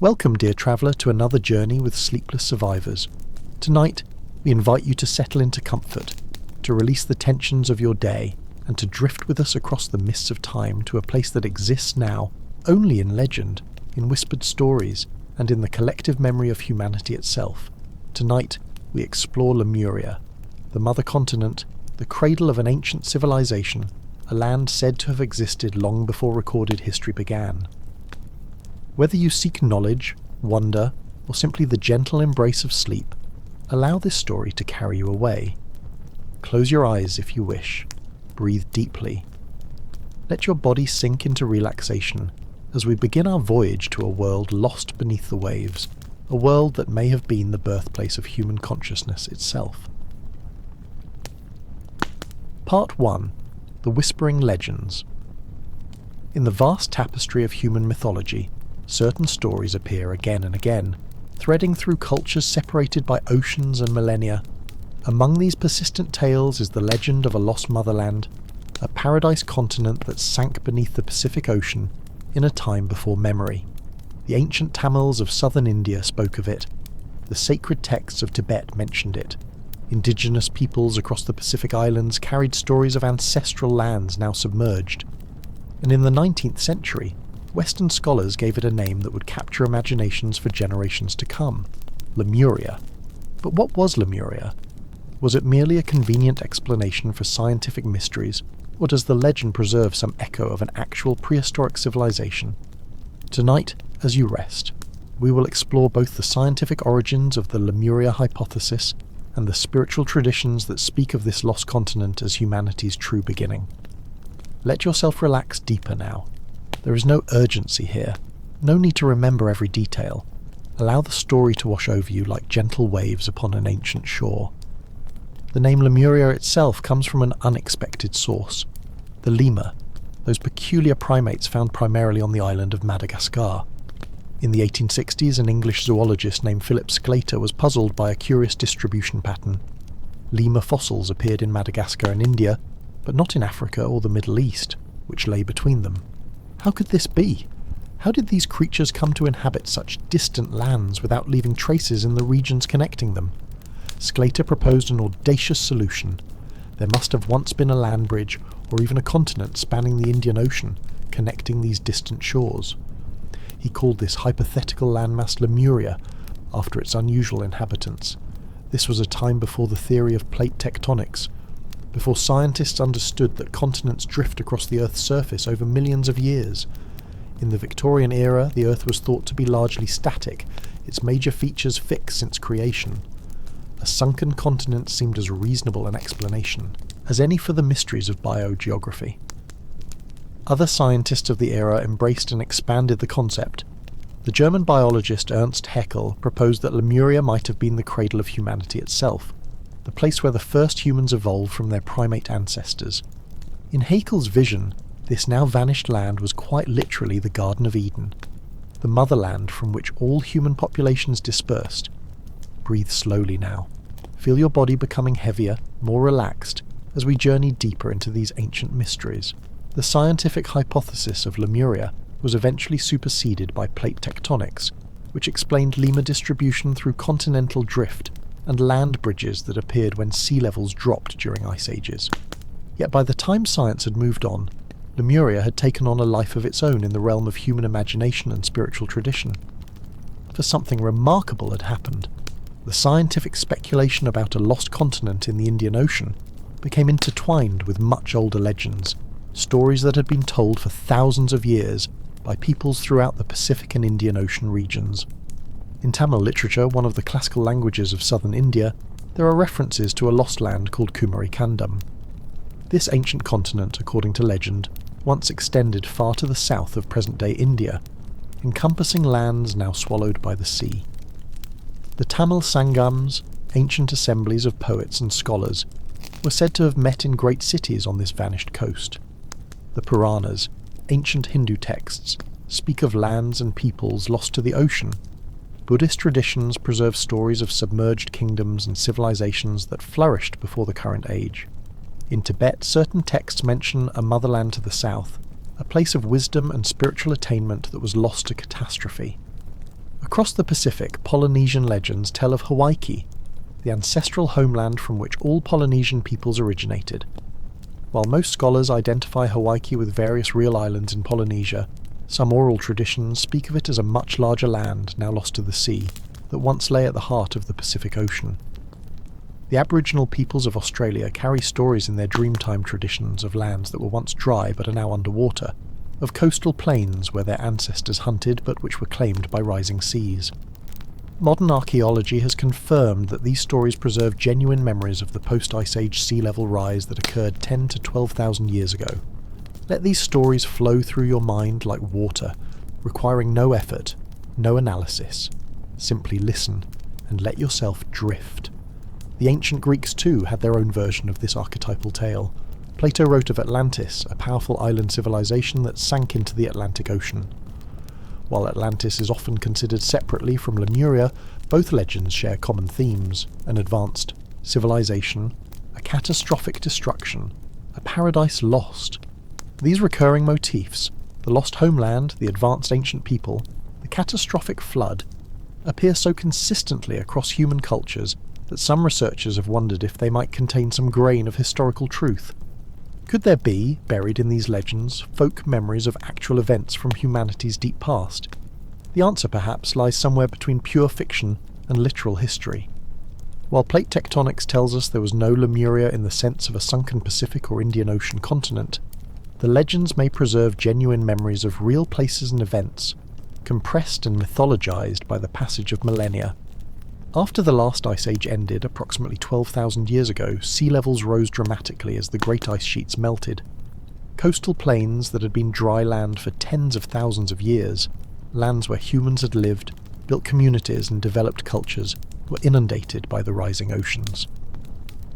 Welcome, dear traveller, to another journey with sleepless survivors. Tonight, we invite you to settle into comfort, to release the tensions of your day, and to drift with us across the mists of time to a place that exists now only in legend, in whispered stories, and in the collective memory of humanity itself. Tonight, we explore Lemuria, the mother continent, the cradle of an ancient civilization, a land said to have existed long before recorded history began. Whether you seek knowledge, wonder, or simply the gentle embrace of sleep, allow this story to carry you away. Close your eyes if you wish. Breathe deeply. Let your body sink into relaxation as we begin our voyage to a world lost beneath the waves, a world that may have been the birthplace of human consciousness itself. Part 1. The Whispering Legends. In the vast tapestry of human mythology, certain stories appear again and again, threading through cultures separated by oceans and millennia. Among these persistent tales is the legend of a lost motherland, a paradise continent that sank beneath the Pacific Ocean in a time before memory. The ancient Tamils of southern India spoke of it. The sacred texts of Tibet mentioned it. Indigenous peoples across the Pacific Islands carried stories of ancestral lands now submerged. And in the 19th century, Western scholars gave it a name that would capture imaginations for generations to come: Lemuria. But what was Lemuria? Was it merely a convenient explanation for scientific mysteries, or does the legend preserve some echo of an actual prehistoric civilization? Tonight, as you rest, we will explore both the scientific origins of the Lemuria hypothesis and the spiritual traditions that speak of this lost continent as humanity's true beginning. Let yourself relax deeper now. There is no urgency here, no need to remember every detail. Allow the story to wash over you like gentle waves upon an ancient shore. The name Lemuria itself comes from an unexpected source: the lemur, those peculiar primates found primarily on the island of Madagascar. In the 1860s, an English zoologist named Philip Sclater was puzzled by a curious distribution pattern. Lemur fossils appeared in Madagascar and India, but not in Africa or the Middle East, which lay between them. How could this be? How did these creatures come to inhabit such distant lands without leaving traces in the regions connecting them? Sclater proposed an audacious solution. There must have once been a land bridge, or even a continent spanning the Indian Ocean, connecting these distant shores. He called this hypothetical landmass Lemuria, after its unusual inhabitants. This was a time before the theory of plate tectonics, before scientists understood that continents drift across the Earth's surface over millions of years. In the Victorian era, the Earth was thought to be largely static, its major features fixed since creation. A sunken continent seemed as reasonable an explanation as any for the mysteries of biogeography. Other scientists of the era embraced and expanded the concept. The German biologist Ernst Haeckel proposed that Lemuria might have been the cradle of humanity itself, the place where the first humans evolved from their primate ancestors. In Haeckel's vision, this now vanished land was quite literally the Garden of Eden, the motherland from which all human populations dispersed. Breathe slowly now. Feel your body becoming heavier, more relaxed, as we journey deeper into these ancient mysteries. The scientific hypothesis of Lemuria was eventually superseded by plate tectonics, which explained lemur distribution through continental drift and land bridges that appeared when sea levels dropped during ice ages. Yet by the time science had moved on, Lemuria had taken on a life of its own in the realm of human imagination and spiritual tradition. For something remarkable had happened. The scientific speculation about a lost continent in the Indian Ocean became intertwined with much older legends, stories that had been told for thousands of years by peoples throughout the Pacific and Indian Ocean regions. In Tamil literature, one of the classical languages of southern India, there are references to a lost land called Kumari Kandam. This ancient continent, according to legend, once extended far to the south of present-day India, encompassing lands now swallowed by the sea. The Tamil Sangams, ancient assemblies of poets and scholars, were said to have met in great cities on this vanished coast. The Puranas, ancient Hindu texts, speak of lands and peoples lost to the ocean. Buddhist traditions preserve stories of submerged kingdoms and civilizations that flourished before the current age. In Tibet, certain texts mention a motherland to the south, a place of wisdom and spiritual attainment that was lost to catastrophe. Across the Pacific, Polynesian legends tell of Hawaii, the ancestral homeland from which all Polynesian peoples originated. While most scholars identify Hawaii with various real islands in Polynesia, some oral traditions speak of it as a much larger land, now lost to the sea, that once lay at the heart of the Pacific Ocean. The Aboriginal peoples of Australia carry stories in their Dreamtime traditions of lands that were once dry but are now underwater, of coastal plains where their ancestors hunted but which were claimed by rising seas. Modern archaeology has confirmed that these stories preserve genuine memories of the post-Ice Age sea level rise that occurred 10 to 12,000 years ago. Let these stories flow through your mind like water, requiring no effort, no analysis. Simply listen and let yourself drift. The ancient Greeks too had their own version of this archetypal tale. Plato wrote of Atlantis, a powerful island civilization that sank into the Atlantic Ocean. While Atlantis is often considered separately from Lemuria, both legends share common themes: an advanced civilization, a catastrophic destruction, a paradise lost. These recurring motifs, the lost homeland, the advanced ancient people, the catastrophic flood, appear so consistently across human cultures that some researchers have wondered if they might contain some grain of historical truth. Could there be, buried in these legends, folk memories of actual events from humanity's deep past? The answer perhaps lies somewhere between pure fiction and literal history. While plate tectonics tells us there was no Lemuria in the sense of a sunken Pacific or Indian Ocean continent, the legends may preserve genuine memories of real places and events, compressed and mythologized by the passage of millennia. After the last ice age ended approximately 12,000 years ago, sea levels rose dramatically as the great ice sheets melted. Coastal plains that had been dry land for tens of thousands of years, lands where humans had lived, built communities and developed cultures, were inundated by the rising oceans.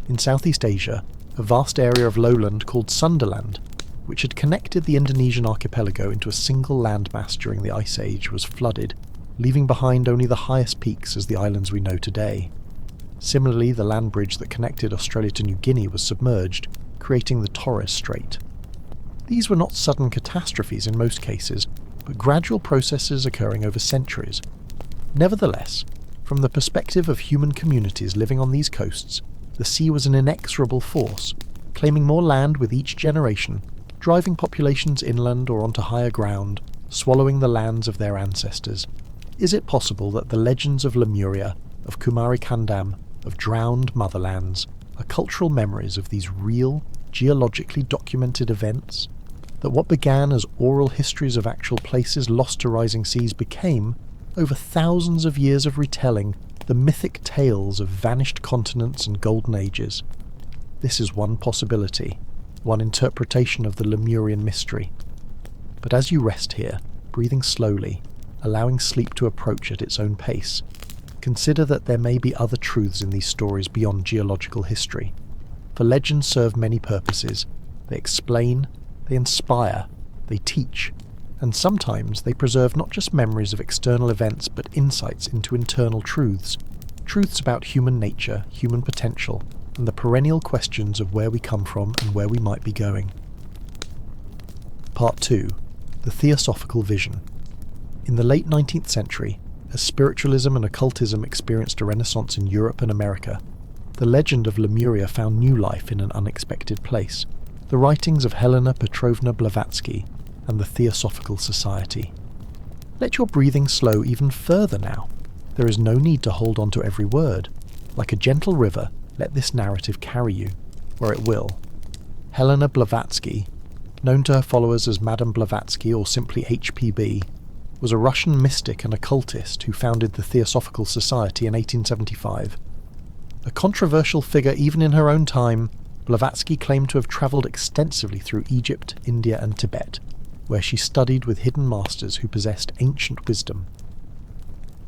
In Southeast Asia, a vast area of lowland called Sunderland, which had connected the Indonesian archipelago into a single landmass during the Ice Age, was flooded, leaving behind only the highest peaks as the islands we know today. Similarly, the land bridge that connected Australia to New Guinea was submerged, creating the Torres Strait. These were not sudden catastrophes in most cases, but gradual processes occurring over centuries. Nevertheless, from the perspective of human communities living on these coasts, the sea was an inexorable force, claiming more land with each generation, driving populations inland or onto higher ground, swallowing the lands of their ancestors. Is it possible that the legends of Lemuria, of Kumari Kandam, of drowned motherlands, are cultural memories of these real, geologically documented events? That what began as oral histories of actual places lost to rising seas became, over thousands of years of retelling, the mythic tales of vanished continents and golden ages? This is one possibility, one interpretation of the Lemurian mystery. But as you rest here, breathing slowly, allowing sleep to approach at its own pace, consider that there may be other truths in these stories beyond geological history. For legends serve many purposes. They explain, they inspire, they teach, and sometimes they preserve not just memories of external events but insights into internal truths about human nature, human potential, and the perennial questions of where we come from and where we might be going. Part 2. The Theosophical Vision. In the late 19th century, as spiritualism and occultism experienced a renaissance in Europe and America, the legend of Lemuria found new life in an unexpected place: the writings of Helena Petrovna Blavatsky and the Theosophical Society. Let your breathing slow even further now. There is no need to hold on to every word. Like a gentle river, let this narrative carry you, where it will. Helena Blavatsky, known to her followers as Madame Blavatsky or simply HPB, was a Russian mystic and occultist who founded the Theosophical Society in 1875. A controversial figure even in her own time, Blavatsky claimed to have travelled extensively through Egypt, India and Tibet, where she studied with hidden masters who possessed ancient wisdom.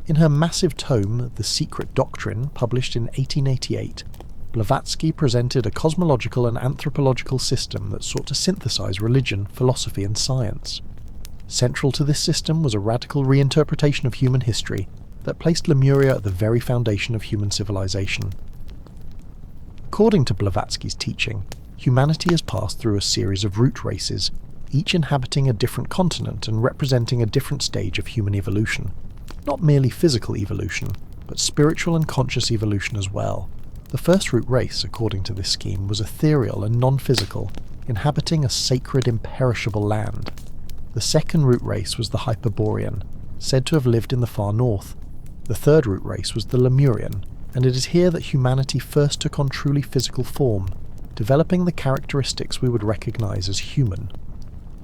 In her massive tome, The Secret Doctrine, published in 1888, Blavatsky presented a cosmological and anthropological system that sought to synthesize religion, philosophy and science. Central to this system was a radical reinterpretation of human history that placed Lemuria at the very foundation of human civilization. According to Blavatsky's teaching, humanity has passed through a series of root races, each inhabiting a different continent and representing a different stage of human evolution. Not merely physical evolution, but spiritual and conscious evolution as well. The first root race, according to this scheme, was ethereal and non-physical, inhabiting a sacred imperishable land. The second root race was the Hyperborean, said to have lived in the far north. The third root race was the Lemurian, and it is here that humanity first took on truly physical form, developing the characteristics we would recognise as human.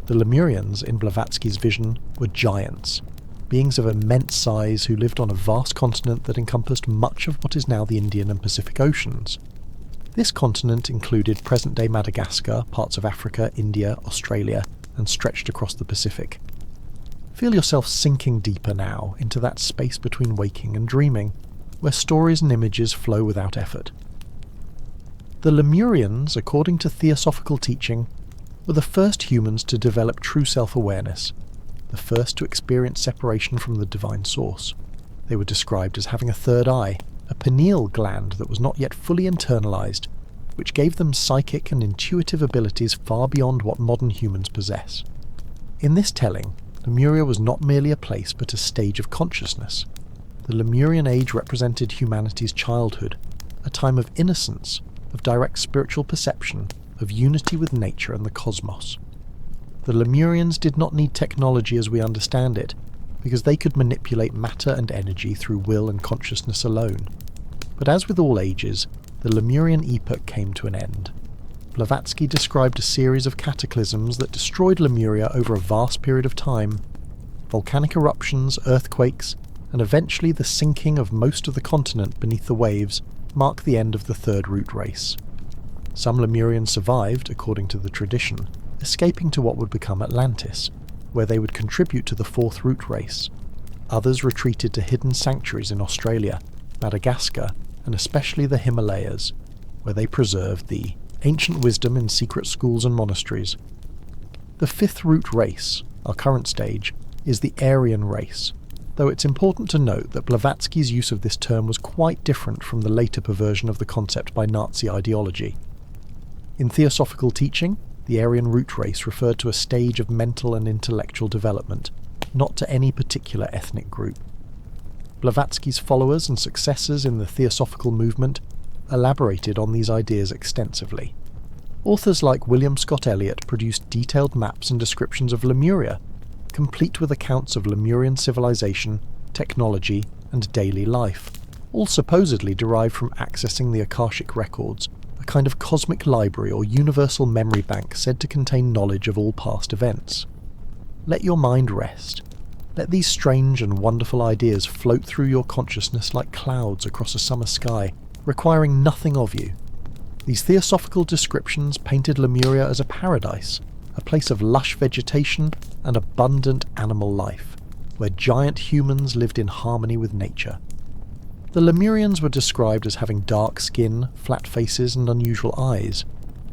The Lemurians, in Blavatsky's vision, were giants, beings of immense size who lived on a vast continent that encompassed much of what is now the Indian and Pacific Oceans. This continent included present-day Madagascar, parts of Africa, India, Australia, and stretched across the Pacific. Feel yourself sinking deeper now into that space between waking and dreaming, where stories and images flow without effort. The Lemurians, according to theosophical teaching, were the first humans to develop true self-awareness, the first to experience separation from the divine source. They were described as having a third eye, a pineal gland that was not yet fully internalized, which gave them psychic and intuitive abilities far beyond what modern humans possess. In this telling, Lemuria was not merely a place but a stage of consciousness. The Lemurian age represented humanity's childhood, a time of innocence, of direct spiritual perception, of unity with nature and the cosmos. The Lemurians did not need technology as we understand it, because they could manipulate matter and energy through will and consciousness alone. But as with all ages, the Lemurian epoch came to an end. Blavatsky described a series of cataclysms that destroyed Lemuria over a vast period of time. Volcanic eruptions, earthquakes, and eventually the sinking of most of the continent beneath the waves mark the end of the third root race. Some Lemurians survived, according to the tradition, escaping to what would become Atlantis, where they would contribute to the fourth root race. Others retreated to hidden sanctuaries in Australia, Madagascar, and especially the Himalayas, where they preserved the ancient wisdom in secret schools and monasteries. The fifth root race, our current stage, is the Aryan race, though it's important to note that Blavatsky's use of this term was quite different from the later perversion of the concept by Nazi ideology. In theosophical teaching, the Aryan root race referred to a stage of mental and intellectual development, not to any particular ethnic group. Blavatsky's followers and successors in the theosophical movement elaborated on these ideas extensively. Authors like William Scott Elliott produced detailed maps and descriptions of Lemuria, complete with accounts of Lemurian civilization, technology, and daily life, all supposedly derived from accessing the Akashic records, a kind of cosmic library or universal memory bank said to contain knowledge of all past events. Let your mind rest. Let these strange and wonderful ideas float through your consciousness like clouds across a summer sky, requiring nothing of you. These theosophical descriptions painted Lemuria as a paradise, a place of lush vegetation and abundant animal life, where giant humans lived in harmony with nature. The Lemurians were described as having dark skin, flat faces, and unusual eyes.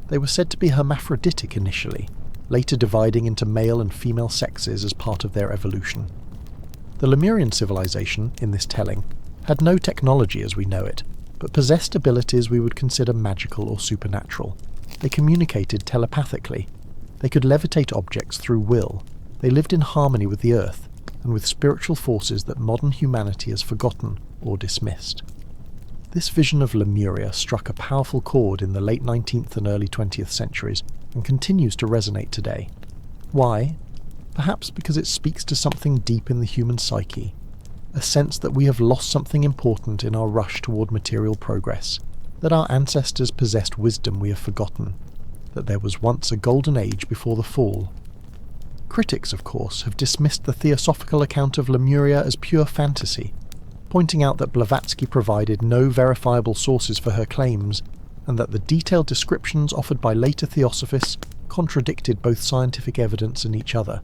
They were said to be hermaphroditic initially, later dividing into male and female sexes as part of their evolution. The Lemurian civilization, in this telling, had no technology as we know it, but possessed abilities we would consider magical or supernatural. They communicated telepathically. They could levitate objects through will. They lived in harmony with the earth, and with spiritual forces that modern humanity has forgotten or dismissed. This vision of Lemuria struck a powerful chord in the late 19th and early 20th centuries, and continues to resonate today. Why? Perhaps because it speaks to something deep in the human psyche, a sense that we have lost something important in our rush toward material progress, that our ancestors possessed wisdom we have forgotten, that there was once a golden age before the fall. Critics, of course, have dismissed the theosophical account of Lemuria as pure fantasy, pointing out that Blavatsky provided no verifiable sources for her claims, and that the detailed descriptions offered by later theosophists contradicted both scientific evidence and each other.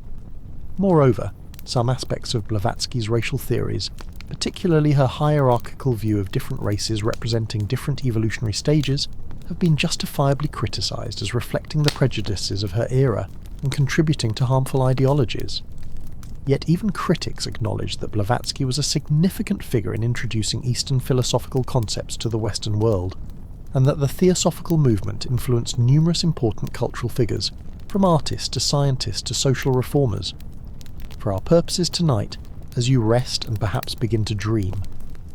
Moreover, some aspects of Blavatsky's racial theories, particularly her hierarchical view of different races representing different evolutionary stages, have been justifiably criticised as reflecting the prejudices of her era and contributing to harmful ideologies. Yet even critics acknowledge that Blavatsky was a significant figure in introducing Eastern philosophical concepts to the Western world, and that the theosophical movement influenced numerous important cultural figures, from artists to scientists to social reformers. For our purposes tonight, as you rest and perhaps begin to dream,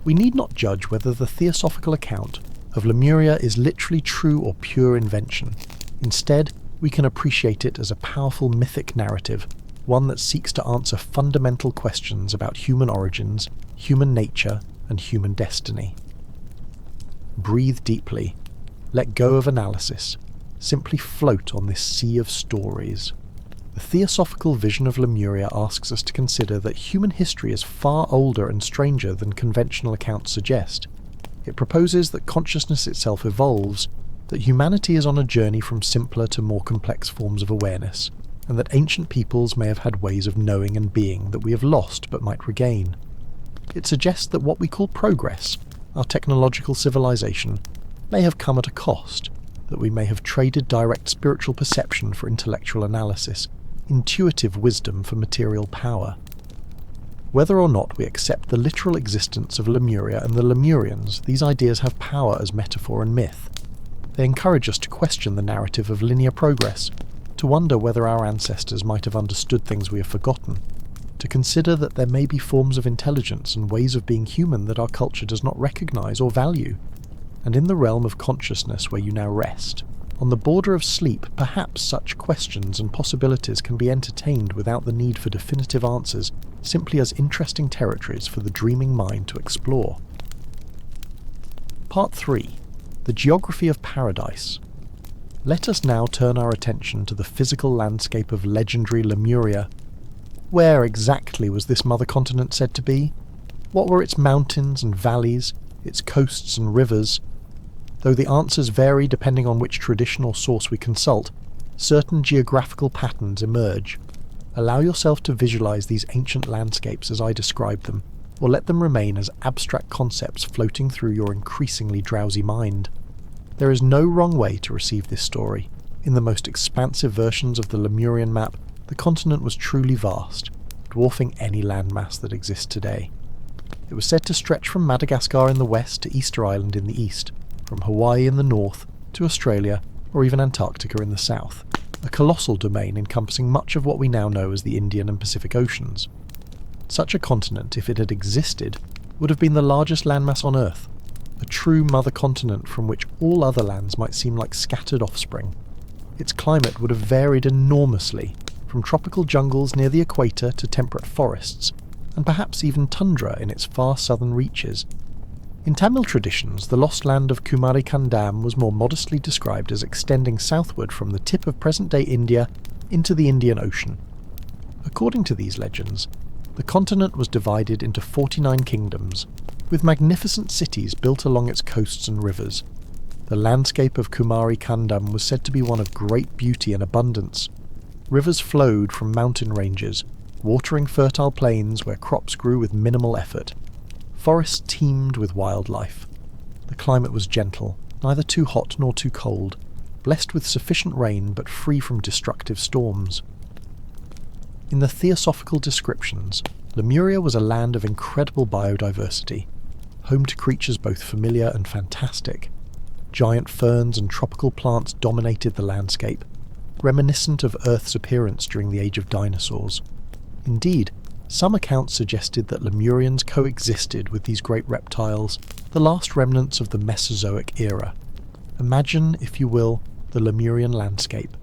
we need not judge whether the theosophical account of Lemuria is literally true or pure invention. Instead, we can appreciate it as a powerful mythic narrative, one that seeks to answer fundamental questions about human origins, human nature, and human destiny. Breathe deeply. Let go of analysis. Simply float on this sea of stories. The theosophical vision of Lemuria asks us to consider that human history is far older and stranger than conventional accounts suggest. It proposes that consciousness itself evolves, that humanity is on a journey from simpler to more complex forms of awareness, and that ancient peoples may have had ways of knowing and being that we have lost but might regain. It suggests that what we call progress, our technological civilization, may have come at a cost, that we may have traded direct spiritual perception for intellectual analysis, intuitive wisdom for material power. Whether or not we accept the literal existence of Lemuria and the Lemurians, these ideas have power as metaphor and myth. They encourage us to question the narrative of linear progress, to wonder whether our ancestors might have understood things we have forgotten, to consider that there may be forms of intelligence and ways of being human that our culture does not recognize or value. And in the realm of consciousness where you now rest, on the border of sleep, perhaps such questions and possibilities can be entertained without the need for definitive answers, simply as interesting territories for the dreaming mind to explore. Part 3. The Geography of Paradise. Let us now turn our attention to the physical landscape of legendary Lemuria. Where exactly was this mother continent said to be? What were its mountains and valleys, its coasts and rivers? Though the answers vary depending on which traditional source we consult, certain geographical patterns emerge. Allow yourself to visualize these ancient landscapes as I describe them, or let them remain as abstract concepts floating through your increasingly drowsy mind. There is no wrong way to receive this story. In the most expansive versions of the Lemurian map, the continent was truly vast, dwarfing any landmass that exists today. It was said to stretch from Madagascar in the west to Easter Island in the east, from Hawaii in the north to Australia or even Antarctica in the south, a colossal domain encompassing much of what we now know as the Indian and Pacific Oceans. Such a continent, if it had existed, would have been the largest landmass on Earth, a true mother continent from which all other lands might seem like scattered offspring. Its climate would have varied enormously, from tropical jungles near the equator to temperate forests, and perhaps even tundra in its far southern reaches. In Tamil traditions, the lost land of Kumarikandam was more modestly described as extending southward from the tip of present-day India into the Indian Ocean. According to these legends, the continent was divided into 49 kingdoms, with magnificent cities built along its coasts and rivers. The landscape of Kumarikandam was said to be one of great beauty and abundance. Rivers flowed from mountain ranges, watering fertile plains where crops grew with minimal effort. Forests teemed with wildlife. The climate was gentle, neither too hot nor too cold, blessed with sufficient rain but free from destructive storms. In the theosophical descriptions, Lemuria was a land of incredible biodiversity, home to creatures both familiar and fantastic. Giant ferns and tropical plants dominated the landscape, reminiscent of Earth's appearance during the age of dinosaurs. Indeed, some accounts suggested that Lemurians coexisted with these great reptiles, the last remnants of the Mesozoic era. Imagine, if you will, the Lemurian landscape.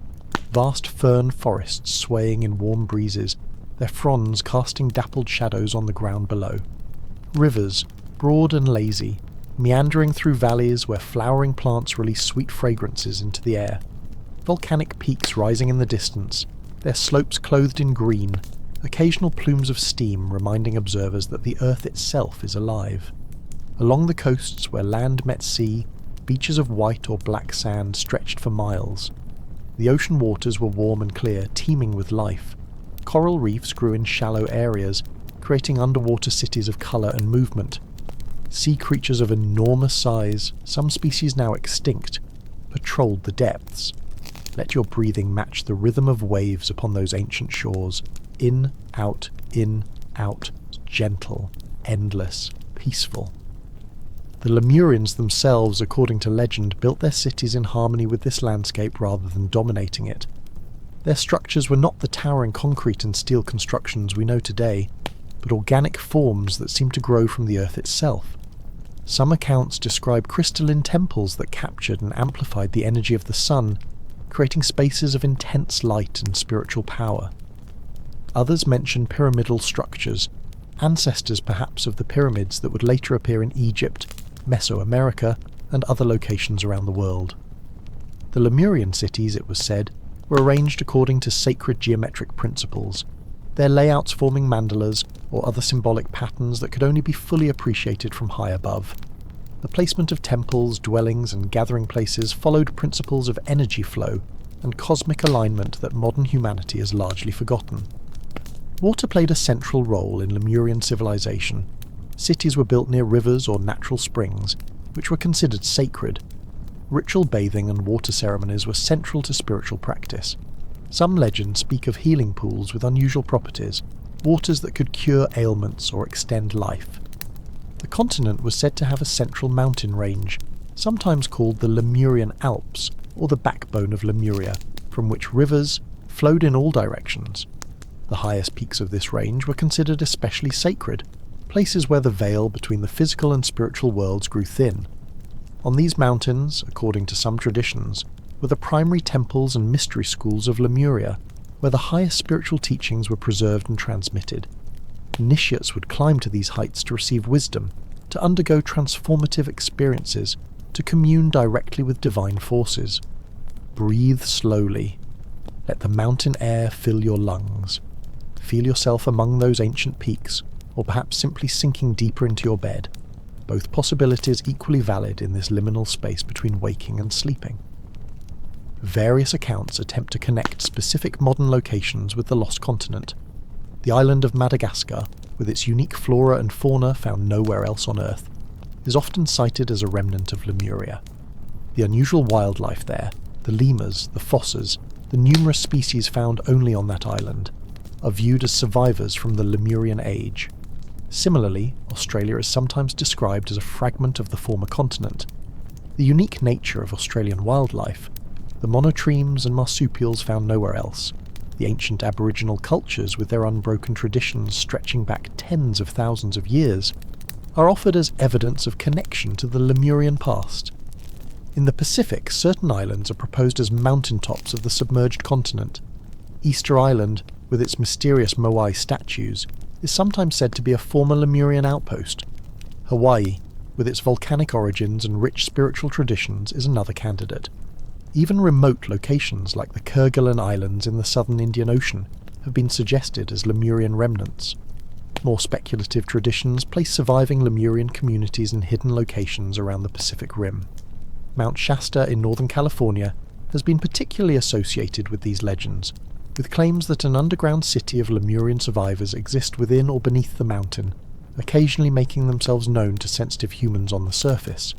Vast fern forests swaying in warm breezes, their fronds casting dappled shadows on the ground below. Rivers, broad and lazy, meandering through valleys where flowering plants release sweet fragrances into the air. Volcanic peaks rising in the distance, their slopes clothed in green, occasional plumes of steam reminding observers that the earth itself is alive. Along the coasts where land met sea, beaches of white or black sand stretched for miles. The ocean waters were warm and clear, teeming with life. Coral reefs grew in shallow areas, creating underwater cities of colour and movement. Sea creatures of enormous size, some species now extinct, patrolled the depths. Let your breathing match the rhythm of waves upon those ancient shores. In, out, gentle, endless, peaceful. The Lemurians themselves, according to legend, built their cities in harmony with this landscape rather than dominating it. Their structures were not the towering concrete and steel constructions we know today. but organic forms that seem to grow from the earth itself. Some accounts describe crystalline temples that captured and amplified the energy of the sun, creating spaces of intense light and spiritual power. Others mention pyramidal structures, ancestors perhaps of the pyramids that would later appear in Egypt, Mesoamerica, and other locations around the world. The Lemurian cities, it was said, were arranged according to sacred geometric principles, their layouts forming mandalas or other symbolic patterns that could only be fully appreciated from high above. The placement of temples, dwellings, and gathering places followed principles of energy flow and cosmic alignment that modern humanity has largely forgotten. Water played a central role in Lemurian civilization. Cities were built near rivers or natural springs, which were considered sacred. Ritual bathing and water ceremonies were central to spiritual practice. Some legends speak of healing pools with unusual properties, waters that could cure ailments or extend life. The continent was said to have a central mountain range, sometimes called the Lemurian Alps, or the backbone of Lemuria, from which rivers flowed in all directions. The highest peaks of this range were considered especially sacred, places where the veil between the physical and spiritual worlds grew thin. On these mountains, according to some traditions, were the primary temples and mystery schools of Lemuria, where the highest spiritual teachings were preserved and transmitted. Initiates would climb to these heights to receive wisdom, to undergo transformative experiences, to commune directly with divine forces. Breathe slowly. Let the mountain air fill your lungs. Feel yourself among those ancient peaks, or perhaps simply sinking deeper into your bed. Both possibilities equally valid in this liminal space between waking and sleeping. Various accounts attempt to connect specific modern locations with the lost continent. The island of Madagascar, with its unique flora and fauna found nowhere else on Earth, is often cited as a remnant of Lemuria. The unusual wildlife there, the lemurs, the fossas, the numerous species found only on that island, are viewed as survivors from the Lemurian age. Similarly, Australia is sometimes described as a fragment of the former continent. The unique nature of Australian wildlife, the monotremes and marsupials found nowhere else, the ancient Aboriginal cultures with their unbroken traditions stretching back tens of thousands of years, are offered as evidence of connection to the Lemurian past. In the Pacific, certain islands are proposed as mountaintops of the submerged continent. Easter Island, with its mysterious Moai statues, is sometimes said to be a former Lemurian outpost. Hawaii, with its volcanic origins and rich spiritual traditions, is another candidate. Even remote locations like the Kerguelen Islands in the southern Indian Ocean have been suggested as Lemurian remnants. More speculative traditions place surviving Lemurian communities in hidden locations around the Pacific Rim. Mount Shasta in Northern California has been particularly associated with these legends, with claims that an underground city of Lemurian survivors exist within or beneath the mountain, occasionally making themselves known to sensitive humans on the surface.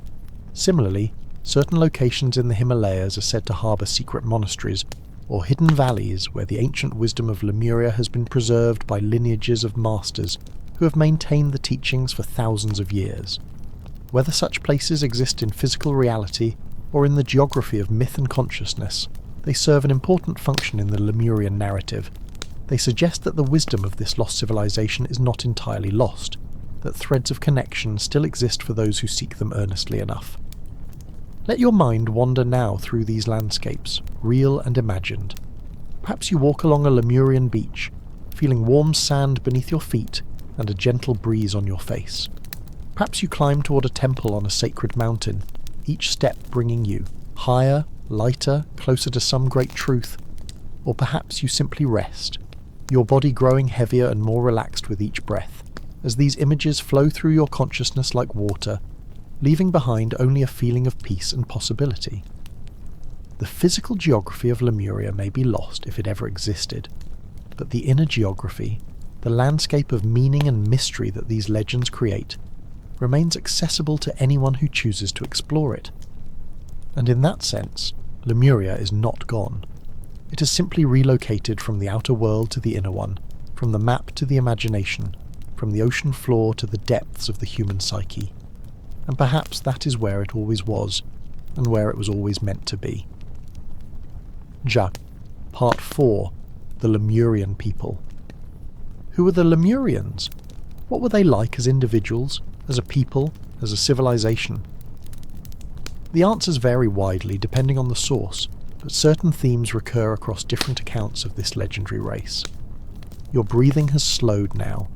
Similarly, certain locations in the Himalayas are said to harbour secret monasteries, or hidden valleys where the ancient wisdom of Lemuria has been preserved by lineages of masters who have maintained the teachings for thousands of years. Whether such places exist in physical reality or in the geography of myth and consciousness, they serve an important function in the Lemurian narrative. They suggest that the wisdom of this lost civilization is not entirely lost, that threads of connection still exist for those who seek them earnestly enough. Let your mind wander now through these landscapes, real and imagined. Perhaps you walk along a Lemurian beach, feeling warm sand beneath your feet and a gentle breeze on your face. Perhaps you climb toward a temple on a sacred mountain, each step bringing you higher, lighter, closer to some great truth. Or perhaps you simply rest, your body growing heavier and more relaxed with each breath, as these images flow through your consciousness like water, leaving behind only a feeling of peace and possibility. The physical geography of Lemuria may be lost if it ever existed, but the inner geography, the landscape of meaning and mystery that these legends create, remains accessible to anyone who chooses to explore it. And in that sense, Lemuria is not gone. It has simply relocated from the outer world to the inner one, from the map to the imagination, from the ocean floor to the depths of the human psyche. And perhaps that is where it always was, and where it was always meant to be. Part 4. The Lemurian People. Who are the Lemurians? What were they like as individuals, as a people, as a civilization? The answers vary widely depending on the source, but certain themes recur across different accounts of this legendary race. Your breathing has slowed now,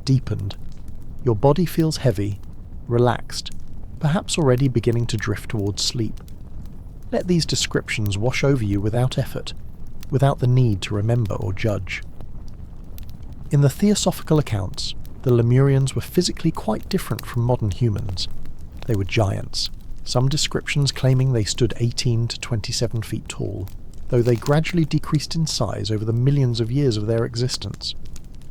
deepened. Your body feels heavy, relaxed, perhaps already beginning to drift towards sleep. Let these descriptions wash over you without effort, without the need to remember or judge. In the theosophical accounts, the Lemurians were physically quite different from modern humans. They were giants, some descriptions claiming they stood 18 to 27 feet tall, though they gradually decreased in size over the millions of years of their existence.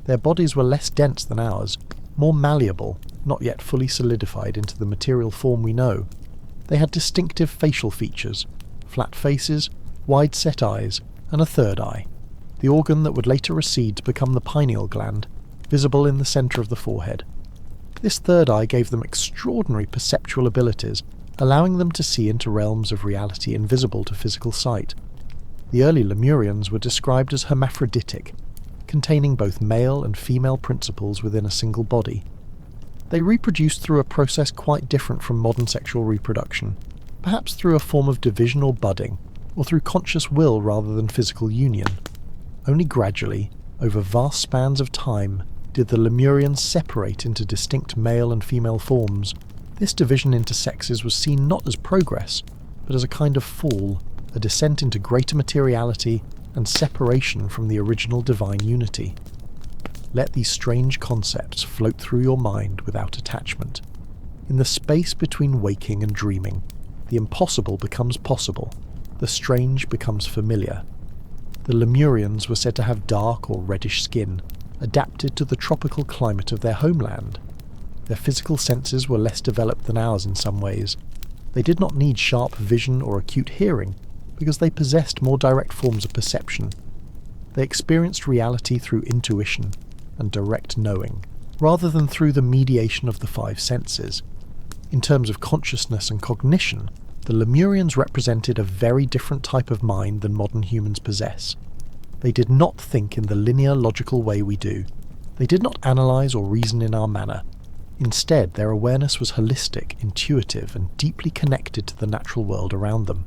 Their bodies were less dense than ours, more malleable, not yet fully solidified into the material form we know. They had distinctive facial features, flat faces, wide-set eyes, and a third eye, the organ that would later recede to become the pineal gland, visible in the centre of the forehead. This third eye gave them extraordinary perceptual abilities, allowing them to see into realms of reality invisible to physical sight. The early Lemurians were described as hermaphroditic, containing both male and female principles within a single body. They reproduced through a process quite different from modern sexual reproduction, perhaps through a form of division or budding, or through conscious will rather than physical union. Only gradually, over vast spans of time, did the Lemurians separate into distinct male and female forms. This division into sexes was seen not as progress, but as a kind of fall, a descent into greater materiality and separation from the original divine unity. Let these strange concepts float through your mind without attachment. In the space between waking and dreaming, the impossible becomes possible, the strange becomes familiar. The Lemurians were said to have dark or reddish skin, adapted to the tropical climate of their homeland. Their physical senses were less developed than ours in some ways. They did not need sharp vision or acute hearing, because they possessed more direct forms of perception. They experienced reality through intuition and direct knowing, rather than through the mediation of the five senses. In terms of consciousness and cognition, the Lemurians represented a very different type of mind than modern humans possess. They did not think in the linear, logical way we do. They did not analyse or reason in our manner. Instead, their awareness was holistic, intuitive, and deeply connected to the natural world around them.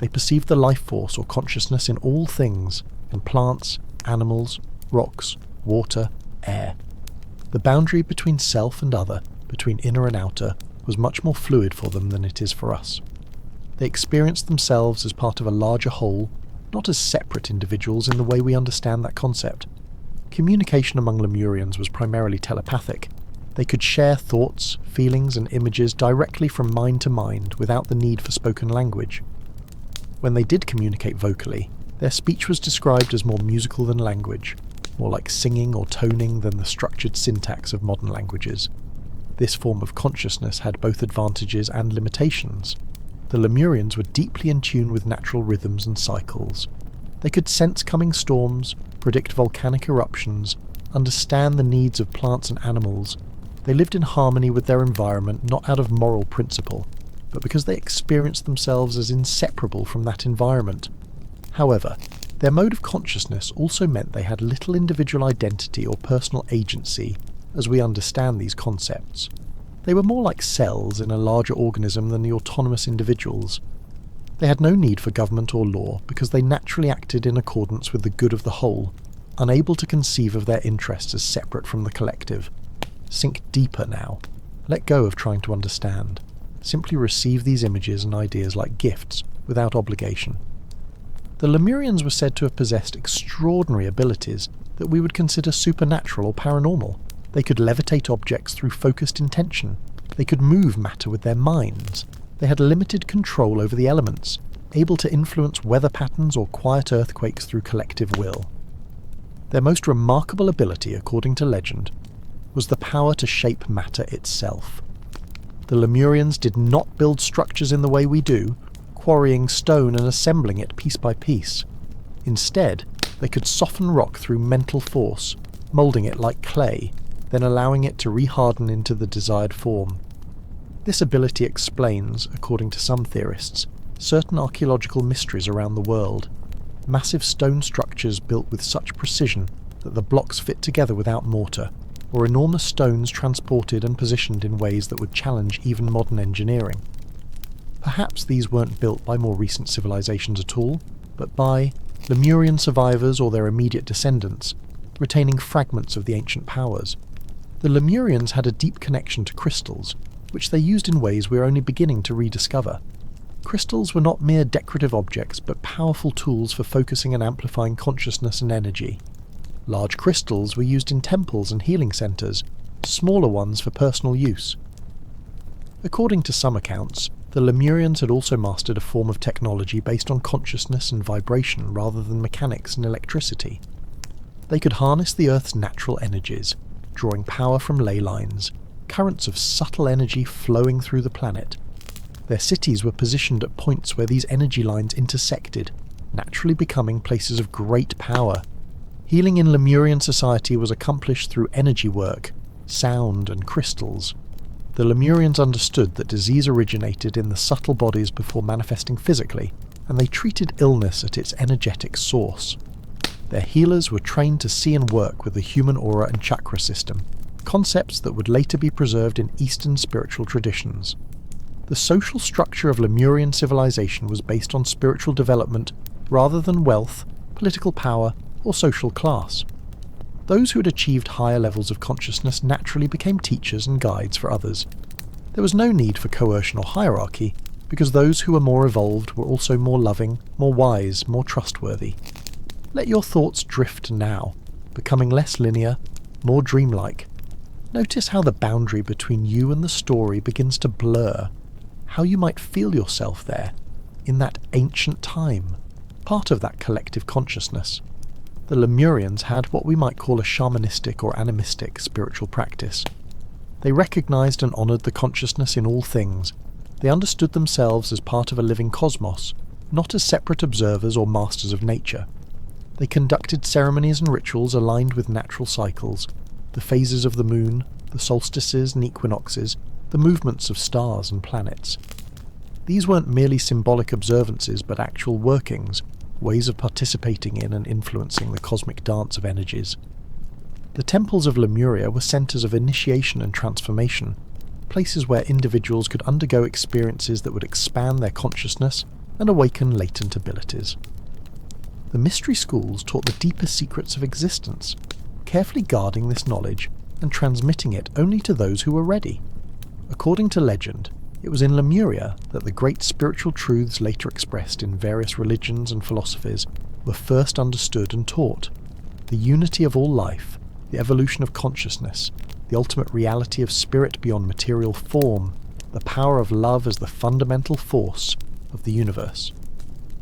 They perceived the life force or consciousness in all things, in plants, animals, rocks, water, air. The boundary between self and other, between inner and outer, was much more fluid for them than it is for us. They experienced themselves as part of a larger whole, not as separate individuals in the way we understand that concept. Communication among Lemurians was primarily telepathic. They could share thoughts, feelings, and images directly from mind to mind without the need for spoken language. When they did communicate vocally, their speech was described as more musical than language, more like singing or toning than the structured syntax of modern languages. This form of consciousness had both advantages and limitations. The Lemurians were deeply in tune with natural rhythms and cycles. They could sense coming storms, predict volcanic eruptions, understand the needs of plants and animals. They lived in harmony with their environment not out of moral principle, but because they experienced themselves as inseparable from that environment. However, their mode of consciousness also meant they had little individual identity or personal agency as we understand these concepts. They were more like cells in a larger organism than the autonomous individuals. They had no need for government or law because they naturally acted in accordance with the good of the whole, unable to conceive of their interests as separate from the collective. Sink deeper now. Let go of trying to understand. Simply receive these images and ideas like gifts, without obligation. The Lemurians were said to have possessed extraordinary abilities that we would consider supernatural or paranormal. They could levitate objects through focused intention. They could move matter with their minds. They had limited control over the elements, able to influence weather patterns or quiet earthquakes through collective will. Their most remarkable ability, according to legend, was the power to shape matter itself. The Lemurians did not build structures in the way we do, quarrying stone and assembling it piece by piece. Instead, they could soften rock through mental force, moulding it like clay, then allowing it to reharden into the desired form. This ability explains, according to some theorists, certain archaeological mysteries around the world. Massive stone structures built with such precision that the blocks fit together without mortar, or enormous stones transported and positioned in ways that would challenge even modern engineering. Perhaps these weren't built by more recent civilizations at all, but by Lemurian survivors or their immediate descendants, retaining fragments of the ancient powers. The Lemurians had a deep connection to crystals, which they used in ways we are only beginning to rediscover. Crystals were not mere decorative objects, but powerful tools for focusing and amplifying consciousness and energy. Large crystals were used in temples and healing centres, smaller ones for personal use. According to some accounts, the Lemurians had also mastered a form of technology based on consciousness and vibration rather than mechanics and electricity. They could harness the Earth's natural energies, drawing power from ley lines, currents of subtle energy flowing through the planet. Their cities were positioned at points where these energy lines intersected, naturally becoming places of great power. Healing in Lemurian society was accomplished through energy work, sound, and crystals. The Lemurians understood that disease originated in the subtle bodies before manifesting physically, and they treated illness at its energetic source. Their healers were trained to see and work with the human aura and chakra system, concepts that would later be preserved in Eastern spiritual traditions. The social structure of Lemurian civilization was based on spiritual development rather than wealth, political power, or social class. Those who had achieved higher levels of consciousness naturally became teachers and guides for others. There was no need for coercion or hierarchy, because those who were more evolved were also more loving, more wise, more trustworthy. Let your thoughts drift now, becoming less linear, more dreamlike. Notice how the boundary between you and the story begins to blur, how you might feel yourself there, in that ancient time, part of that collective consciousness. The Lemurians had what we might call a shamanistic or animistic spiritual practice. They recognized and honored the consciousness in all things. They understood themselves as part of a living cosmos, not as separate observers or masters of nature. They conducted ceremonies and rituals aligned with natural cycles, the phases of the moon, the solstices and equinoxes, the movements of stars and planets. These weren't merely symbolic observances but actual workings, ways of participating in and influencing the cosmic dance of energies. The temples of Lemuria were centres of initiation and transformation, places where individuals could undergo experiences that would expand their consciousness and awaken latent abilities. The mystery schools taught the deeper secrets of existence, carefully guarding this knowledge and transmitting it only to those who were ready. According to legend, it was in Lemuria that the great spiritual truths later expressed in various religions and philosophies were first understood and taught. The unity of all life, the evolution of consciousness, the ultimate reality of spirit beyond material form, the power of love as the fundamental force of the universe.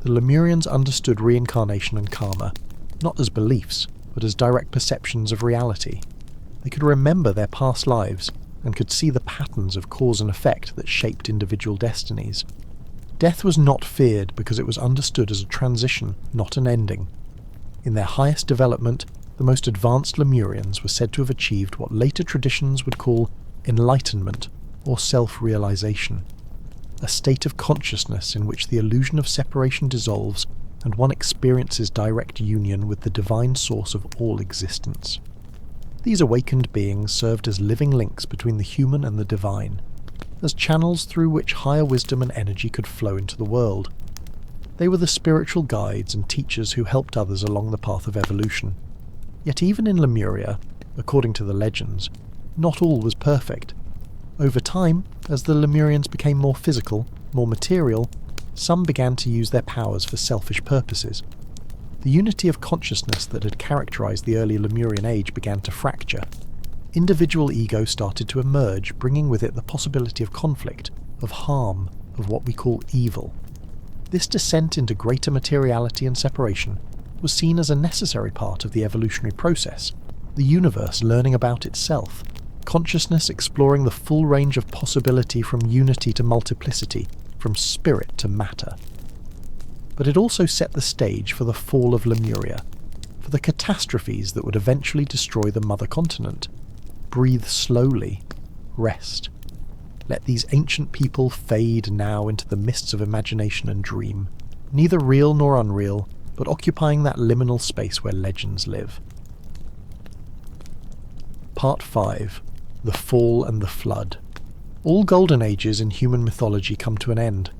The Lemurians understood reincarnation and karma, not as beliefs, but as direct perceptions of reality. They could remember their past lives, and could see the patterns of cause and effect that shaped individual destinies. Death was not feared because it was understood as a transition, not an ending. In their highest development, the most advanced Lemurians were said to have achieved what later traditions would call enlightenment or self-realization, a state of consciousness in which the illusion of separation dissolves and one experiences direct union with the divine source of all existence. These awakened beings served as living links between the human and the divine, as channels through which higher wisdom and energy could flow into the world. They were the spiritual guides and teachers who helped others along the path of evolution. Yet even in Lemuria, according to the legends, not all was perfect. Over time, as the Lemurians became more physical, more material, some began to use their powers for selfish purposes. The unity of consciousness that had characterized the early Lemurian age began to fracture. Individual ego started to emerge, bringing with it the possibility of conflict, of harm, of what we call evil. This descent into greater materiality and separation was seen as a necessary part of the evolutionary process, the universe learning about itself, consciousness exploring the full range of possibility from unity to multiplicity, from spirit to matter. But it also set the stage for the fall of Lemuria, for the catastrophes that would eventually destroy the mother continent. Breathe slowly. Rest. Let these ancient people fade now into the mists of imagination and dream, neither real nor unreal, but occupying that liminal space where legends live. Part 5. The Fall and the Flood. All golden ages in human mythology come to an end.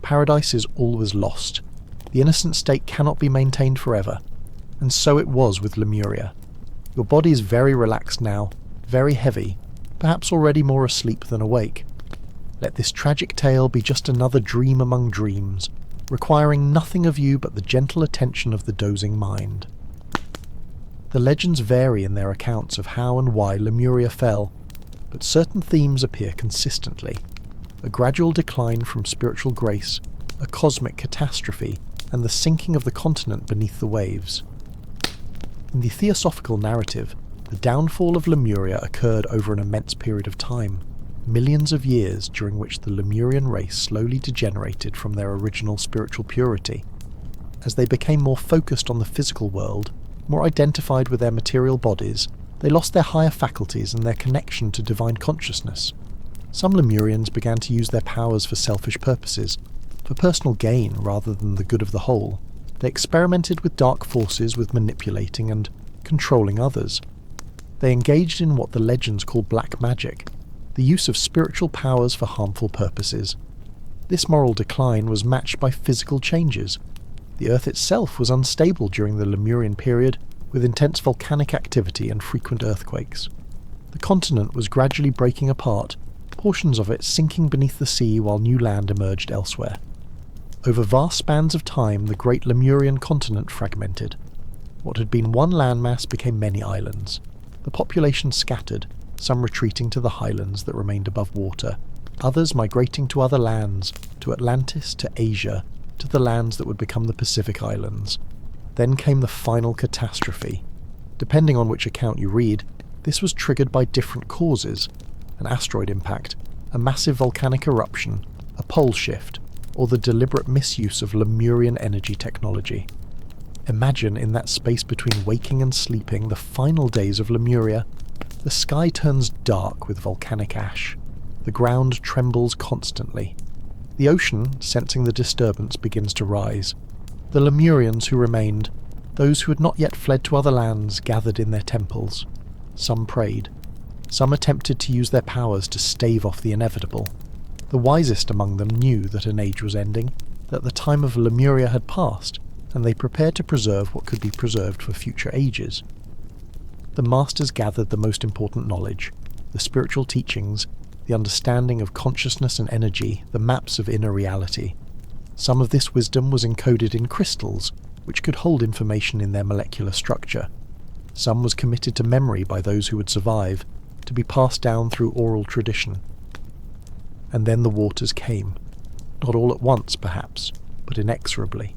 Paradise is always lost. The innocent state cannot be maintained forever. And so it was with Lemuria. Your body is very relaxed now, very heavy, perhaps already more asleep than awake. Let this tragic tale be just another dream among dreams, requiring nothing of you but the gentle attention of the dozing mind. The legends vary in their accounts of how and why Lemuria fell, but certain themes appear consistently. A gradual decline from spiritual grace, a cosmic catastrophe, and the sinking of the continent beneath the waves. In the theosophical narrative, the downfall of Lemuria occurred over an immense period of time, millions of years during which the Lemurian race slowly degenerated from their original spiritual purity. As they became more focused on the physical world, more identified with their material bodies, they lost their higher faculties and their connection to divine consciousness. Some Lemurians began to use their powers for selfish purposes, for personal gain rather than the good of the whole. They experimented with dark forces with manipulating and controlling others. They engaged in what the legends call black magic, the use of spiritual powers for harmful purposes. This moral decline was matched by physical changes. The Earth itself was unstable during the Lemurian period, with intense volcanic activity and frequent earthquakes. The continent was gradually breaking apart, portions of it sinking beneath the sea while new land emerged elsewhere. Over vast spans of time, the great Lemurian continent fragmented. What had been one landmass became many islands. The population scattered, some retreating to the highlands that remained above water, others migrating to other lands, to Atlantis, to Asia, to the lands that would become the Pacific Islands. Then came the final catastrophe. Depending on which account you read, this was triggered by different causes: an asteroid impact, a massive volcanic eruption, a pole shift, or the deliberate misuse of Lemurian energy technology. Imagine in that space between waking and sleeping, the final days of Lemuria. The sky turns dark with volcanic ash. The ground trembles constantly. The ocean, sensing the disturbance, begins to rise. The Lemurians who remained, those who had not yet fled to other lands, gathered in their temples. Some prayed. Some attempted to use their powers to stave off the inevitable. The wisest among them knew that an age was ending, that the time of Lemuria had passed, and they prepared to preserve what could be preserved for future ages. The masters gathered the most important knowledge, the spiritual teachings, the understanding of consciousness and energy, the maps of inner reality. Some of this wisdom was encoded in crystals, which could hold information in their molecular structure. Some was committed to memory by those who would survive, to be passed down through oral tradition. And then the waters came. Not all at once, perhaps, but inexorably.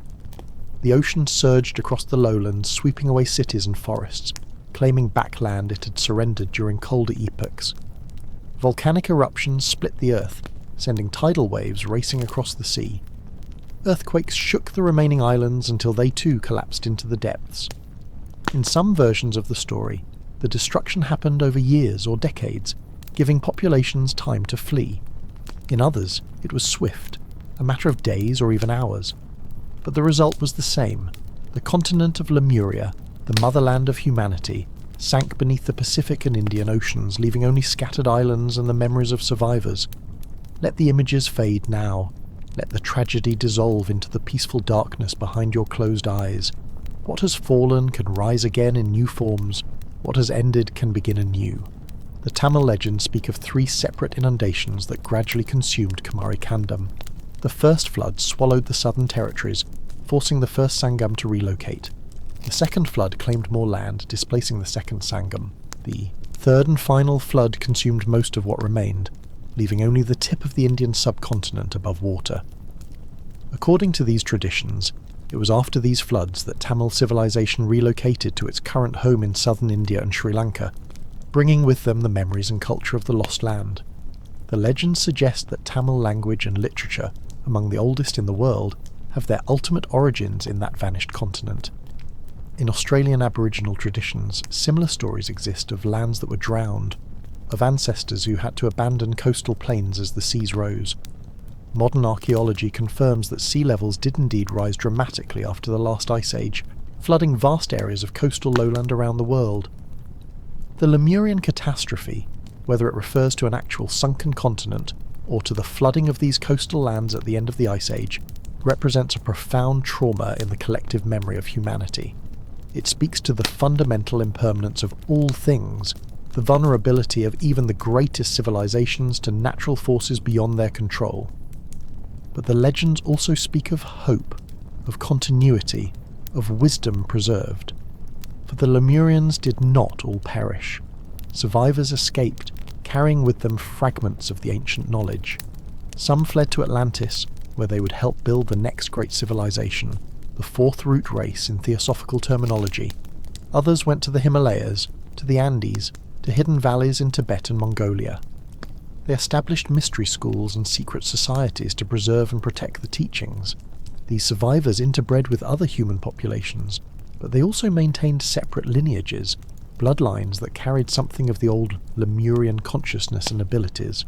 The ocean surged across the lowlands, sweeping away cities and forests, claiming back land it had surrendered during colder epochs. Volcanic eruptions split the earth, sending tidal waves racing across the sea. Earthquakes shook the remaining islands until they too collapsed into the depths. In some versions of the story, the destruction happened over years or decades, giving populations time to flee. In others, it was swift, a matter of days or even hours. But the result was the same. The continent of Lemuria, the motherland of humanity, sank beneath the Pacific and Indian Oceans, leaving only scattered islands and the memories of survivors. Let the images fade now. Let the tragedy dissolve into the peaceful darkness behind your closed eyes. What has fallen can rise again in new forms. What has ended can begin anew. The Tamil legends speak of 3 separate inundations that gradually consumed Kumari Kandam. The first flood swallowed the southern territories, forcing the first Sangam to relocate. The second flood claimed more land, displacing the second Sangam. The third and final flood consumed most of what remained, leaving only the tip of the Indian subcontinent above water. According to these traditions, it was after these floods that Tamil civilization relocated to its current home in southern India and Sri Lanka, bringing with them the memories and culture of the lost land. The legends suggest that Tamil language and literature, among the oldest in the world, have their ultimate origins in that vanished continent. In Australian Aboriginal traditions, similar stories exist of lands that were drowned, of ancestors who had to abandon coastal plains as the seas rose. Modern archaeology confirms that sea levels did indeed rise dramatically after the last ice age, flooding vast areas of coastal lowland around the world. The Lemurian catastrophe, whether it refers to an actual sunken continent or to the flooding of these coastal lands at the end of the Ice Age, represents a profound trauma in the collective memory of humanity. It speaks to the fundamental impermanence of all things, the vulnerability of even the greatest civilizations to natural forces beyond their control. But the legends also speak of hope, of continuity, of wisdom preserved. For the Lemurians did not all perish. Survivors escaped, carrying with them fragments of the ancient knowledge. Some fled to Atlantis, where they would help build the next great civilization, the fourth root race in theosophical terminology. Others went to the Himalayas, to the Andes, to hidden valleys in Tibet and Mongolia. They established mystery schools and secret societies to preserve and protect the teachings. These survivors interbred with other human populations, but they also maintained separate lineages, bloodlines that carried something of the old Lemurian consciousness and abilities.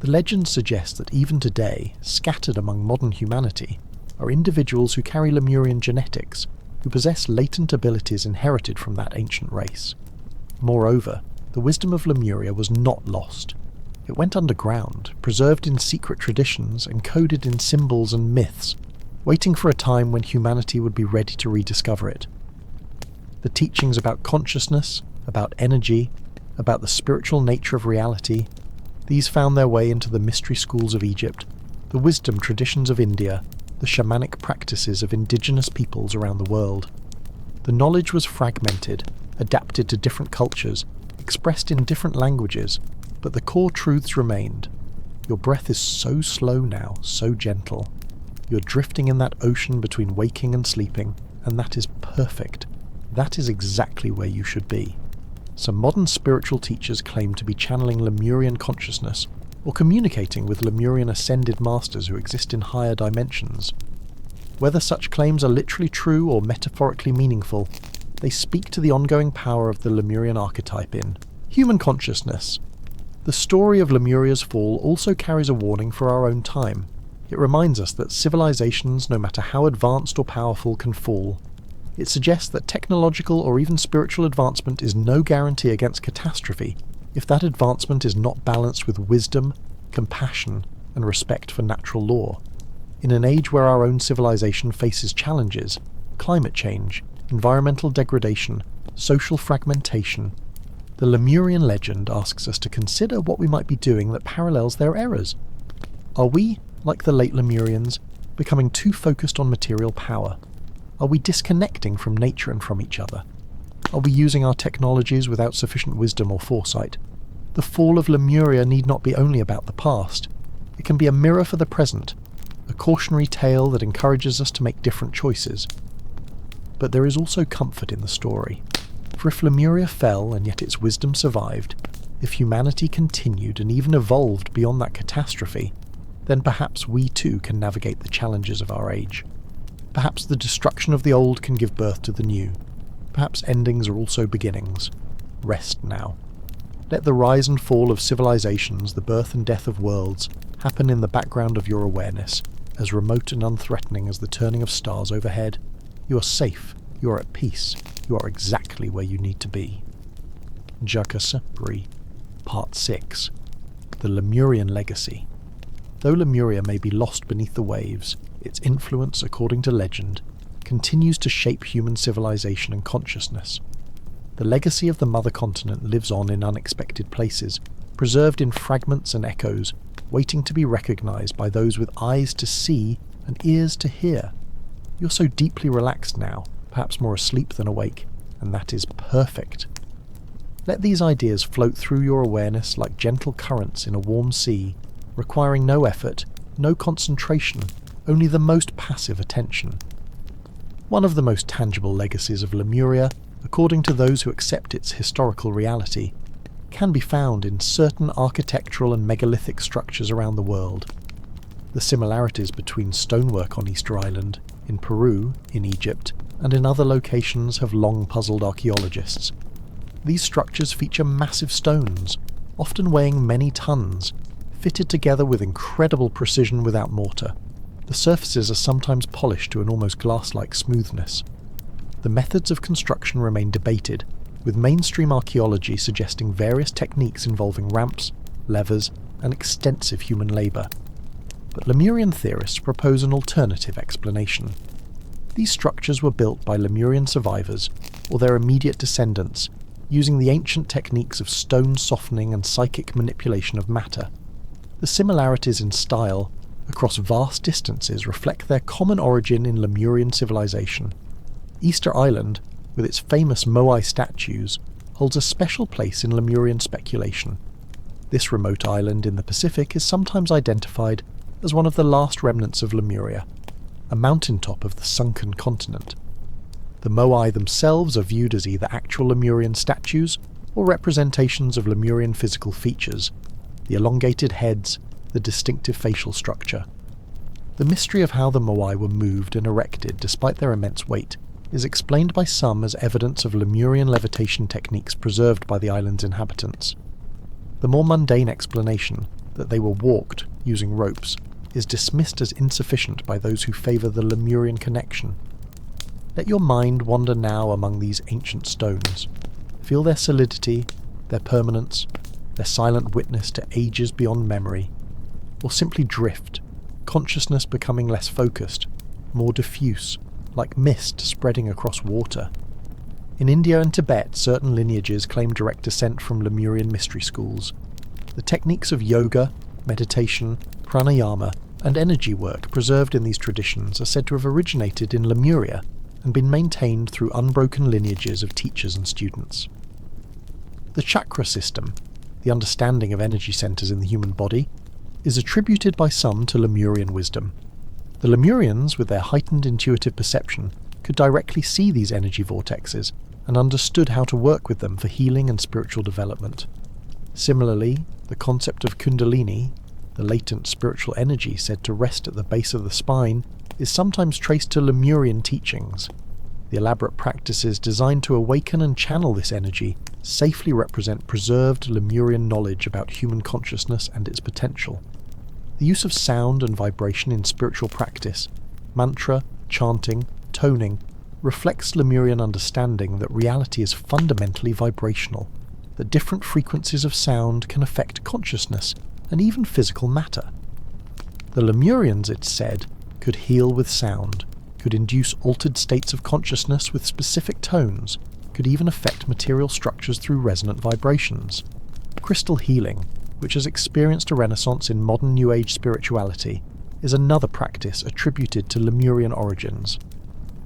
The legends suggest that even today, scattered among modern humanity, are individuals who carry Lemurian genetics, who possess latent abilities inherited from that ancient race. Moreover, the wisdom of Lemuria was not lost. It went underground, preserved in secret traditions, encoded in symbols and myths, waiting for a time when humanity would be ready to rediscover it. The teachings about consciousness, about energy, about the spiritual nature of reality, these found their way into the mystery schools of Egypt, the wisdom traditions of India, the shamanic practices of indigenous peoples around the world. The knowledge was fragmented, adapted to different cultures, expressed in different languages, but the core truths remained. Your breath is so slow now, so gentle. You're drifting in that ocean between waking and sleeping, and that is perfect. That is exactly where you should be. Some modern spiritual teachers claim to be channeling Lemurian consciousness, or communicating with Lemurian ascended masters who exist in higher dimensions. Whether such claims are literally true or metaphorically meaningful, they speak to the ongoing power of the Lemurian archetype in human consciousness. The story of Lemuria's fall also carries a warning for our own time. It reminds us that civilizations, no matter how advanced or powerful, can fall. It suggests that technological or even spiritual advancement is no guarantee against catastrophe if that advancement is not balanced with wisdom, compassion, and respect for natural law. In an age where our own civilization faces challenges, climate change, environmental degradation, social fragmentation, the Lemurian legend asks us to consider what we might be doing that parallels their errors. Are we, like the late Lemurians, becoming too focused on material power? Are we disconnecting from nature and from each other? Are we using our technologies without sufficient wisdom or foresight? The fall of Lemuria need not be only about the past. It can be a mirror for the present, a cautionary tale that encourages us to make different choices. But there is also comfort in the story. For if Lemuria fell and yet its wisdom survived, if humanity continued and even evolved beyond that catastrophe, then perhaps we too can navigate the challenges of our age. Perhaps the destruction of the old can give birth to the new. Perhaps endings are also beginnings. Rest now. Let the rise and fall of civilizations, the birth and death of worlds, happen in the background of your awareness, as remote and unthreatening as the turning of stars overhead. You are safe. You are at peace. You are exactly where you need to be. Jacques Brie, Part 6. The Lemurian Legacy. Though Lemuria may be lost beneath the waves, its influence, according to legend, continues to shape human civilization and consciousness. The legacy of the mother continent lives on in unexpected places, preserved in fragments and echoes, waiting to be recognized by those with eyes to see and ears to hear. You're so deeply relaxed now, perhaps more asleep than awake, and that is perfect. Let these ideas float through your awareness like gentle currents in a warm sea, requiring no effort, no concentration, only the most passive attention. One of the most tangible legacies of Lemuria, according to those who accept its historical reality, can be found in certain architectural and megalithic structures around the world. The similarities between stonework on Easter Island, in Peru, in Egypt, and in other locations have long puzzled archaeologists. These structures feature massive stones, often weighing many tons, fitted together with incredible precision without mortar. The surfaces are sometimes polished to an almost glass-like smoothness. The methods of construction remain debated, with mainstream archaeology suggesting various techniques involving ramps, levers, and extensive human labour. But Lemurian theorists propose an alternative explanation. These structures were built by Lemurian survivors, or their immediate descendants, using the ancient techniques of stone softening and psychic manipulation of matter. The similarities in style across vast distances reflect their common origin in Lemurian civilization. Easter Island, with its famous moai statues, holds a special place in Lemurian speculation. This remote island in the Pacific is sometimes identified as one of the last remnants of Lemuria, a mountaintop of the sunken continent. The moai themselves are viewed as either actual Lemurian statues or representations of Lemurian physical features, the elongated heads, the distinctive facial structure. The mystery of how the moai were moved and erected despite their immense weight is explained by some as evidence of Lemurian levitation techniques preserved by the island's inhabitants. The more mundane explanation, that they were walked using ropes, is dismissed as insufficient by those who favour the Lemurian connection. Let your mind wander now among these ancient stones. Feel their solidity, their permanence, their silent witness to ages beyond memory. Or simply drift, consciousness becoming less focused, more diffuse, like mist spreading across water. In India and Tibet, certain lineages claim direct descent from Lemurian mystery schools. The techniques of yoga, meditation, pranayama, and energy work preserved in these traditions are said to have originated in Lemuria and been maintained through unbroken lineages of teachers and students. The chakra system, the understanding of energy centres in the human body, is attributed by some to Lemurian wisdom. The Lemurians, with their heightened intuitive perception, could directly see these energy vortexes and understood how to work with them for healing and spiritual development. Similarly, the concept of kundalini, the latent spiritual energy said to rest at the base of the spine, is sometimes traced to Lemurian teachings. The elaborate practices designed to awaken and channel this energy safely represent preserved Lemurian knowledge about human consciousness and its potential. The use of sound and vibration in spiritual practice, mantra, chanting, toning, reflects Lemurian understanding that reality is fundamentally vibrational, that different frequencies of sound can affect consciousness and even physical matter. The Lemurians, it's said, could heal with sound, could induce altered states of consciousness with specific tones, could even affect material structures through resonant vibrations. Crystal healing, which has experienced a renaissance in modern New Age spirituality, is another practice attributed to Lemurian origins.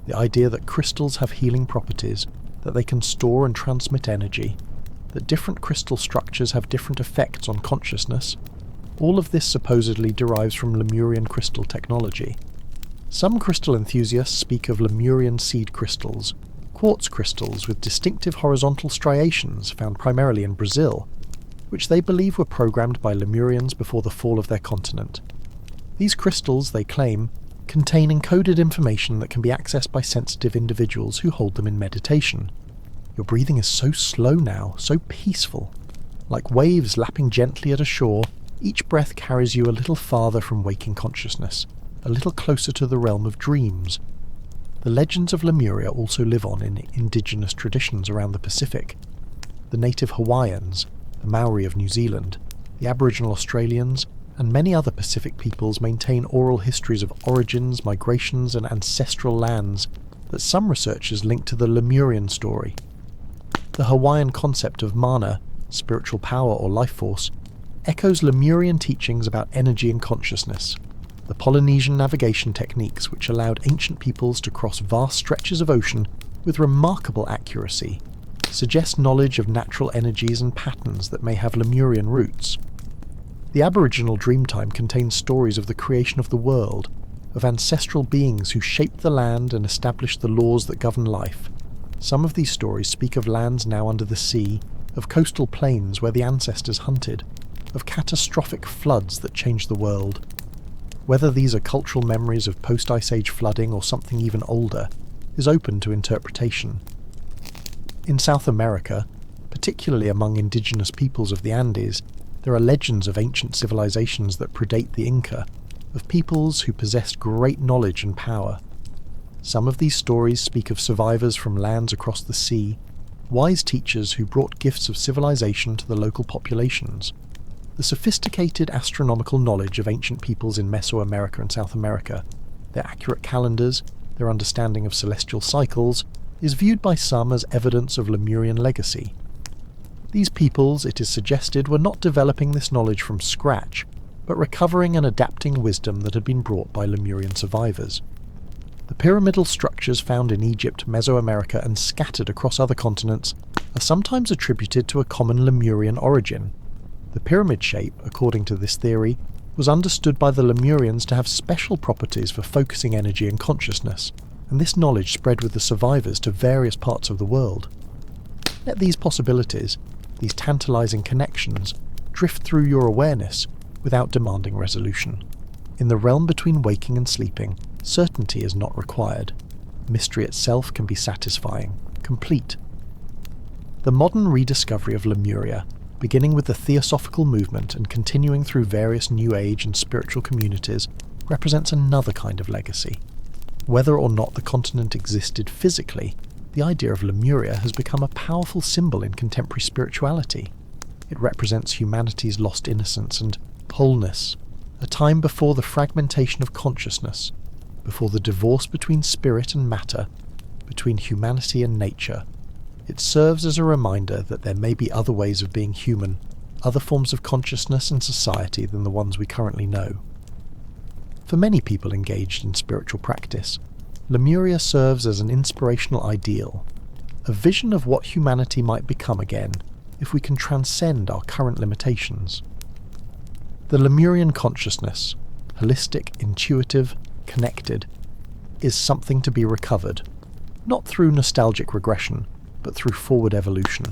The idea that crystals have healing properties, that they can store and transmit energy, that different crystal structures have different effects on consciousness, all of this supposedly derives from Lemurian crystal technology. Some crystal enthusiasts speak of Lemurian seed crystals, quartz crystals with distinctive horizontal striations found primarily in Brazil, which they believe were programmed by Lemurians before the fall of their continent. These crystals, they claim, contain encoded information that can be accessed by sensitive individuals who hold them in meditation. Your breathing is so slow now, so peaceful. Like waves lapping gently at a shore, each breath carries you a little farther from waking consciousness, a little closer to the realm of dreams. The legends of Lemuria also live on in indigenous traditions around the Pacific. The native Hawaiians, the Maori of New Zealand, the Aboriginal Australians, and many other Pacific peoples maintain oral histories of origins, migrations, and ancestral lands that some researchers link to the Lemurian story. The Hawaiian concept of mana, spiritual power or life force, echoes Lemurian teachings about energy and consciousness. The Polynesian navigation techniques, which allowed ancient peoples to cross vast stretches of ocean with remarkable accuracy, suggest knowledge of natural energies and patterns that may have Lemurian roots. The Aboriginal Dreamtime contains stories of the creation of the world, of ancestral beings who shaped the land and established the laws that govern life. Some of these stories speak of lands now under the sea, of coastal plains where the ancestors hunted, of catastrophic floods that changed the world. Whether these are cultural memories of post-Ice Age flooding or something even older is open to interpretation. In South America, particularly among indigenous peoples of the Andes, there are legends of ancient civilizations that predate the Inca, of peoples who possessed great knowledge and power. Some of these stories speak of survivors from lands across the sea, wise teachers who brought gifts of civilization to the local populations. The sophisticated astronomical knowledge of ancient peoples in Mesoamerica and South America, their accurate calendars, their understanding of celestial cycles, is viewed by some as evidence of Lemurian legacy. These peoples, it is suggested, were not developing this knowledge from scratch, but recovering and adapting wisdom that had been brought by Lemurian survivors. The pyramidal structures found in Egypt, Mesoamerica, and scattered across other continents are sometimes attributed to a common Lemurian origin. The pyramid shape, according to this theory, was understood by the Lemurians to have special properties for focusing energy and consciousness, and this knowledge spread with the survivors to various parts of the world. Let these possibilities, these tantalizing connections, drift through your awareness without demanding resolution. In the realm between waking and sleeping, certainty is not required. Mystery itself can be satisfying, complete. The modern rediscovery of Lemuria, beginning with the Theosophical movement and continuing through various New Age and spiritual communities, represents another kind of legacy. Whether or not the continent existed physically, the idea of Lemuria has become a powerful symbol in contemporary spirituality. It represents humanity's lost innocence and wholeness, a time before the fragmentation of consciousness, before the divorce between spirit and matter, between humanity and nature. It serves as a reminder that there may be other ways of being human, other forms of consciousness and society than the ones we currently know. For many people engaged in spiritual practice, Lemuria serves as an inspirational ideal, a vision of what humanity might become again if we can transcend our current limitations. The Lemurian consciousness, holistic, intuitive, connected, is something to be recovered, not through nostalgic regression, but through forward evolution.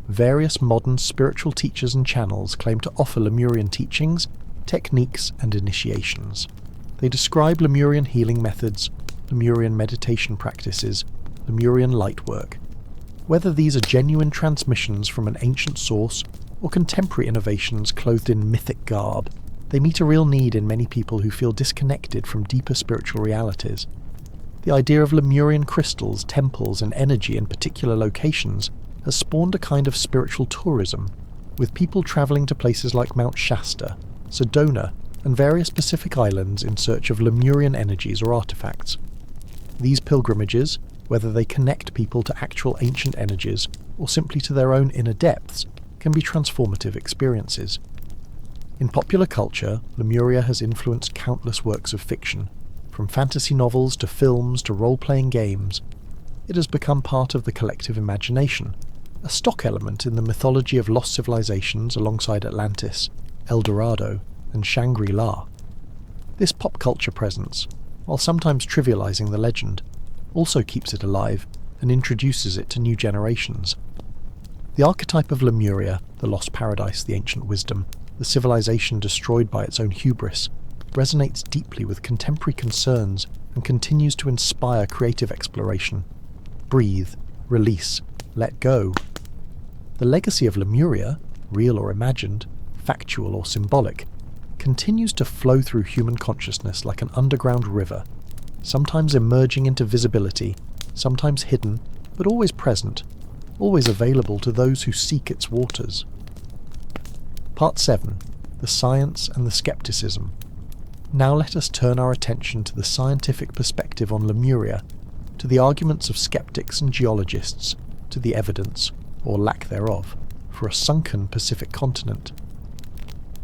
Various modern spiritual teachers and channels claim to offer Lemurian teachings, techniques, and initiations. They describe Lemurian healing methods, Lemurian meditation practices, Lemurian light work. Whether these are genuine transmissions from an ancient source or contemporary innovations clothed in mythic garb, they meet a real need in many people who feel disconnected from deeper spiritual realities. The idea of Lemurian crystals, temples, and energy in particular locations has spawned a kind of spiritual tourism, with people travelling to places like Mount Shasta, Sedona, and various Pacific islands in search of Lemurian energies or artifacts. These pilgrimages, whether they connect people to actual ancient energies or simply to their own inner depths, can be transformative experiences. In popular culture, Lemuria has influenced countless works of fiction, from fantasy novels to films to role-playing games. It has become part of the collective imagination, a stock element in the mythology of lost civilizations alongside Atlantis, El Dorado, and Shangri-La. This pop culture presence, while sometimes trivializing the legend, also keeps it alive and introduces it to new generations. The archetype of Lemuria, the lost paradise, the ancient wisdom, the civilization destroyed by its own hubris, resonates deeply with contemporary concerns and continues to inspire creative exploration. Breathe, release, let go. The legacy of Lemuria, real or imagined, factual or symbolic, continues to flow through human consciousness like an underground river, sometimes emerging into visibility, sometimes hidden, but always present, always available to those who seek its waters. Part 7. The Science and the Skepticism. Now let us turn our attention to the scientific perspective on Lemuria, to the arguments of skeptics and geologists, to the evidence, or lack thereof, for a sunken Pacific continent.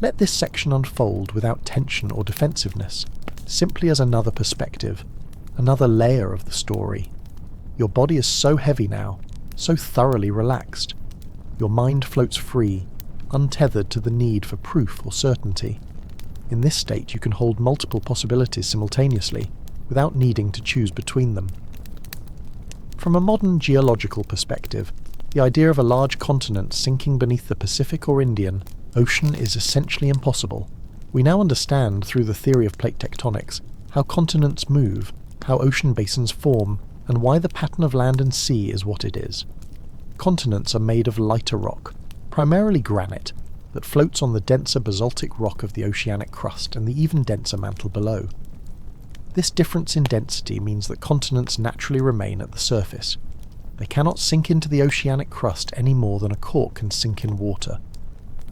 Let this section unfold without tension or defensiveness, simply as another perspective, another layer of the story. Your body is so heavy now, so thoroughly relaxed. Your mind floats free, untethered to the need for proof or certainty. In this state you can hold multiple possibilities simultaneously, without needing to choose between them. From a modern geological perspective, the idea of a large continent sinking beneath the Pacific or Indian Ocean is essentially impossible. We now understand, through the theory of plate tectonics, how continents move, how ocean basins form, and why the pattern of land and sea is what it is. Continents are made of lighter rock, primarily granite, that floats on the denser basaltic rock of the oceanic crust and the even denser mantle below. This difference in density means that continents naturally remain at the surface. They cannot sink into the oceanic crust any more than a cork can sink in water.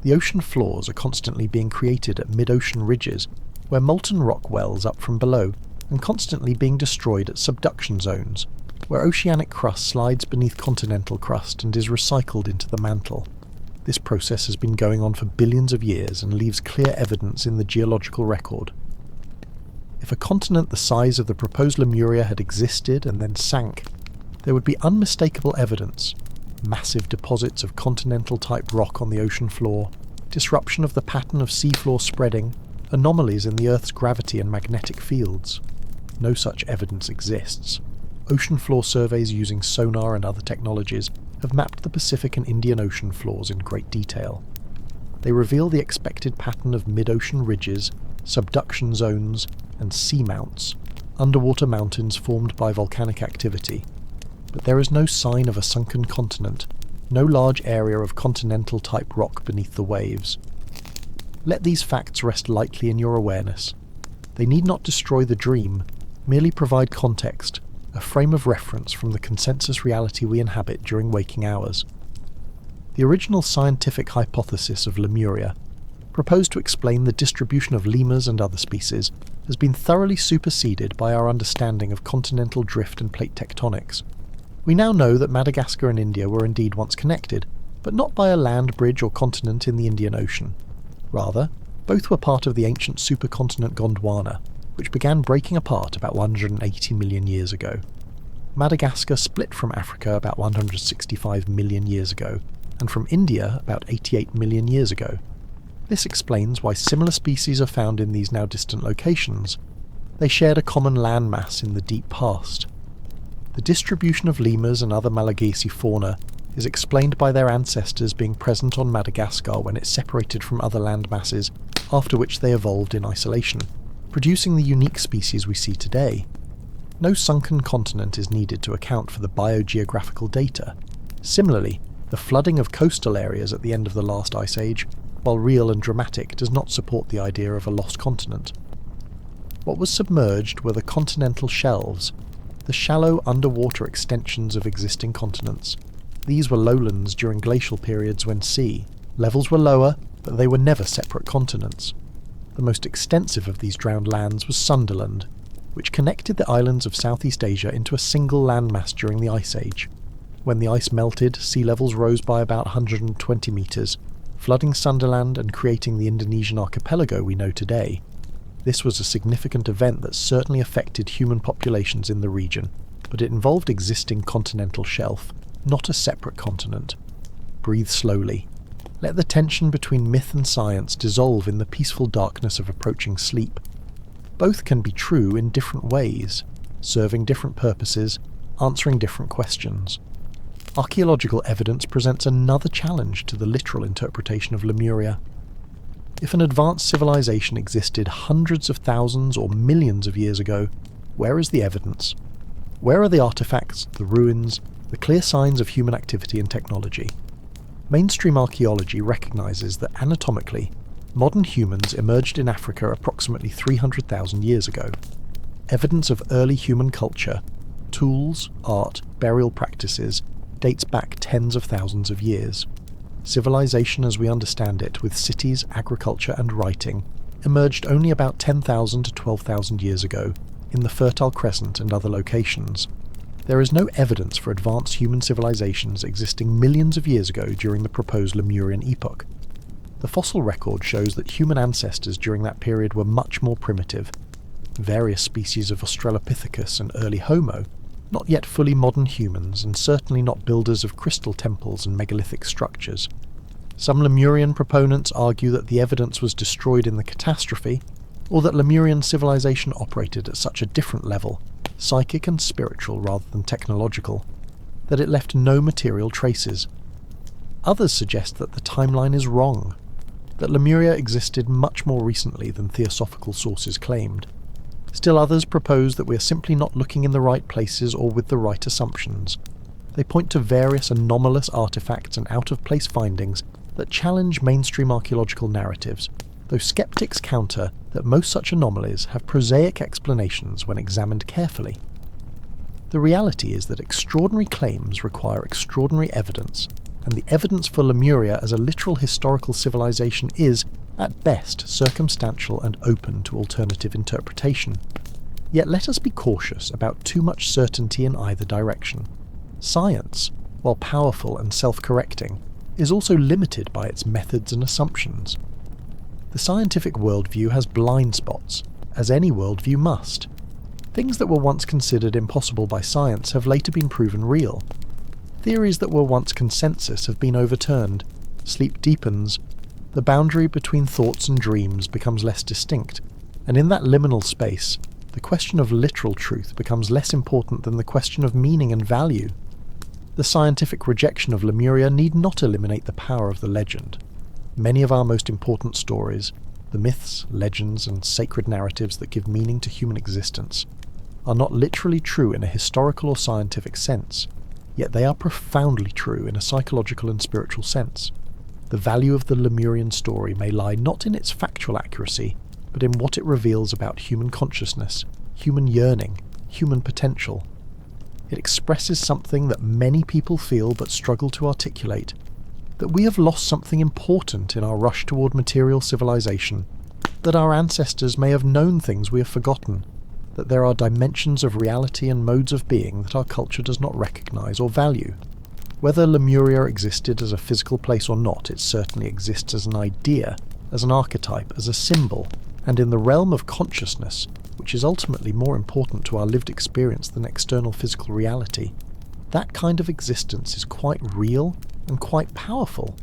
The ocean floors are constantly being created at mid-ocean ridges, where molten rock wells up from below, and constantly being destroyed at subduction zones, where oceanic crust slides beneath continental crust and is recycled into the mantle. This process has been going on for billions of years and leaves clear evidence in the geological record. If a continent the size of the proposed Lemuria had existed and then sank, there would be unmistakable evidence: massive deposits of continental-type rock on the ocean floor, disruption of the pattern of seafloor spreading, anomalies in the Earth's gravity and magnetic fields. No such evidence exists. Ocean floor surveys using sonar and other technologies have mapped the Pacific and Indian Ocean floors in great detail. They reveal the expected pattern of mid-ocean ridges, subduction zones, and seamounts, underwater mountains formed by volcanic activity. But there is no sign of a sunken continent, no large area of continental-type rock beneath the waves. Let these facts rest lightly in your awareness. They need not destroy the dream, merely provide context, a frame of reference from the consensus reality we inhabit during waking hours. The original scientific hypothesis of Lemuria, proposed to explain the distribution of lemurs and other species, has been thoroughly superseded by our understanding of continental drift and plate tectonics. We now know that Madagascar and India were indeed once connected, but not by a land bridge or continent in the Indian Ocean. Rather, both were part of the ancient supercontinent Gondwana, which began breaking apart about 180 million years ago. Madagascar split from Africa about 165 million years ago, and from India about 88 million years ago. This explains why similar species are found in these now distant locations. They shared a common landmass in the deep past. The distribution of lemurs and other Malagasy fauna is explained by their ancestors being present on Madagascar when it separated from other land masses, after which they evolved in isolation, producing the unique species we see today. No sunken continent is needed to account for the biogeographical data. Similarly, the flooding of coastal areas at the end of the last ice age, while real and dramatic, does not support the idea of a lost continent. What was submerged were the continental shelves, the shallow underwater extensions of existing continents. These were lowlands during glacial periods when sea levels were lower, but they were never separate continents. The most extensive of these drowned lands was Sunderland, which connected the islands of Southeast Asia into a single landmass during the Ice Age. When the ice melted, sea levels rose by about 120 metres, flooding Sunderland and creating the Indonesian archipelago we know today. This was a significant event that certainly affected human populations in the region, but it involved existing continental shelf, not a separate continent. Breathe slowly. Let the tension between myth and science dissolve in the peaceful darkness of approaching sleep. Both can be true in different ways, serving different purposes, answering different questions. Archaeological evidence presents another challenge to the literal interpretation of Lemuria. If an advanced civilization existed hundreds of thousands or millions of years ago, where is the evidence? Where are the artifacts, the ruins, the clear signs of human activity and technology? Mainstream archaeology recognizes that anatomically, modern humans emerged in Africa approximately 300,000 years ago. Evidence of early human culture, tools, art, burial practices, dates back tens of thousands of years. Civilization as we understand it, with cities, agriculture and writing, emerged only about 10,000 to 12,000 years ago in the Fertile Crescent and other locations. There is no evidence for advanced human civilizations existing millions of years ago during the proposed Lemurian epoch. The fossil record shows that human ancestors during that period were much more primitive. Various species of Australopithecus and early Homo, not yet fully modern humans and certainly not builders of crystal temples and megalithic structures. Some Lemurian proponents argue that the evidence was destroyed in the catastrophe, or that Lemurian civilization operated at such a different level, psychic and spiritual rather than technological, that it left no material traces. Others suggest that the timeline is wrong, that Lemuria existed much more recently than theosophical sources claimed. Still others propose that we are simply not looking in the right places or with the right assumptions. They point to various anomalous artifacts and out-of-place findings that challenge mainstream archaeological narratives, though skeptics counter that most such anomalies have prosaic explanations when examined carefully. The reality is that extraordinary claims require extraordinary evidence, and the evidence for Lemuria as a literal historical civilization is, at best, circumstantial and open to alternative interpretation. Yet let us be cautious about too much certainty in either direction. Science, while powerful and self-correcting, is also limited by its methods and assumptions. The scientific worldview has blind spots, as any worldview must. Things that were once considered impossible by science have later been proven real. Theories that were once consensus have been overturned. Sleep deepens. The boundary between thoughts and dreams becomes less distinct, and in that liminal space, the question of literal truth becomes less important than the question of meaning and value. The scientific rejection of Lemuria need not eliminate the power of the legend. Many of our most important stories, the myths, legends, and sacred narratives that give meaning to human existence, are not literally true in a historical or scientific sense, yet they are profoundly true in a psychological and spiritual sense. The value of the Lemurian story may lie not in its factual accuracy, but in what it reveals about human consciousness, human yearning, human potential. It expresses something that many people feel but struggle to articulate, that we have lost something important in our rush toward material civilization, that our ancestors may have known things we have forgotten, that there are dimensions of reality and modes of being that our culture does not recognize or value. Whether Lemuria existed as a physical place or not, it certainly exists as an idea, as an archetype, as a symbol, and in the realm of consciousness, which is ultimately more important to our lived experience than external physical reality. That kind of existence is quite real and quite powerful.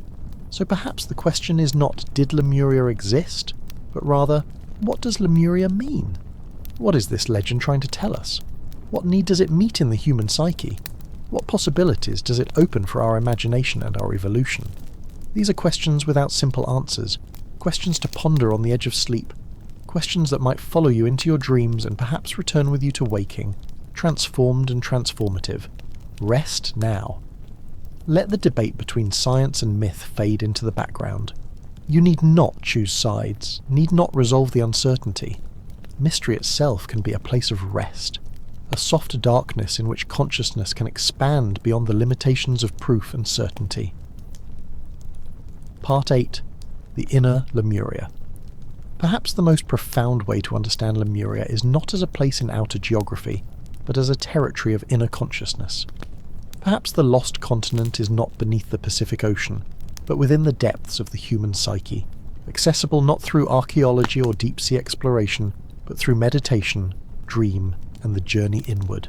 So perhaps the question is not, did Lemuria exist? But rather, what does Lemuria mean? What is this legend trying to tell us? What need does it meet in the human psyche? What possibilities does it open for our imagination and our evolution? These are questions without simple answers, questions to ponder on the edge of sleep, questions that might follow you into your dreams and perhaps return with you to waking, transformed and transformative. Rest now. Let the debate between science and myth fade into the background. You need not choose sides, need not resolve the uncertainty. Mystery itself can be a place of rest, a soft darkness in which consciousness can expand beyond the limitations of proof and certainty. Part 8. The Inner Lemuria. Perhaps the most profound way to understand Lemuria is not as a place in outer geography, but as a territory of inner consciousness. Perhaps the lost continent is not beneath the Pacific Ocean, but within the depths of the human psyche, accessible not through archaeology or deep-sea exploration, but through meditation, dream, and the journey inward.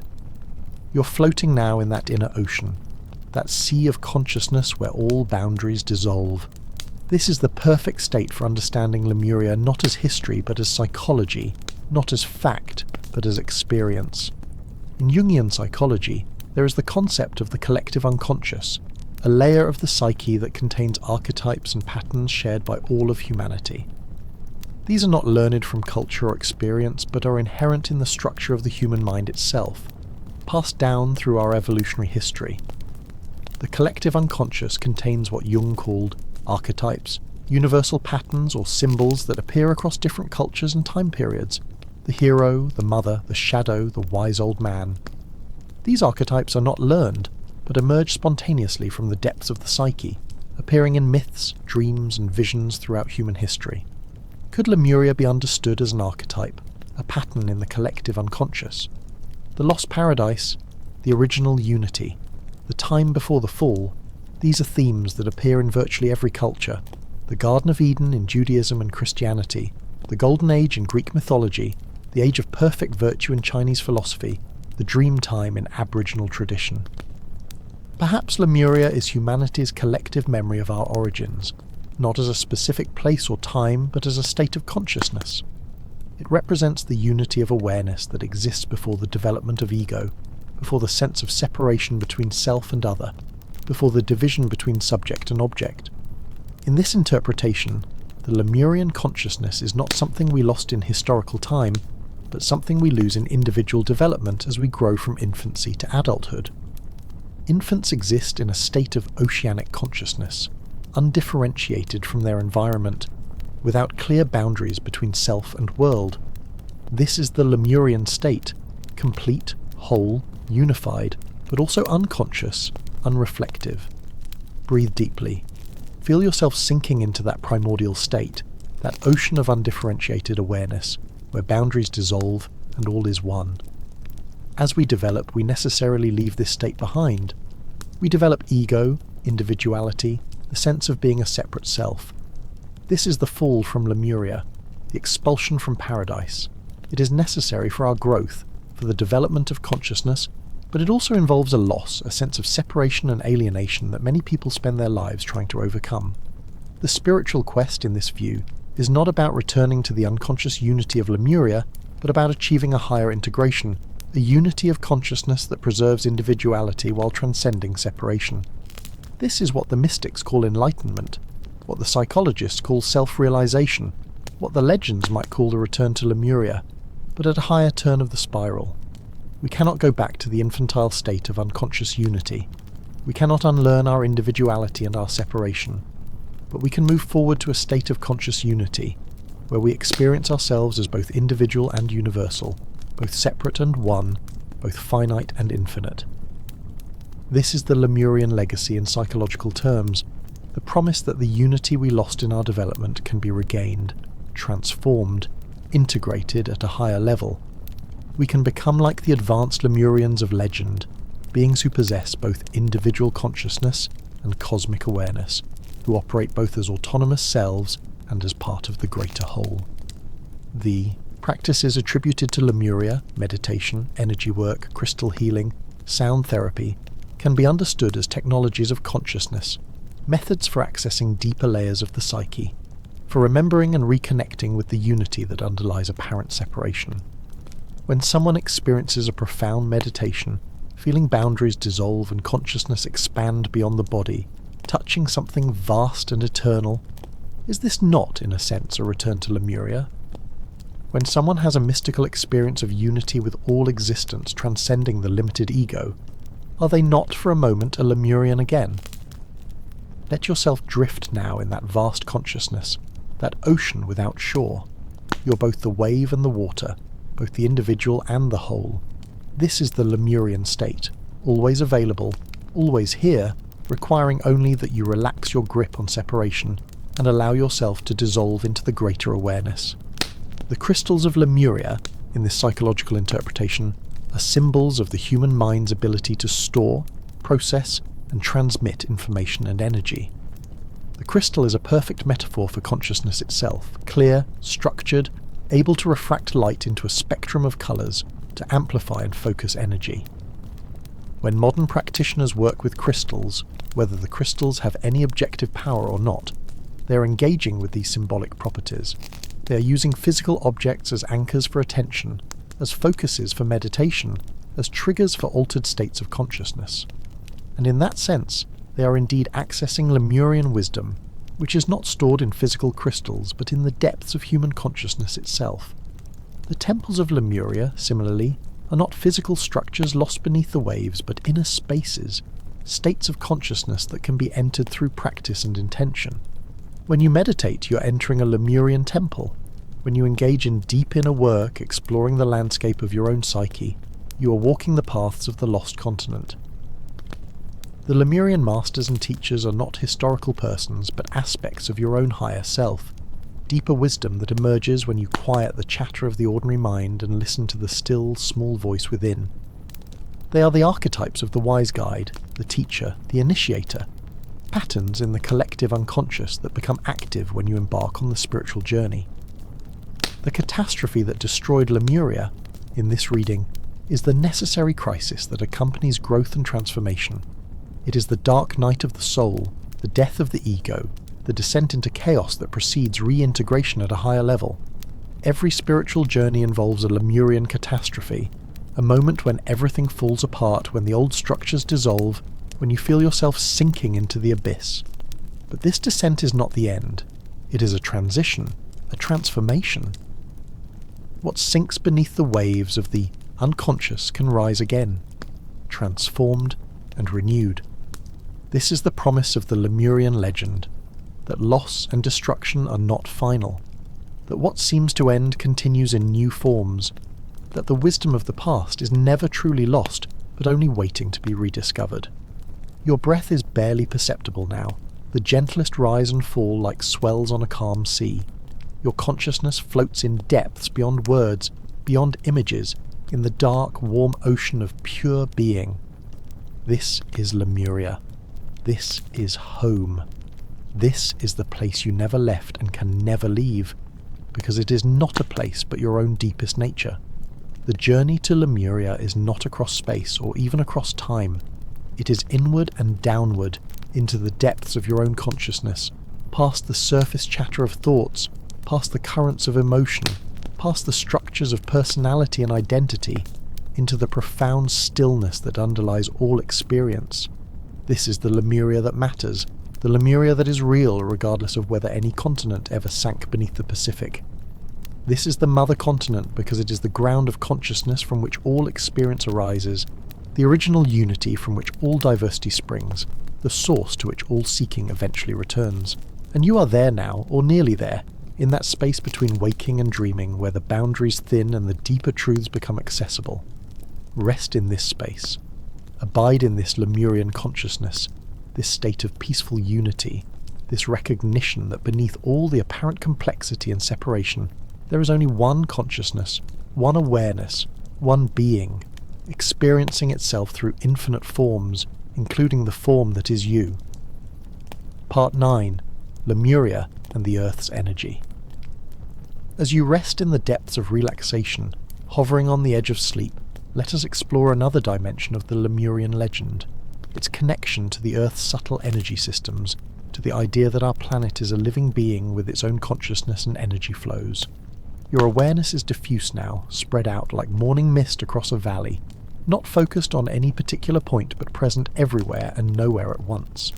You're floating now in that inner ocean, that sea of consciousness where all boundaries dissolve. This is the perfect state for understanding Lemuria not as history but as psychology, not as fact but as experience. In Jungian psychology, there is the concept of the collective unconscious, a layer of the psyche that contains archetypes and patterns shared by all of humanity. These are not learned from culture or experience, but are inherent in the structure of the human mind itself, passed down through our evolutionary history. The collective unconscious contains what Jung called archetypes, universal patterns or symbols that appear across different cultures and time periods. The hero, the mother, the shadow, the wise old man. These archetypes are not learned, but emerge spontaneously from the depths of the psyche, appearing in myths, dreams, and visions throughout human history. Could Lemuria be understood as an archetype, a pattern in the collective unconscious? The lost paradise, the original unity, the time before the fall, these are themes that appear in virtually every culture. The Garden of Eden in Judaism and Christianity, the Golden Age in Greek mythology, the Age of Perfect Virtue in Chinese philosophy, the dream time in Aboriginal tradition. Perhaps Lemuria is humanity's collective memory of our origins, not as a specific place or time, but as a state of consciousness. It represents the unity of awareness that exists before the development of ego, before the sense of separation between self and other, before the division between subject and object. In this interpretation, the Lemurian consciousness is not something we lost in historical time, but something we lose in individual development as we grow from infancy to adulthood. Infants exist in a state of oceanic consciousness, undifferentiated from their environment, without clear boundaries between self and world. This is the Lemurian state, complete, whole, unified, but also unconscious, unreflective. Breathe deeply. Feel yourself sinking into that primordial state, that ocean of undifferentiated awareness, where boundaries dissolve and all is one. As we develop, we necessarily leave this state behind. We develop ego, individuality, the sense of being a separate self. This is the fall from Lemuria, the expulsion from paradise. It is necessary for our growth, for the development of consciousness, but it also involves a loss, a sense of separation and alienation that many people spend their lives trying to overcome. The spiritual quest in this view is not about returning to the unconscious unity of Lemuria, but about achieving a higher integration, a unity of consciousness that preserves individuality while transcending separation. This is what the mystics call enlightenment, what the psychologists call self-realization, what the legends might call the return to Lemuria, but at a higher turn of the spiral. We cannot go back to the infantile state of unconscious unity. We cannot unlearn our individuality and our separation, but we can move forward to a state of conscious unity, where we experience ourselves as both individual and universal, both separate and one, both finite and infinite. This is the Lemurian legacy in psychological terms, the promise that the unity we lost in our development can be regained, transformed, integrated at a higher level. We can become like the advanced Lemurians of legend, beings who possess both individual consciousness and cosmic awareness, who operate both as autonomous selves and as part of the greater whole. The practices attributed to Lemuria, meditation, energy work, crystal healing, sound therapy, can be understood as technologies of consciousness, methods for accessing deeper layers of the psyche, for remembering and reconnecting with the unity that underlies apparent separation. When someone experiences a profound meditation, feeling boundaries dissolve and consciousness expand beyond the body, touching something vast and eternal, is this not, in a sense, a return to Lemuria? When someone has a mystical experience of unity with all existence transcending the limited ego, are they not for a moment a Lemurian again? Let yourself drift now in that vast consciousness, that ocean without shore. You're both the wave and the water, both the individual and the whole. This is the Lemurian state, always available, always here, requiring only that you relax your grip on separation and allow yourself to dissolve into the greater awareness. The crystals of Lemuria, in this psychological interpretation, are symbols of the human mind's ability to store, process, and transmit information and energy. The crystal is a perfect metaphor for consciousness itself, clear, structured, able to refract light into a spectrum of colours to amplify and focus energy. When modern practitioners work with crystals, whether the crystals have any objective power or not, they are engaging with these symbolic properties. They are using physical objects as anchors for attention, as focuses for meditation, as triggers for altered states of consciousness. And in that sense, they are indeed accessing Lemurian wisdom, which is not stored in physical crystals but in the depths of human consciousness itself. The temples of Lemuria, similarly, are not physical structures lost beneath the waves but inner spaces, states of consciousness that can be entered through practice and intention. When you meditate, you're entering a Lemurian temple. When you engage in deep inner work, exploring the landscape of your own psyche, you are walking the paths of the lost continent. The Lemurian masters and teachers are not historical persons, but aspects of your own higher self, deeper wisdom that emerges when you quiet the chatter of the ordinary mind and listen to the still, small voice within. They are the archetypes of the wise guide, the teacher, the initiator, patterns in the collective unconscious that become active when you embark on the spiritual journey. The catastrophe that destroyed Lemuria, in this reading, is the necessary crisis that accompanies growth and transformation. It is the dark night of the soul, the death of the ego, the descent into chaos that precedes reintegration at a higher level. Every spiritual journey involves a Lemurian catastrophe, a moment when everything falls apart, when the old structures dissolve, when you feel yourself sinking into the abyss. But this descent is not the end. It is a transition, a transformation. What sinks beneath the waves of the unconscious can rise again, transformed and renewed. This is the promise of the Lemurian legend, that loss and destruction are not final, that what seems to end continues in new forms, that the wisdom of the past is never truly lost, but only waiting to be rediscovered. Your breath is barely perceptible now, the gentlest rise and fall like swells on a calm sea. Your consciousness floats in depths beyond words, beyond images, in the dark, warm ocean of pure being. This is Lemuria. This is home. This is the place you never left and can never leave, because it is not a place but your own deepest nature. The journey to Lemuria is not across space or even across time. It is inward and downward, into the depths of your own consciousness, past the surface chatter of thoughts, past the currents of emotion, past the structures of personality and identity, into the profound stillness that underlies all experience. This is the Lemuria that matters, the Lemuria that is real regardless of whether any continent ever sank beneath the Pacific. This is the mother continent because it is the ground of consciousness from which all experience arises, the original unity from which all diversity springs, the source to which all seeking eventually returns. And you are there now, or nearly there, in that space between waking and dreaming where the boundaries thin and the deeper truths become accessible. Rest in this space. Abide in this Lemurian consciousness, this state of peaceful unity, this recognition that beneath all the apparent complexity and separation, there is only one consciousness, one awareness, one being, experiencing itself through infinite forms, including the form that is you. Part 9. Lemuria and the Earth's Energy. As you rest in the depths of relaxation, hovering on the edge of sleep, let us explore another dimension of the Lemurian legend, its connection to the Earth's subtle energy systems, to the idea that our planet is a living being with its own consciousness and energy flows. Your awareness is diffuse now, spread out like morning mist across a valley, not focused on any particular point but present everywhere and nowhere at once.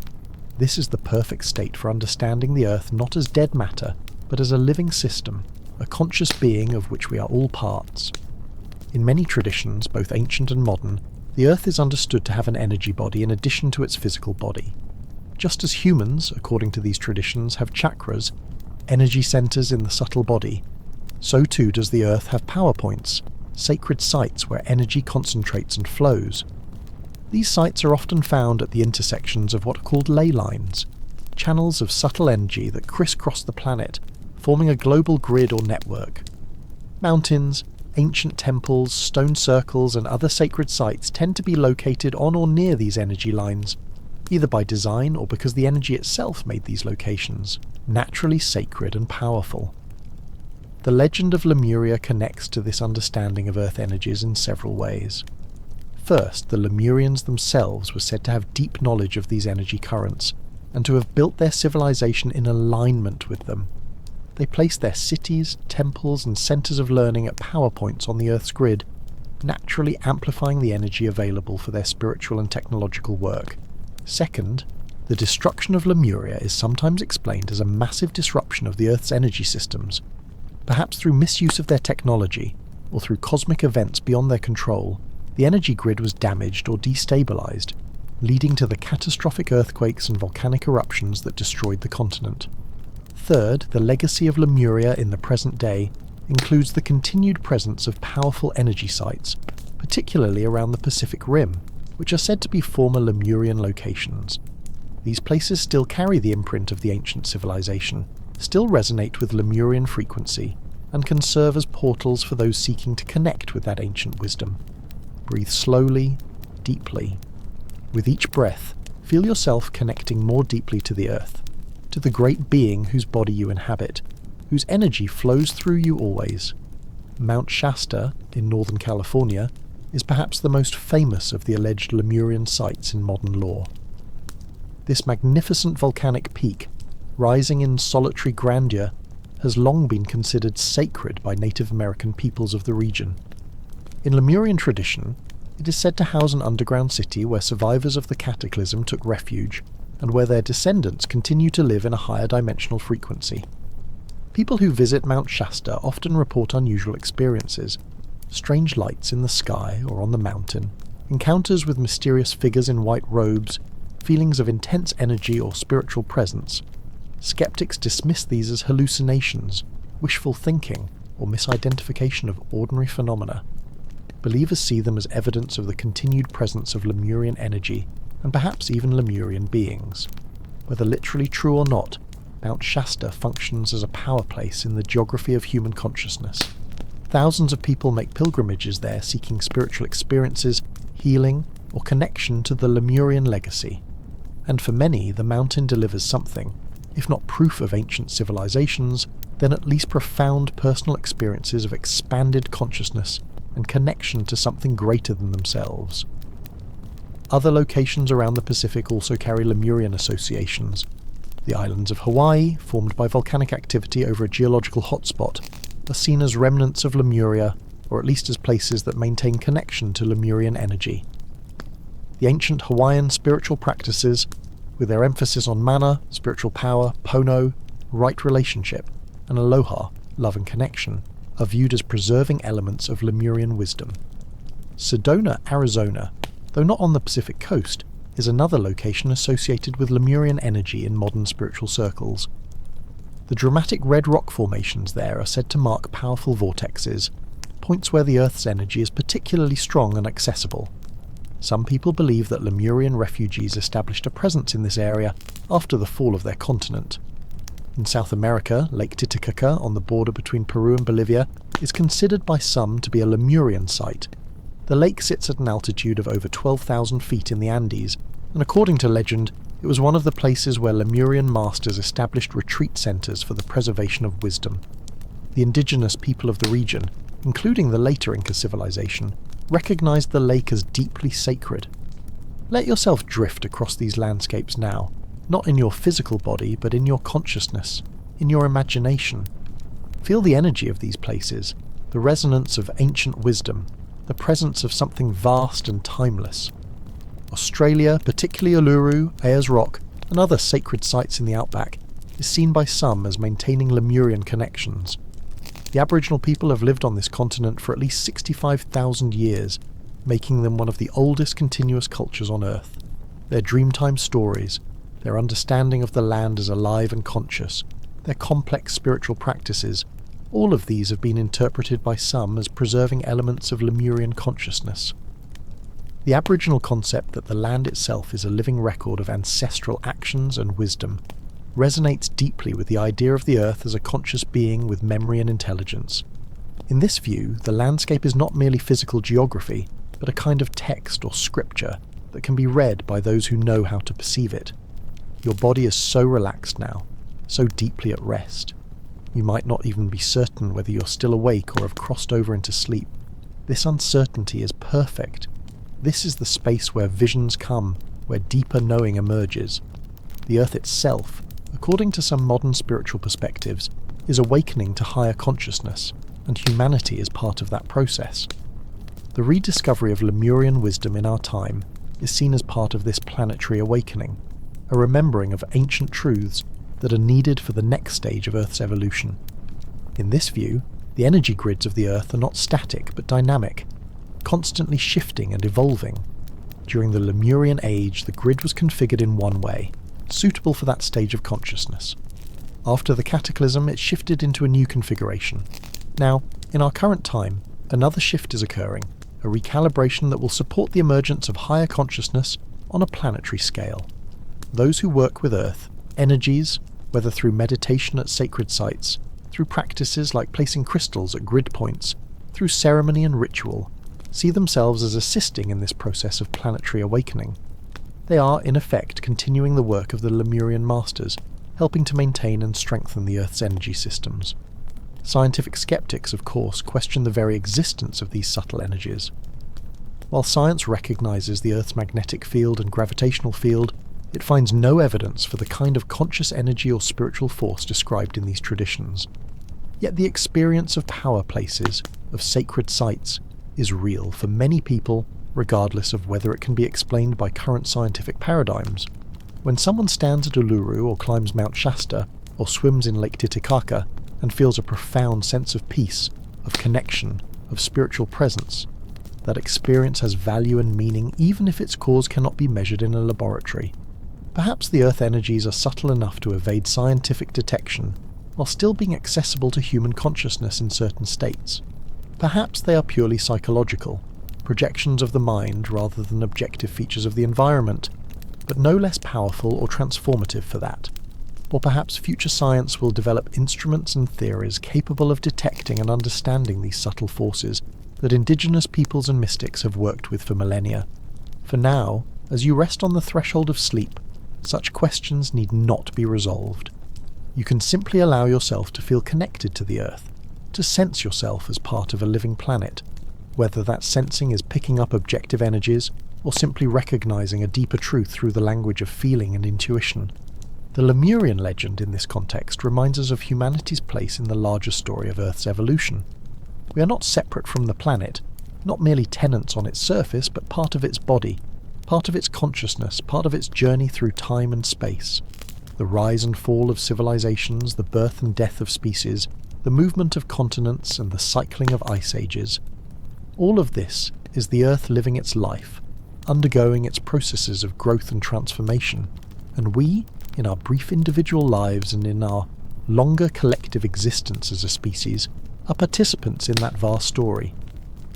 This is the perfect state for understanding the Earth not as dead matter, but as a living system, a conscious being of which we are all parts. In many traditions, both ancient and modern, the Earth is understood to have an energy body in addition to its physical body. Just as humans, according to these traditions, have chakras, energy centers in the subtle body, so too does the Earth have power points, sacred sites where energy concentrates and flows. These sites are often found at the intersections of what are called ley lines, channels of subtle energy that crisscross the planet, forming a global grid or network. Mountains, ancient temples, stone circles, and other sacred sites tend to be located on or near these energy lines, either by design or because the energy itself made these locations naturally sacred and powerful. The legend of Lemuria connects to this understanding of Earth energies in several ways. First, the Lemurians themselves were said to have deep knowledge of these energy currents, and to have built their civilization in alignment with them. They placed their cities, temples, and centers of learning at power points on the Earth's grid, naturally amplifying the energy available for their spiritual and technological work. Second, the destruction of Lemuria is sometimes explained as a massive disruption of the Earth's energy systems, perhaps through misuse of their technology, or through cosmic events beyond their control. The energy grid was damaged or destabilized, leading to the catastrophic earthquakes and volcanic eruptions that destroyed the continent. Third, the legacy of Lemuria in the present day includes the continued presence of powerful energy sites, particularly around the Pacific Rim, which are said to be former Lemurian locations. These places still carry the imprint of the ancient civilization, still resonate with Lemurian frequency, and can serve as portals for those seeking to connect with that ancient wisdom. Breathe slowly, deeply. With each breath, feel yourself connecting more deeply to the Earth, to the great being whose body you inhabit, whose energy flows through you always. Mount Shasta, in Northern California, is perhaps the most famous of the alleged Lemurian sites in modern lore. This magnificent volcanic peak, rising in solitary grandeur, has long been considered sacred by Native American peoples of the region. In Lemurian tradition, it is said to house an underground city where survivors of the cataclysm took refuge, and where their descendants continue to live in a higher dimensional frequency. People who visit Mount Shasta often report unusual experiences: strange lights in the sky or on the mountain, encounters with mysterious figures in white robes, feelings of intense energy or spiritual presence. Skeptics dismiss these as hallucinations, wishful thinking, or misidentification of ordinary phenomena. believers see them as evidence of the continued presence of Lemurian energy and perhaps even Lemurian beings. Whether literally true or not, Mount Shasta functions as a power place in the geography of human consciousness. Thousands of people make pilgrimages there seeking spiritual experiences, healing, or connection to the Lemurian legacy. And for many, the mountain delivers something, if not proof of ancient civilizations, then at least profound personal experiences of expanded consciousness and connection to something greater than themselves. Other locations around the Pacific also carry Lemurian associations. The islands of Hawaii, formed by volcanic activity over a geological hotspot, are seen as remnants of Lemuria, or at least as places that maintain connection to Lemurian energy. The ancient Hawaiian spiritual practices, with their emphasis on mana, spiritual power, pono, right relationship, and aloha, love and connection, are viewed as preserving elements of Lemurian wisdom. Sedona, Arizona, though not on the Pacific coast, is another location associated with Lemurian energy in modern spiritual circles. The dramatic red rock formations there are said to mark powerful vortexes, points where the Earth's energy is particularly strong and accessible. Some people believe that Lemurian refugees established a presence in this area after the fall of their continent. In South America, Lake Titicaca, on the border between Peru and Bolivia, is considered by some to be a Lemurian site. The lake sits at an altitude of over 12,000 feet in the Andes, and according to legend, it was one of the places where Lemurian masters established retreat centers for the preservation of wisdom. The indigenous people of the region, including the later Inca civilization, recognized the lake as deeply sacred. Let yourself drift across these landscapes now, not in your physical body, but in your consciousness, in your imagination. Feel the energy of these places, the resonance of ancient wisdom, the presence of something vast and timeless. Australia, particularly Uluru, Ayers Rock, and other sacred sites in the outback, is seen by some as maintaining Lemurian connections. The Aboriginal people have lived on this continent for at least 65,000 years, making them one of the oldest continuous cultures on Earth. Their Dreamtime stories, their understanding of the land as alive and conscious, their complex spiritual practices, all of these have been interpreted by some as preserving elements of Lemurian consciousness. The Aboriginal concept that the land itself is a living record of ancestral actions and wisdom resonates deeply with the idea of the Earth as a conscious being with memory and intelligence. In this view, the landscape is not merely physical geography, but a kind of text or scripture that can be read by those who know how to perceive it. Your body is so relaxed now, so deeply at rest. You might not even be certain whether you're still awake or have crossed over into sleep. This uncertainty is perfect. This is the space where visions come, where deeper knowing emerges. The Earth itself, according to some modern spiritual perspectives, is awakening to higher consciousness, and humanity is part of that process. The rediscovery of Lemurian wisdom in our time is seen as part of this planetary awakening, a remembering of ancient truths that are needed for the next stage of Earth's evolution. In this view, the energy grids of the Earth are not static but dynamic, constantly shifting and evolving. During the Lemurian age, the grid was configured in one way, suitable for that stage of consciousness. After the cataclysm, it shifted into a new configuration. Now, in our current time, another shift is occurring, a recalibration that will support the emergence of higher consciousness on a planetary scale. Those who work with Earth, energies, whether through meditation at sacred sites, through practices like placing crystals at grid points, through ceremony and ritual, see themselves as assisting in this process of planetary awakening. They are, in effect, continuing the work of the Lemurian masters, helping to maintain and strengthen the Earth's energy systems. Scientific skeptics, of course, question the very existence of these subtle energies. While science recognizes the Earth's magnetic field and gravitational field, it finds no evidence for the kind of conscious energy or spiritual force described in these traditions. Yet the experience of power places, of sacred sites, is real for many people, regardless of whether it can be explained by current scientific paradigms. When someone stands at Uluru or climbs Mount Shasta, or swims in Lake Titicaca, and feels a profound sense of peace, of connection, of spiritual presence, that experience has value and meaning even if its cause cannot be measured in a laboratory. Perhaps the Earth energies are subtle enough to evade scientific detection, while still being accessible to human consciousness in certain states. Perhaps they are purely psychological, projections of the mind rather than objective features of the environment, but no less powerful or transformative for that. Or perhaps future science will develop instruments and theories capable of detecting and understanding these subtle forces that indigenous peoples and mystics have worked with for millennia. For now, as you rest on the threshold of sleep, such questions need not be resolved. You can simply allow yourself to feel connected to the Earth, to sense yourself as part of a living planet, whether that sensing is picking up objective energies or simply recognizing a deeper truth through the language of feeling and intuition. The Lemurian legend in this context reminds us of humanity's place in the larger story of Earth's evolution. We are not separate from the planet, not merely tenants on its surface, but part of its body, part of its consciousness, part of its journey through time and space. The rise and fall of civilizations, the birth and death of species, the movement of continents and the cycling of ice ages. All of this is the Earth living its life, undergoing its processes of growth and transformation, and we, in our brief individual lives and in our longer collective existence as a species, are participants in that vast story.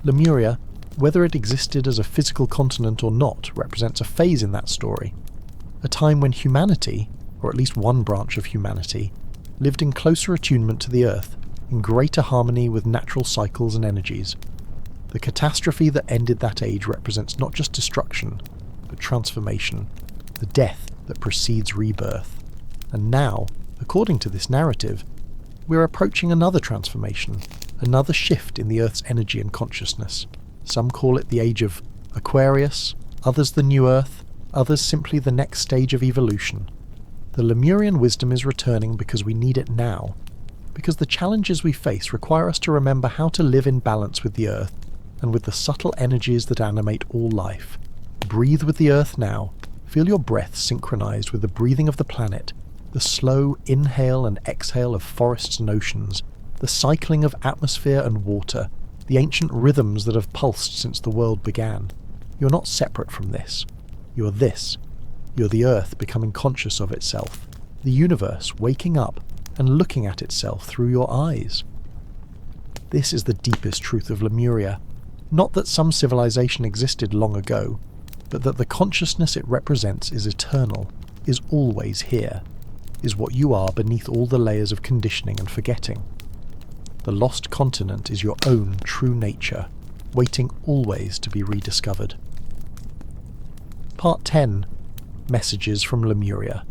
Lemuria, whether it existed as a physical continent or not, represents a phase in that story, a time when humanity, or at least one branch of humanity, lived in closer attunement to the Earth, in greater harmony with natural cycles and energies. The catastrophe that ended that age represents not just destruction, but transformation, the death that precedes rebirth. And now, according to this narrative, we're approaching another transformation, another shift in the Earth's energy and consciousness. Some call it the age of Aquarius, others the new Earth, others simply the next stage of evolution. The Lemurian wisdom is returning because we need it now, because the challenges we face require us to remember how to live in balance with the Earth and with the subtle energies that animate all life. Breathe with the Earth now. Feel your breath synchronized with the breathing of the planet, the slow inhale and exhale of forests and oceans, the cycling of atmosphere and water, the ancient rhythms that have pulsed since the world began. You're not separate from this. You're this. You're the Earth becoming conscious of itself, the universe waking up and looking at itself through your eyes. This is the deepest truth of Lemuria. Not that some civilization existed long ago, but that the consciousness it represents is eternal, is always here, is what you are beneath all the layers of conditioning and forgetting. The lost continent is your own true nature, waiting always to be rediscovered. Part 10. Messages from Lemuria.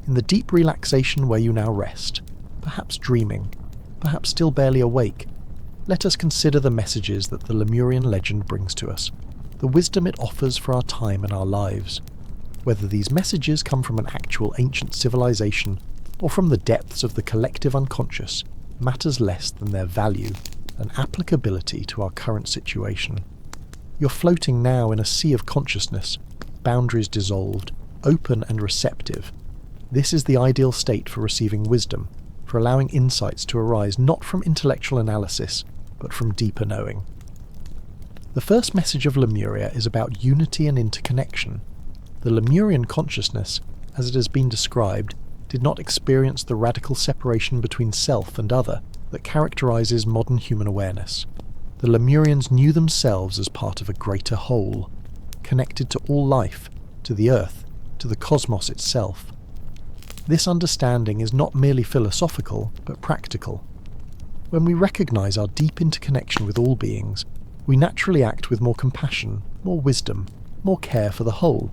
In the deep relaxation where you now rest, perhaps dreaming, perhaps still barely awake, let us consider the messages that the Lemurian legend brings to us, the wisdom it offers for our time and our lives. Whether these messages come from an actual ancient civilization or from the depths of the collective unconscious matters less than their value and applicability to our current situation. You're floating now in a sea of consciousness, boundaries dissolved, open and receptive. This is the ideal state for receiving wisdom, for allowing insights to arise not from intellectual analysis, but from deeper knowing. The first message of Lemuria is about unity and interconnection. The Lemurian consciousness, as it has been described, did not experience the radical separation between self and other that characterizes modern human awareness. The Lemurians knew themselves as part of a greater whole, connected to all life, to the Earth, to the cosmos itself. This understanding is not merely philosophical, but practical. When we recognize our deep interconnection with all beings, we naturally act with more compassion, more wisdom, more care for the whole.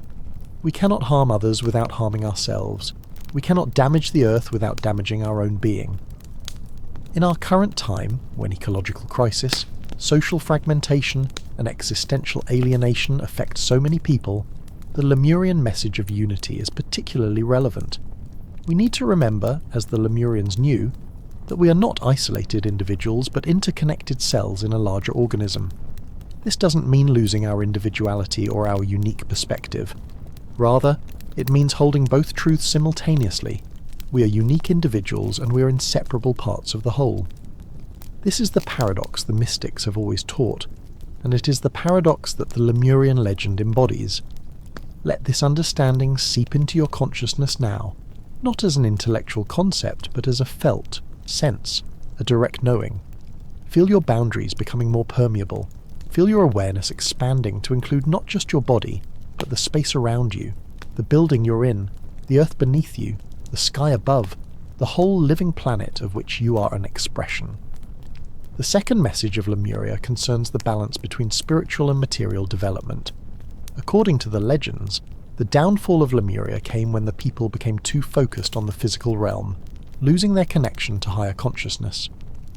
We cannot harm others without harming ourselves. We cannot damage the Earth without damaging our own being. In our current time, when ecological crisis, social fragmentation, and existential alienation affect so many people, the Lemurian message of unity is particularly relevant. We need to remember, as the Lemurians knew, that we are not isolated individuals but interconnected cells in a larger organism. This doesn't mean losing our individuality or our unique perspective. Rather, it means holding both truths simultaneously. We are unique individuals and we are inseparable parts of the whole. This is the paradox the mystics have always taught, and it is the paradox that the Lemurian legend embodies. Let this understanding seep into your consciousness now, not as an intellectual concept, but as a felt sense, a direct knowing. Feel your boundaries becoming more permeable. Feel your awareness expanding to include not just your body, but the space around you, the building you're in, the earth beneath you, the sky above, the whole living planet of which you are an expression. The second message of Lemuria concerns the balance between spiritual and material development. According to the legends, the downfall of Lemuria came when the people became too focused on the physical realm, losing their connection to higher consciousness.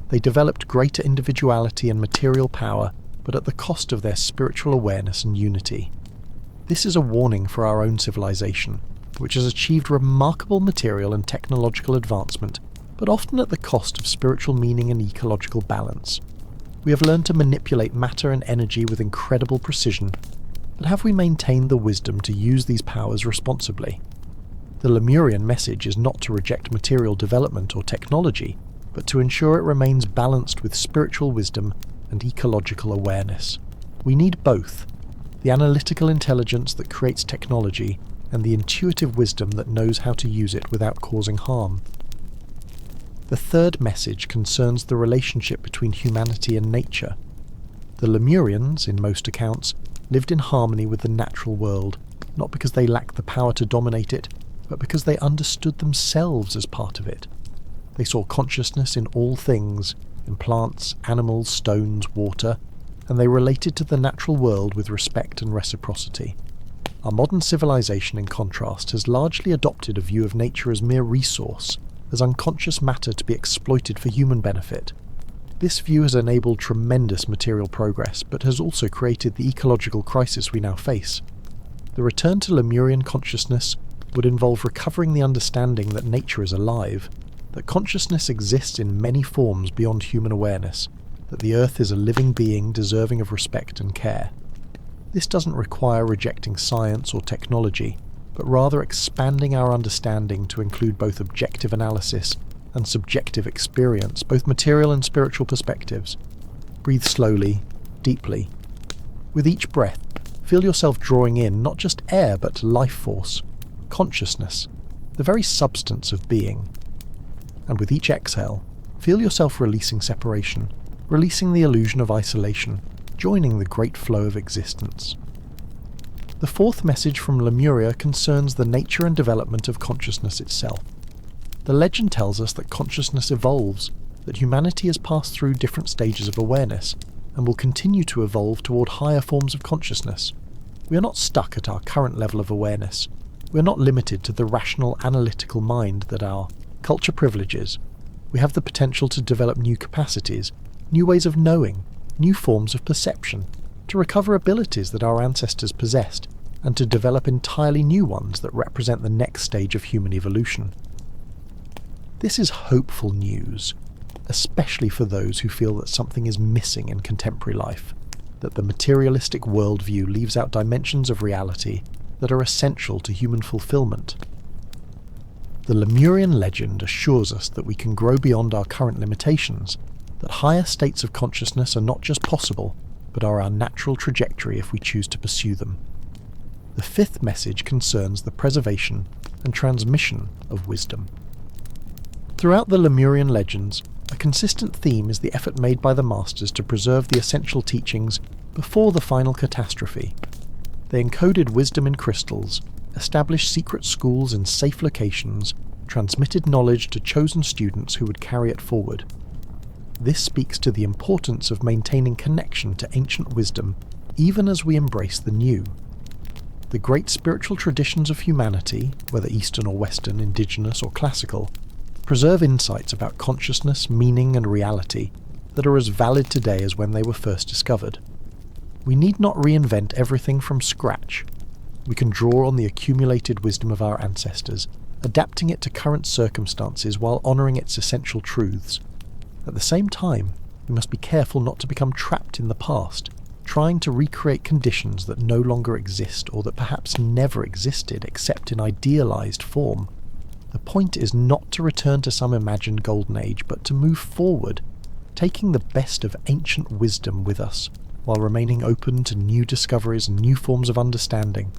They developed greater individuality and material power, but at the cost of their spiritual awareness and unity. This is a warning for our own civilization, which has achieved remarkable material and technological advancement, but often at the cost of spiritual meaning and ecological balance. We have learned to manipulate matter and energy with incredible precision, but have we maintained the wisdom to use these powers responsibly? The Lemurian message is not to reject material development or technology, but to ensure it remains balanced with spiritual wisdom and ecological awareness. We need both, the analytical intelligence that creates technology and the intuitive wisdom that knows how to use it without causing harm. The third message concerns the relationship between humanity and nature. The Lemurians, in most accounts, lived in harmony with the natural world, not because they lacked the power to dominate it, but because they understood themselves as part of it. They saw consciousness in all things, in plants, animals, stones, water, and they related to the natural world with respect and reciprocity. Our modern civilization, in contrast, has largely adopted a view of nature as mere resource, as unconscious matter to be exploited for human benefit. This view has enabled tremendous material progress, but has also created the ecological crisis we now face. The return to Lemurian consciousness would involve recovering the understanding that nature is alive, that consciousness exists in many forms beyond human awareness, that the earth is a living being deserving of respect and care. This doesn't require rejecting science or technology, but rather expanding our understanding to include both objective analysis and subjective experience, both material and spiritual perspectives. Breathe slowly, deeply. With each breath, feel yourself drawing in not just air but life force, consciousness, the very substance of being. And with each exhale, feel yourself releasing separation, releasing the illusion of isolation, joining the great flow of existence. The fourth message from Lemuria concerns the nature and development of consciousness itself. The legend tells us that consciousness evolves, that humanity has passed through different stages of awareness, and will continue to evolve toward higher forms of consciousness. We are not stuck at our current level of awareness. We are not limited to the rational, analytical mind that our culture privileges. We have the potential to develop new capacities, new ways of knowing, new forms of perception, to recover abilities that our ancestors possessed, and to develop entirely new ones that represent the next stage of human evolution. This is hopeful news, especially for those who feel that something is missing in contemporary life, that the materialistic worldview leaves out dimensions of reality that are essential to human fulfillment. The Lemurian legend assures us that we can grow beyond our current limitations, that higher states of consciousness are not just possible, but are our natural trajectory if we choose to pursue them. The fifth message concerns the preservation and transmission of wisdom. Throughout the Lemurian legends, a consistent theme is the effort made by the masters to preserve the essential teachings before the final catastrophe. They encoded wisdom in crystals, established secret schools in safe locations, transmitted knowledge to chosen students who would carry it forward. This speaks to the importance of maintaining connection to ancient wisdom, even as we embrace the new. The great spiritual traditions of humanity, whether Eastern or Western, indigenous or classical, preserve insights about consciousness, meaning and reality that are as valid today as when they were first discovered. We need not reinvent everything from scratch. We can draw on the accumulated wisdom of our ancestors, adapting it to current circumstances while honouring its essential truths. At the same time, we must be careful not to become trapped in the past, trying to recreate conditions that no longer exist or that perhaps never existed except in idealised form. The point is not to return to some imagined golden age, but to move forward, taking the best of ancient wisdom with us, while remaining open to new discoveries and new forms of understanding.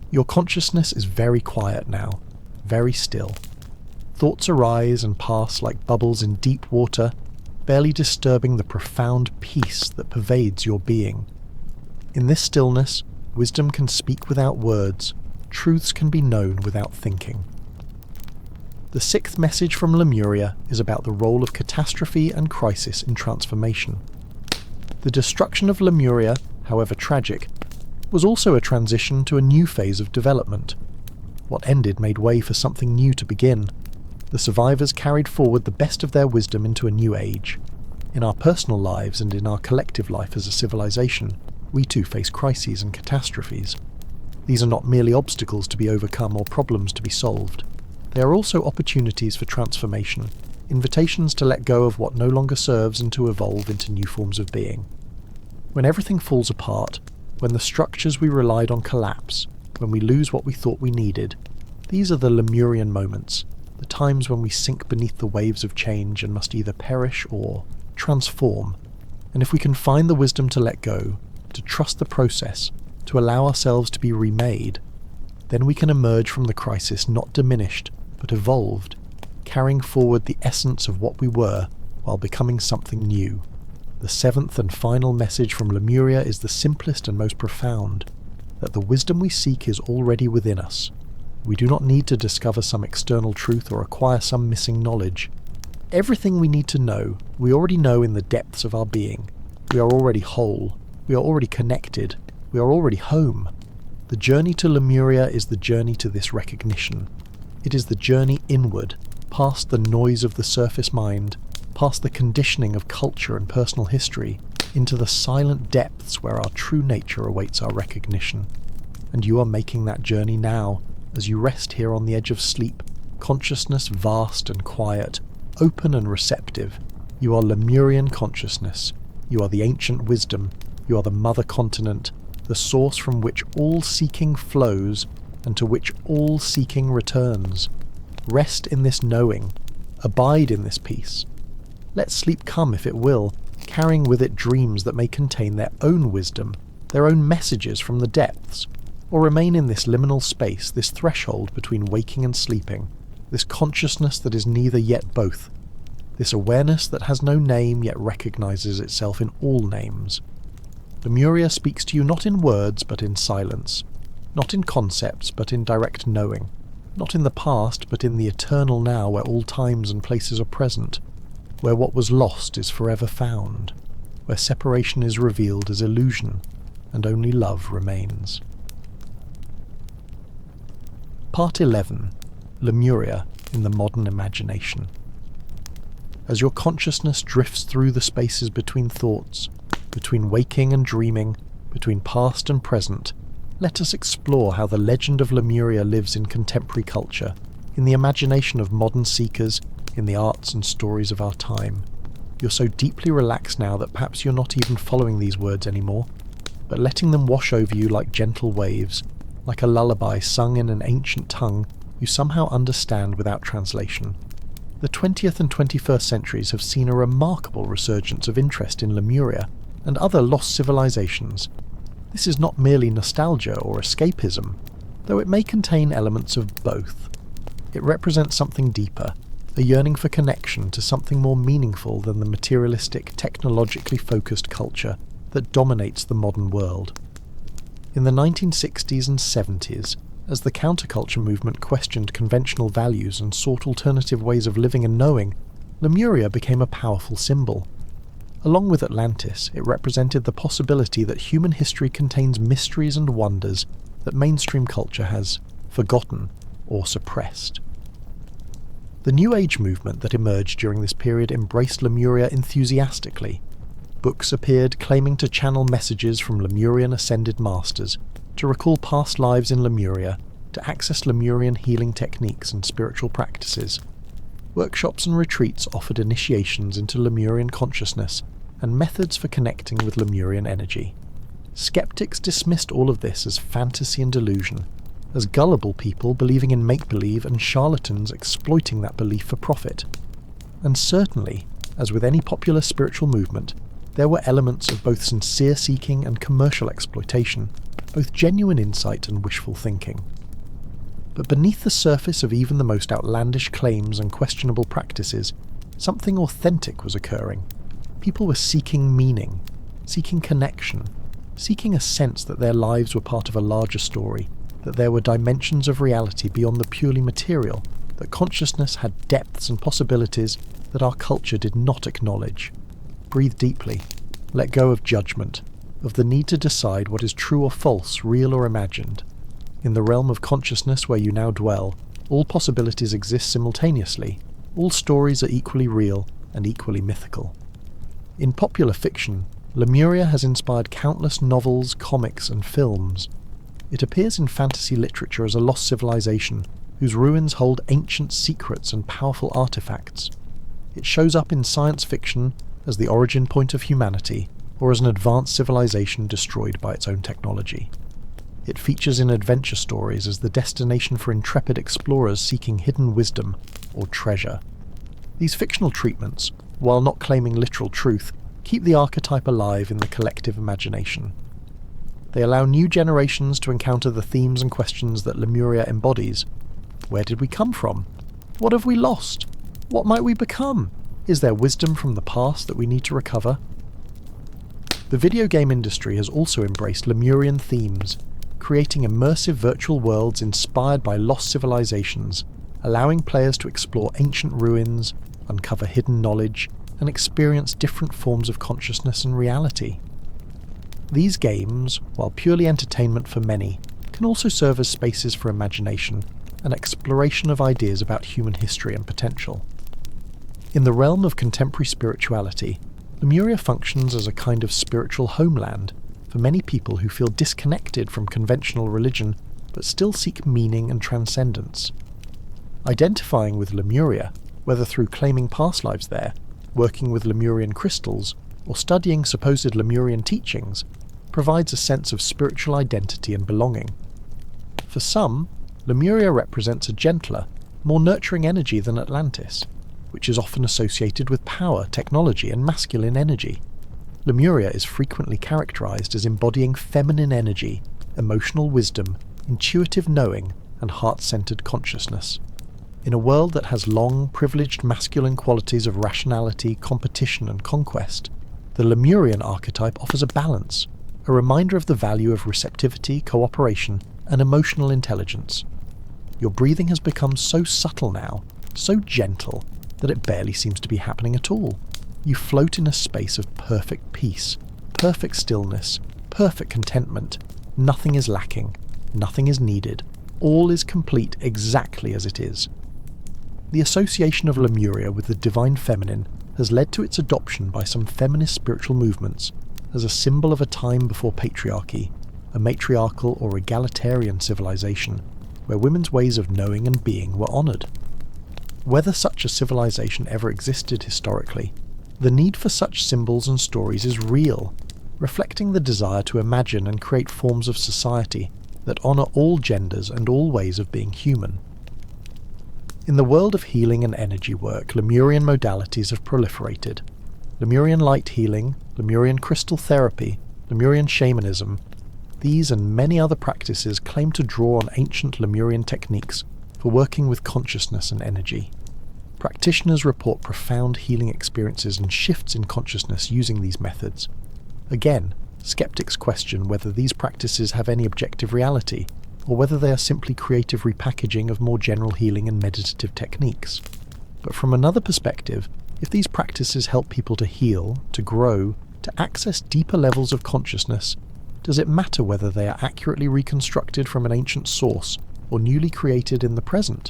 Your consciousness is very quiet now, very still. Thoughts arise and pass like bubbles in deep water, barely disturbing the profound peace that pervades your being. In this stillness, wisdom can speak without words, truths can be known without thinking. The sixth message from Lemuria is about the role of catastrophe and crisis in transformation. The destruction of Lemuria, however tragic, was also a transition to a new phase of development. What ended made way for something new to begin. The survivors carried forward the best of their wisdom into a new age. In our personal lives and in our collective life as a civilization, we too face crises and catastrophes. These are not merely obstacles to be overcome or problems to be solved. They are also opportunities for transformation, invitations to let go of what no longer serves and to evolve into new forms of being. When everything falls apart, when the structures we relied on collapse, when we lose what we thought we needed, these are the Lemurian moments, the times when we sink beneath the waves of change and must either perish or transform. And if we can find the wisdom to let go, to trust the process, to allow ourselves to be remade, then we can emerge from the crisis not diminished, but evolved, carrying forward the essence of what we were while becoming something new. The seventh and final message from Lemuria is the simplest and most profound, that the wisdom we seek is already within us. We do not need to discover some external truth or acquire some missing knowledge. Everything we need to know, we already know in the depths of our being. We are already whole. We are already connected. We are already home. The journey to Lemuria is the journey to this recognition. It is the journey inward, past the noise of the surface mind, past the conditioning of culture and personal history, into the silent depths where our true nature awaits our recognition. And you are making that journey now, as you rest here on the edge of sleep, consciousness vast and quiet, open and receptive. You are Lemurian consciousness. You are the ancient wisdom. You are the mother continent, the source from which all seeking flows and to which all seeking returns. Rest in this knowing. Abide in this peace. Let sleep come if it will, carrying with it dreams that may contain their own wisdom, their own messages from the depths, or remain in this liminal space, this threshold between waking and sleeping, this consciousness that is neither yet both, this awareness that has no name yet recognizes itself in all names. Lemuria speaks to you not in words but in silence, not in concepts but in direct knowing, not in the past but in the eternal now where all times and places are present, where what was lost is forever found, where separation is revealed as illusion and only love remains. Part 11. Lemuria in the modern imagination. As your consciousness drifts through the spaces between thoughts, between waking and dreaming, between past and present, let us explore how the legend of Lemuria lives in contemporary culture, in the imagination of modern seekers, in the arts and stories of our time. You're so deeply relaxed now that perhaps you're not even following these words anymore, but letting them wash over you like gentle waves, like a lullaby sung in an ancient tongue you somehow understand without translation. The 20th and 21st centuries have seen a remarkable resurgence of interest in Lemuria and other lost civilizations. This is not merely nostalgia or escapism, though it may contain elements of both. It represents something deeper, a yearning for connection to something more meaningful than the materialistic, technologically focused culture that dominates the modern world. In the 1960s and 70s, as the counterculture movement questioned conventional values and sought alternative ways of living and knowing, Lemuria became a powerful symbol. Along with Atlantis, it represented the possibility that human history contains mysteries and wonders that mainstream culture has forgotten or suppressed. The New Age movement that emerged during this period embraced Lemuria enthusiastically. Books appeared claiming to channel messages from Lemurian ascended masters, to recall past lives in Lemuria, to access Lemurian healing techniques and spiritual practices. Workshops and retreats offered initiations into Lemurian consciousness and methods for connecting with Lemurian energy. Skeptics dismissed all of this as fantasy and delusion, as gullible people believing in make-believe and charlatans exploiting that belief for profit. And certainly, as with any popular spiritual movement, there were elements of both sincere seeking and commercial exploitation, both genuine insight and wishful thinking. But beneath the surface of even the most outlandish claims and questionable practices something authentic was occurring. People were seeking meaning, seeking connection, seeking a sense that their lives were part of a larger story, that there were dimensions of reality beyond the purely material, that consciousness had depths and possibilities that our culture did not acknowledge. Breathe deeply. Let go of judgment, of the need to decide what is true or false, real or imagined. In the realm of consciousness where you now dwell, all possibilities exist simultaneously. All stories are equally real and equally mythical. In popular fiction, Lemuria has inspired countless novels, comics, and films. It appears in fantasy literature as a lost civilization, whose ruins hold ancient secrets and powerful artifacts. It shows up in science fiction as the origin point of humanity, or as an advanced civilization destroyed by its own technology. It features in adventure stories as the destination for intrepid explorers seeking hidden wisdom or treasure. These fictional treatments, while not claiming literal truth, keep the archetype alive in the collective imagination. They allow new generations to encounter the themes and questions that Lemuria embodies. Where did we come from? What have we lost? What might we become? Is there wisdom from the past that we need to recover? The video game industry has also embraced Lemurian themes, creating immersive virtual worlds inspired by lost civilizations, allowing players to explore ancient ruins, uncover hidden knowledge, and experience different forms of consciousness and reality. These games, while purely entertainment for many, can also serve as spaces for imagination and exploration of ideas about human history and potential. In the realm of contemporary spirituality, Lemuria functions as a kind of spiritual homeland for many people who feel disconnected from conventional religion but still seek meaning and transcendence. Identifying with Lemuria, whether through claiming past lives there, working with Lemurian crystals, or studying supposed Lemurian teachings, provides a sense of spiritual identity and belonging. For some, Lemuria represents a gentler, more nurturing energy than Atlantis, which is often associated with power, technology, and masculine energy. Lemuria is frequently characterized as embodying feminine energy, emotional wisdom, intuitive knowing, and heart-centered consciousness. In a world that has long, privileged masculine qualities of rationality, competition, and conquest, the Lemurian archetype offers a balance, a reminder of the value of receptivity, cooperation, and emotional intelligence. Your breathing has become so subtle now, so gentle, that it barely seems to be happening at all. You float in a space of perfect peace, perfect stillness, perfect contentment. Nothing is lacking, nothing is needed. All is complete exactly as it is. The association of Lemuria with the divine feminine has led to its adoption by some feminist spiritual movements as a symbol of a time before patriarchy, a matriarchal or egalitarian civilization, where women's ways of knowing and being were honoured. Whether such a civilization ever existed historically, the need for such symbols and stories is real, reflecting the desire to imagine and create forms of society that honour all genders and all ways of being human. In the world of healing and energy work, Lemurian modalities have proliferated. Lemurian light healing, Lemurian crystal therapy, Lemurian shamanism, these and many other practices claim to draw on ancient Lemurian techniques for working with consciousness and energy. Practitioners report profound healing experiences and shifts in consciousness using these methods. Again, skeptics question whether these practices have any objective reality, or whether they are simply creative repackaging of more general healing and meditative techniques. But from another perspective, if these practices help people to heal, to grow, to access deeper levels of consciousness, does it matter whether they are accurately reconstructed from an ancient source or newly created in the present?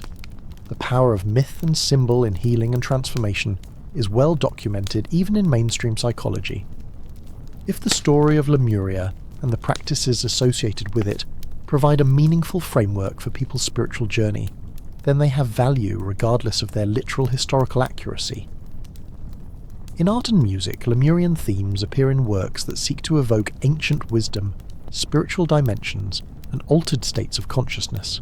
The power of myth and symbol in healing and transformation is well documented even in mainstream psychology. If the story of Lemuria and the practices associated with it provide a meaningful framework for people's spiritual journey, then they have value regardless of their literal historical accuracy. In art and music, Lemurian themes appear in works that seek to evoke ancient wisdom, spiritual dimensions, and altered states of consciousness.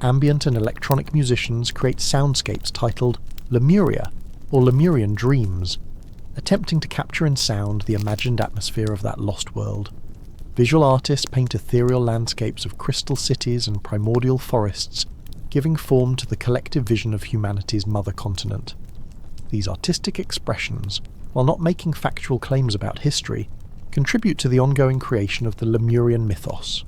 Ambient and electronic musicians create soundscapes titled Lemuria or Lemurian dreams, attempting to capture in sound the imagined atmosphere of that lost world. Visual artists paint ethereal landscapes of crystal cities and primordial forests, giving form to the collective vision of humanity's mother continent. These artistic expressions, while not making factual claims about history, contribute to the ongoing creation of the Lemurian mythos.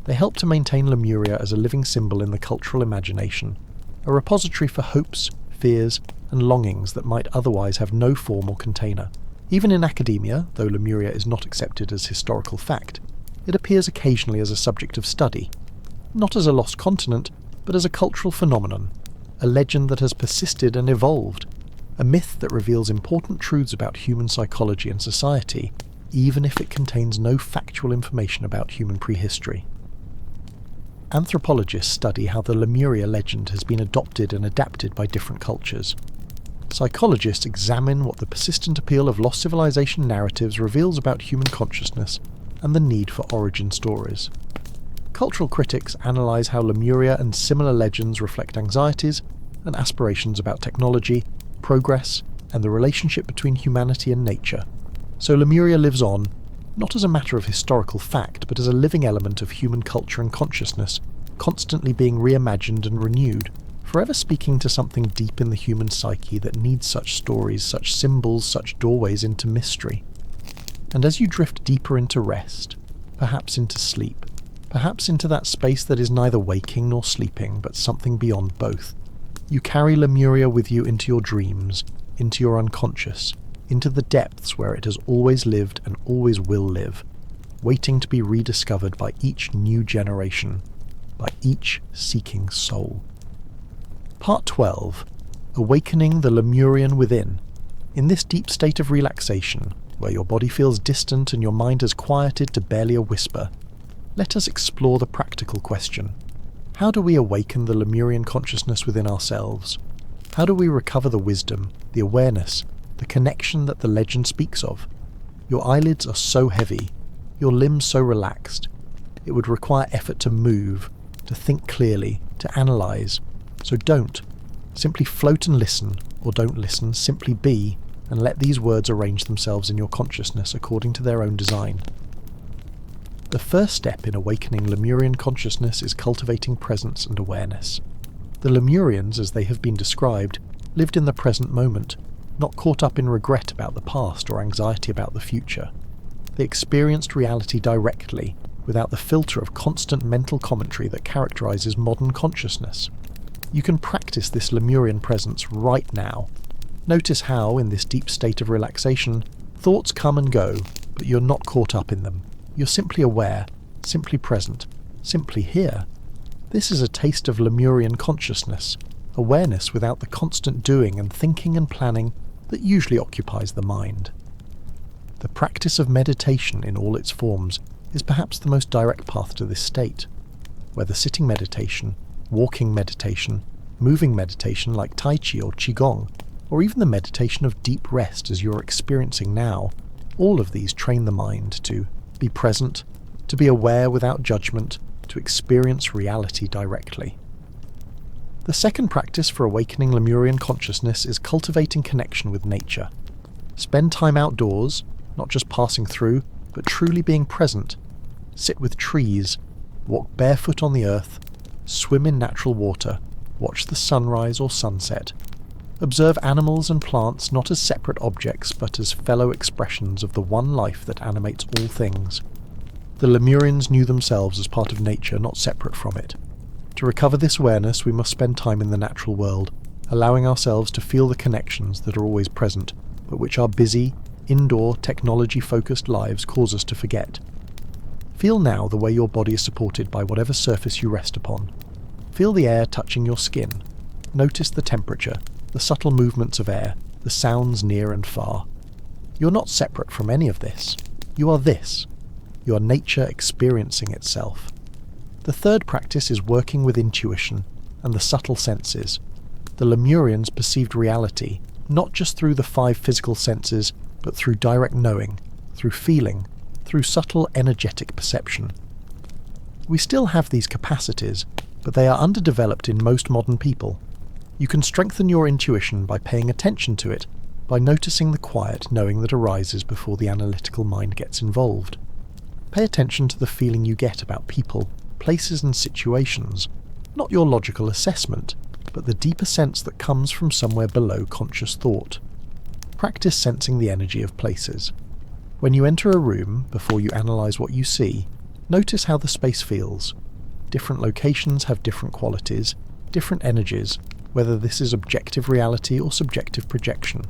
They help to maintain Lemuria as a living symbol in the cultural imagination, a repository for hopes, fears, and longings that might otherwise have no form or container. Even in academia, though Lemuria is not accepted as historical fact, it appears occasionally as a subject of study, not as a lost continent, but as a cultural phenomenon, a legend that has persisted and evolved, a myth that reveals important truths about human psychology and society, even if it contains no factual information about human prehistory. Anthropologists study how the Lemuria legend has been adopted and adapted by different cultures. Psychologists examine what the persistent appeal of lost civilization narratives reveals about human consciousness and the need for origin stories. Cultural critics analyse how Lemuria and similar legends reflect anxieties and aspirations about technology, progress, and the relationship between humanity and nature. So Lemuria lives on, not as a matter of historical fact, but as a living element of human culture and consciousness, constantly being reimagined and renewed, forever speaking to something deep in the human psyche that needs such stories, such symbols, such doorways into mystery. And as you drift deeper into rest, perhaps into sleep, perhaps into that space that is neither waking nor sleeping, but something beyond both, you carry Lemuria with you into your dreams, into your unconscious, into the depths where it has always lived and always will live, waiting to be rediscovered by each new generation, by each seeking soul. Part 12. Awakening the Lemurian Within. In this deep state of relaxation, where your body feels distant and your mind has quieted to barely a whisper, let us explore the practical question. How do we awaken the Lemurian consciousness within ourselves? How do we recover the wisdom, the awareness, the connection that the legend speaks of? Your eyelids are so heavy, your limbs so relaxed. It would require effort to move, to think clearly, to analyse. So don't. Simply float and listen, or don't listen, simply be, and let these words arrange themselves in your consciousness according to their own design. The first step in awakening Lemurian consciousness is cultivating presence and awareness. The Lemurians, as they have been described, lived in the present moment, not caught up in regret about the past or anxiety about the future. They experienced reality directly, without the filter of constant mental commentary that characterises modern consciousness. You can practice this Lemurian presence right now. Notice how, in this deep state of relaxation, thoughts come and go, but you're not caught up in them. You're simply aware, simply present, simply here. This is a taste of Lemurian consciousness, awareness without the constant doing and thinking and planning that usually occupies the mind. The practice of meditation in all its forms is perhaps the most direct path to this state. Whether sitting meditation, walking meditation, moving meditation like Tai Chi or Qigong, or even the meditation of deep rest as you're experiencing now, all of these train the mind to be present, to be aware without judgment, to experience reality directly. The second practice for awakening Lemurian consciousness is cultivating connection with nature. Spend time outdoors, not just passing through, but truly being present. Sit with trees, walk barefoot on the earth, swim in natural water, watch the sunrise or sunset. Observe animals and plants not as separate objects but as fellow expressions of the one life that animates all things. The Lemurians knew themselves as part of nature, not separate from it. To recover this awareness, we must spend time in the natural world, allowing ourselves to feel the connections that are always present, but which our busy, indoor, technology-focused lives cause us to forget. Feel now the way your body is supported by whatever surface you rest upon. Feel the air touching your skin. Notice the temperature, the subtle movements of air, the sounds near and far. You're not separate from any of this. You are this. You are nature experiencing itself. The third practice is working with intuition and the subtle senses. The Lemurians perceived reality, not just through the 5 physical senses, but through direct knowing, through feeling, through subtle energetic perception. We still have these capacities, but they are underdeveloped in most modern people. You can strengthen your intuition by paying attention to it, by noticing the quiet knowing that arises before the analytical mind gets involved. Pay attention to the feeling you get about people, places and situations, not your logical assessment, but the deeper sense that comes from somewhere below conscious thought. Practice sensing the energy of places. When you enter a room, before you analyse what you see, notice how the space feels. Different locations have different qualities, different energies, whether this is objective reality or subjective projection.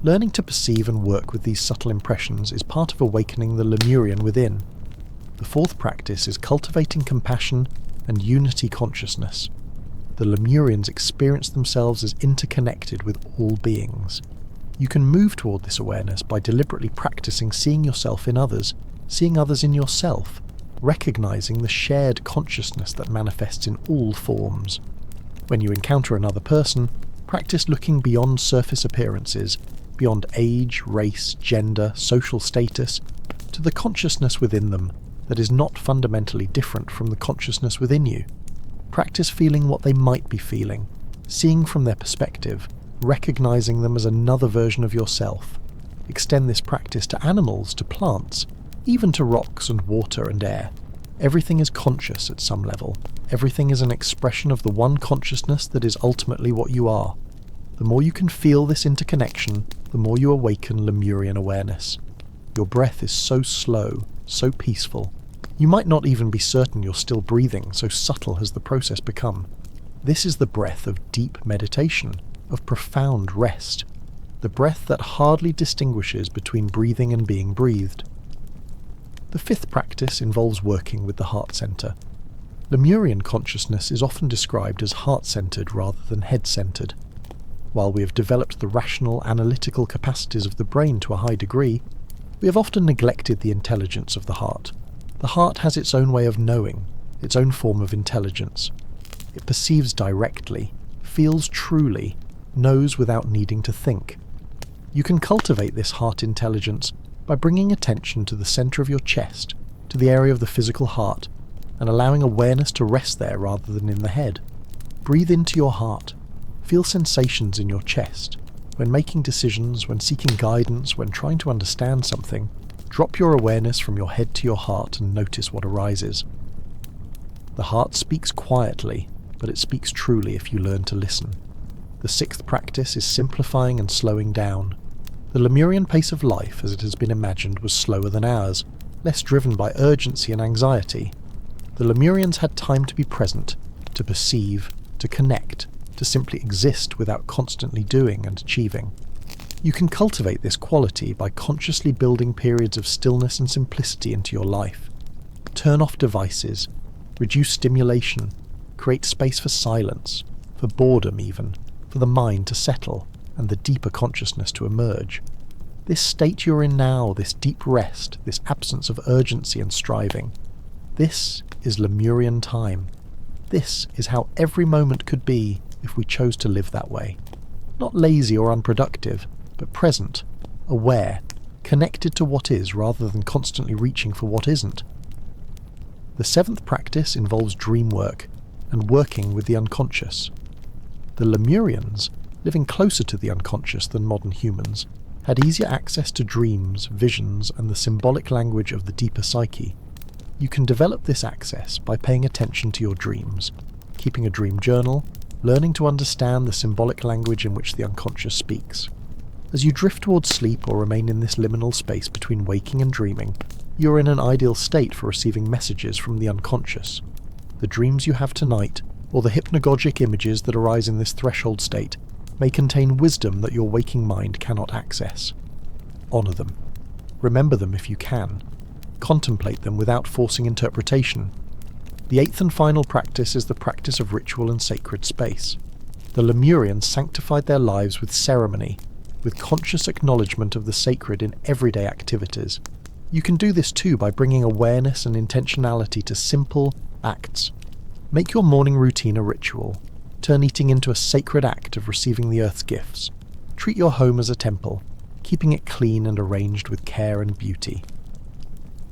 Learning to perceive and work with these subtle impressions is part of awakening the Lemurian within. The fourth practice is cultivating compassion and unity consciousness. The Lemurians experience themselves as interconnected with all beings. You can move toward this awareness by deliberately practicing seeing yourself in others, seeing others in yourself, recognizing the shared consciousness that manifests in all forms. When you encounter another person, practice looking beyond surface appearances, beyond age, race, gender, social status, to the consciousness within them that is not fundamentally different from the consciousness within you. Practice feeling what they might be feeling, seeing from their perspective, recognizing them as another version of yourself. Extend this practice to animals, to plants, even to rocks and water and air. Everything is conscious at some level. Everything is an expression of the one consciousness that is ultimately what you are. The more you can feel this interconnection, the more you awaken Lemurian awareness. Your breath is so slow, so peaceful. You might not even be certain you're still breathing, so subtle has the process become. This is the breath of deep meditation, of profound rest, the breath that hardly distinguishes between breathing and being breathed. The fifth practice involves working with the heart center. Lemurian consciousness is often described as heart-centered rather than head-centered. While we have developed the rational, analytical capacities of the brain to a high degree, we have often neglected the intelligence of the heart. The heart has its own way of knowing, its own form of intelligence. It perceives directly, feels truly, knows without needing to think. You can cultivate this heart intelligence by bringing attention to the center of your chest, to the area of the physical heart, and allowing awareness to rest there rather than in the head. Breathe into your heart. Feel sensations in your chest. When making decisions, when seeking guidance, when trying to understand something, drop your awareness from your head to your heart and notice what arises. The heart speaks quietly, but it speaks truly if you learn to listen. The sixth practice is simplifying and slowing down. The Lemurian pace of life, as it has been imagined, was slower than ours, less driven by urgency and anxiety. The Lemurians had time to be present, to perceive, to connect, to simply exist without constantly doing and achieving. You can cultivate this quality by consciously building periods of stillness and simplicity into your life. Turn off devices, reduce stimulation, create space for silence, for boredom even, for the mind to settle and the deeper consciousness to emerge. This state you're in now, this deep rest, this absence of urgency and striving, this is Lemurian time. This is how every moment could be if we chose to live that way. Not lazy or unproductive, but present, aware, connected to what is rather than constantly reaching for what isn't. The seventh practice involves dream work and working with the unconscious. The Lemurians, living closer to the unconscious than modern humans, had easier access to dreams, visions, and the symbolic language of the deeper psyche. You can develop this access by paying attention to your dreams, keeping a dream journal, learning to understand the symbolic language in which the unconscious speaks. As you drift towards sleep or remain in this liminal space between waking and dreaming, you are in an ideal state for receiving messages from the unconscious. The dreams you have tonight, or the hypnagogic images that arise in this threshold state, may contain wisdom that your waking mind cannot access. Honour them. Remember them if you can. Contemplate them without forcing interpretation. The eighth and final practice is the practice of ritual and sacred space. The Lemurians sanctified their lives with ceremony, with conscious acknowledgement of the sacred in everyday activities. You can do this too by bringing awareness and intentionality to simple acts. Make your morning routine a ritual. Turn eating into a sacred act of receiving the earth's gifts. Treat your home as a temple, keeping it clean and arranged with care and beauty.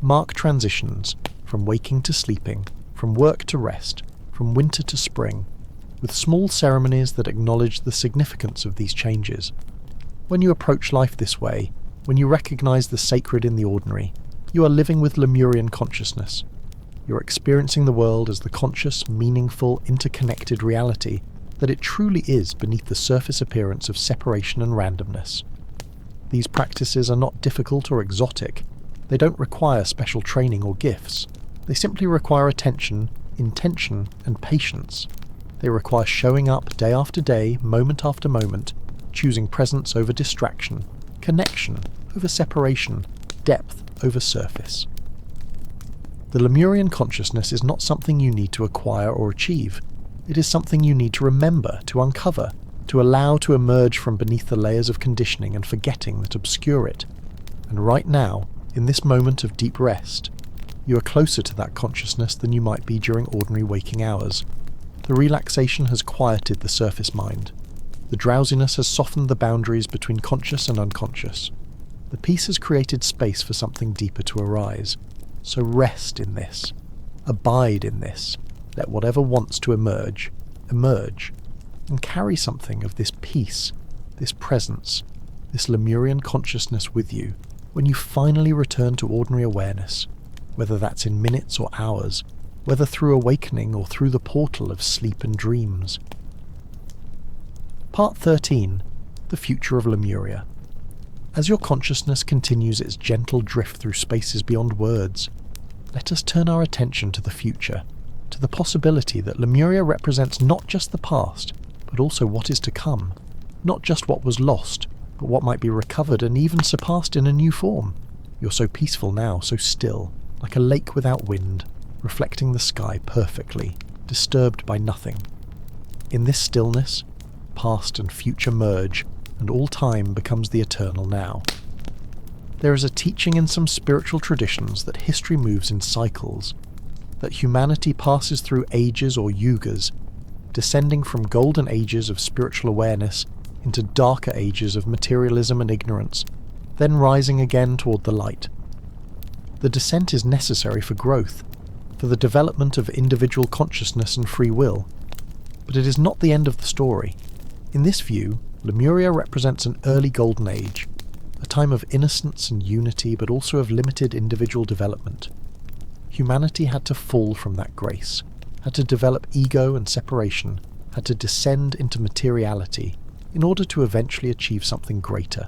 Mark transitions, from waking to sleeping, from work to rest, from winter to spring, with small ceremonies that acknowledge the significance of these changes. When you approach life this way, when you recognize the sacred in the ordinary, you are living with Lemurian consciousness. You're experiencing the world as the conscious, meaningful, interconnected reality that it truly is beneath the surface appearance of separation and randomness. These practices are not difficult or exotic. They don't require special training or gifts. They simply require attention, intention, and patience. They require showing up day after day, moment after moment, choosing presence over distraction, connection over separation, depth over surface. The Lemurian consciousness is not something you need to acquire or achieve. It is something you need to remember, to uncover, to allow to emerge from beneath the layers of conditioning and forgetting that obscure it. And right now, in this moment of deep rest, you are closer to that consciousness than you might be during ordinary waking hours. The relaxation has quieted the surface mind. The drowsiness has softened the boundaries between conscious and unconscious. The peace has created space for something deeper to arise. So rest in this. Abide in this. Let whatever wants to emerge, emerge. And carry something of this peace, this presence, this Lemurian consciousness with you when you finally return to ordinary awareness, whether that's in minutes or hours, whether through awakening or through the portal of sleep and dreams. Part 13. The Future of Lemuria. As your consciousness continues its gentle drift through spaces beyond words, let us turn our attention to the future, to the possibility that Lemuria represents not just the past, but also what is to come, not just what was lost, but what might be recovered and even surpassed in a new form. You're so peaceful now, so still, like a lake without wind, reflecting the sky perfectly, disturbed by nothing. In this stillness, past and future merge, and all time becomes the eternal now. There is a teaching in some spiritual traditions that history moves in cycles, that humanity passes through ages or yugas, descending from golden ages of spiritual awareness into darker ages of materialism and ignorance, then rising again toward the light. The descent is necessary for growth, for the development of individual consciousness and free will, but it is not the end of the story. In this view, Lemuria represents an early golden age, a time of innocence and unity, but also of limited individual development. Humanity had to fall from that grace, had to develop ego and separation, had to descend into materiality in order to eventually achieve something greater,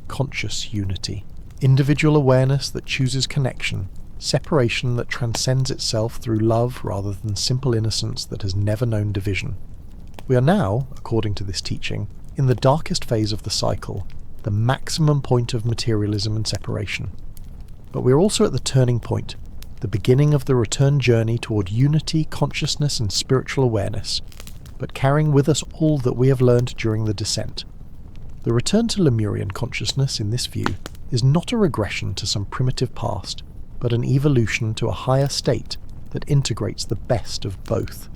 conscious unity, individual awareness that chooses connection, separation that transcends itself through love rather than simple innocence that has never known division. We are now, according to this teaching, in the darkest phase of the cycle, the maximum point of materialism and separation. But we are also at the turning point, the beginning of the return journey toward unity, consciousness and spiritual awareness, but carrying with us all that we have learned during the descent. The return to Lemurian consciousness in this view is not a regression to some primitive past, but an evolution to a higher state that integrates the best of both.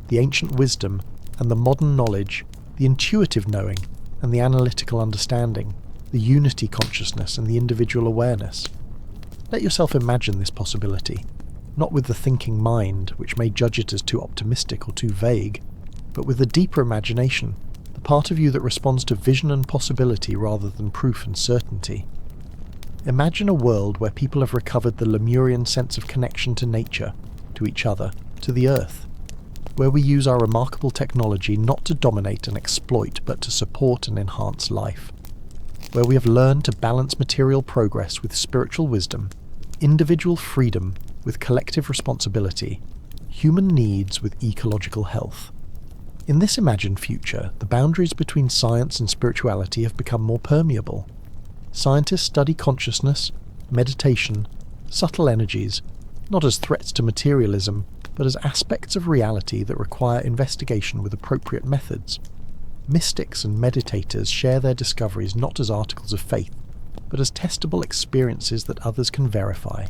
The ancient wisdom and the modern knowledge, the intuitive knowing and the analytical understanding, the unity consciousness and the individual awareness. Let yourself imagine this possibility, not with the thinking mind, which may judge it as too optimistic or too vague, but with the deeper imagination, the part of you that responds to vision and possibility rather than proof and certainty. Imagine a world where people have recovered the Lemurian sense of connection to nature, to each other, to the earth, where we use our remarkable technology not to dominate and exploit but to support and enhance life, where we have learned to balance material progress with spiritual wisdom, individual freedom with collective responsibility, human needs with ecological health. In this imagined future, the boundaries between science and spirituality have become more permeable. Scientists study consciousness, meditation, subtle energies, not as threats to materialism, but as aspects of reality that require investigation with appropriate methods. Mystics and meditators share their discoveries not as articles of faith, but as testable experiences that others can verify.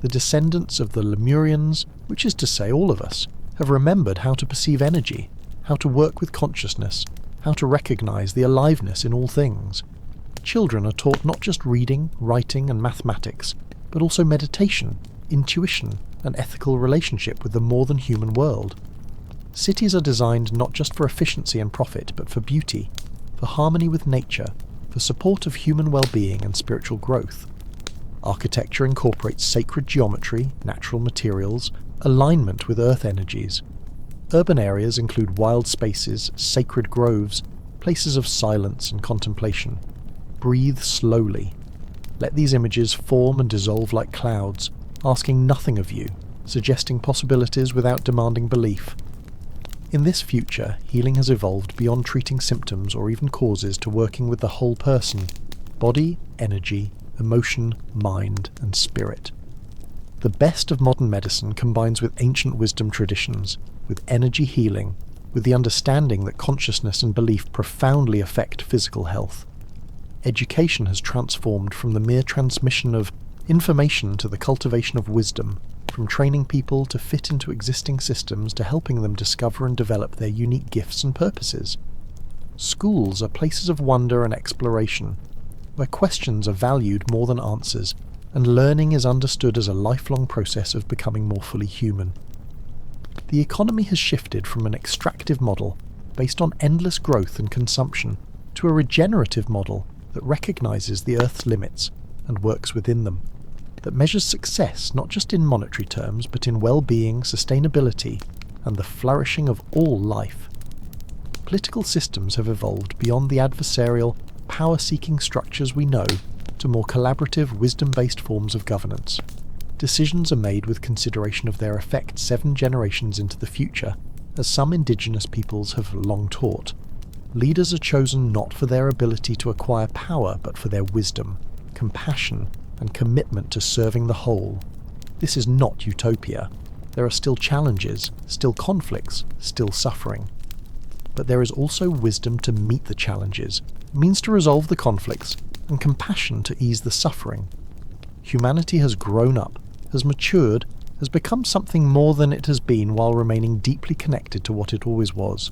The descendants of the Lemurians, which is to say all of us, have remembered how to perceive energy, how to work with consciousness, how to recognize the aliveness in all things. Children are taught not just reading, writing and mathematics, but also meditation, intuition, and ethical relationship with the more than human world. Cities are designed not just for efficiency and profit, but for beauty, for harmony with nature, for support of human well-being and spiritual growth. Architecture incorporates sacred geometry, natural materials, alignment with earth energies. Urban areas include wild spaces, sacred groves, places of silence and contemplation. Breathe slowly. Let these images form and dissolve like clouds, asking nothing of you, suggesting possibilities without demanding belief. In this future, healing has evolved beyond treating symptoms or even causes to working with the whole person: body, energy, emotion, mind, and spirit. The best of modern medicine combines with ancient wisdom traditions, with energy healing, with the understanding that consciousness and belief profoundly affect physical health. Education has transformed from the mere transmission of information to the cultivation of wisdom, from training people to fit into existing systems to helping them discover and develop their unique gifts and purposes. Schools are places of wonder and exploration, where questions are valued more than answers, and learning is understood as a lifelong process of becoming more fully human. The economy has shifted from an extractive model, based on endless growth and consumption, to a regenerative model that recognizes the Earth's limits and works within them, that measures success not just in monetary terms but in well-being, sustainability, and the flourishing of all life. Political systems have evolved beyond the adversarial, power-seeking structures we know to more collaborative, wisdom-based forms of governance. Decisions are made with consideration of their effect 7 generations into the future, as some indigenous peoples have long taught. Leaders are chosen not for their ability to acquire power but for their wisdom, compassion, and commitment to serving the whole. This is not utopia. There are still challenges, still conflicts, still suffering. But there is also wisdom to meet the challenges, means to resolve the conflicts, and compassion to ease the suffering. Humanity has grown up, has matured, has become something more than it has been while remaining deeply connected to what it always was.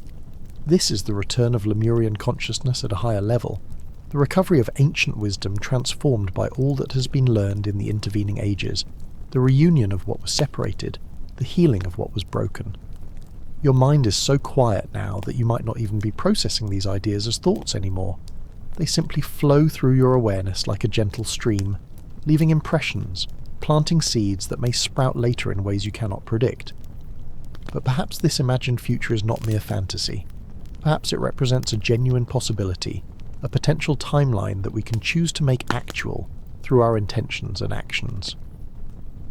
This is the return of Lemurian consciousness at a higher level, the recovery of ancient wisdom transformed by all that has been learned in the intervening ages, the reunion of what was separated, the healing of what was broken. Your mind is so quiet now that you might not even be processing these ideas as thoughts anymore. They simply flow through your awareness like a gentle stream, leaving impressions, planting seeds that may sprout later in ways you cannot predict. But perhaps this imagined future is not mere fantasy. Perhaps it represents a genuine possibility, a potential timeline that we can choose to make actual through our intentions and actions.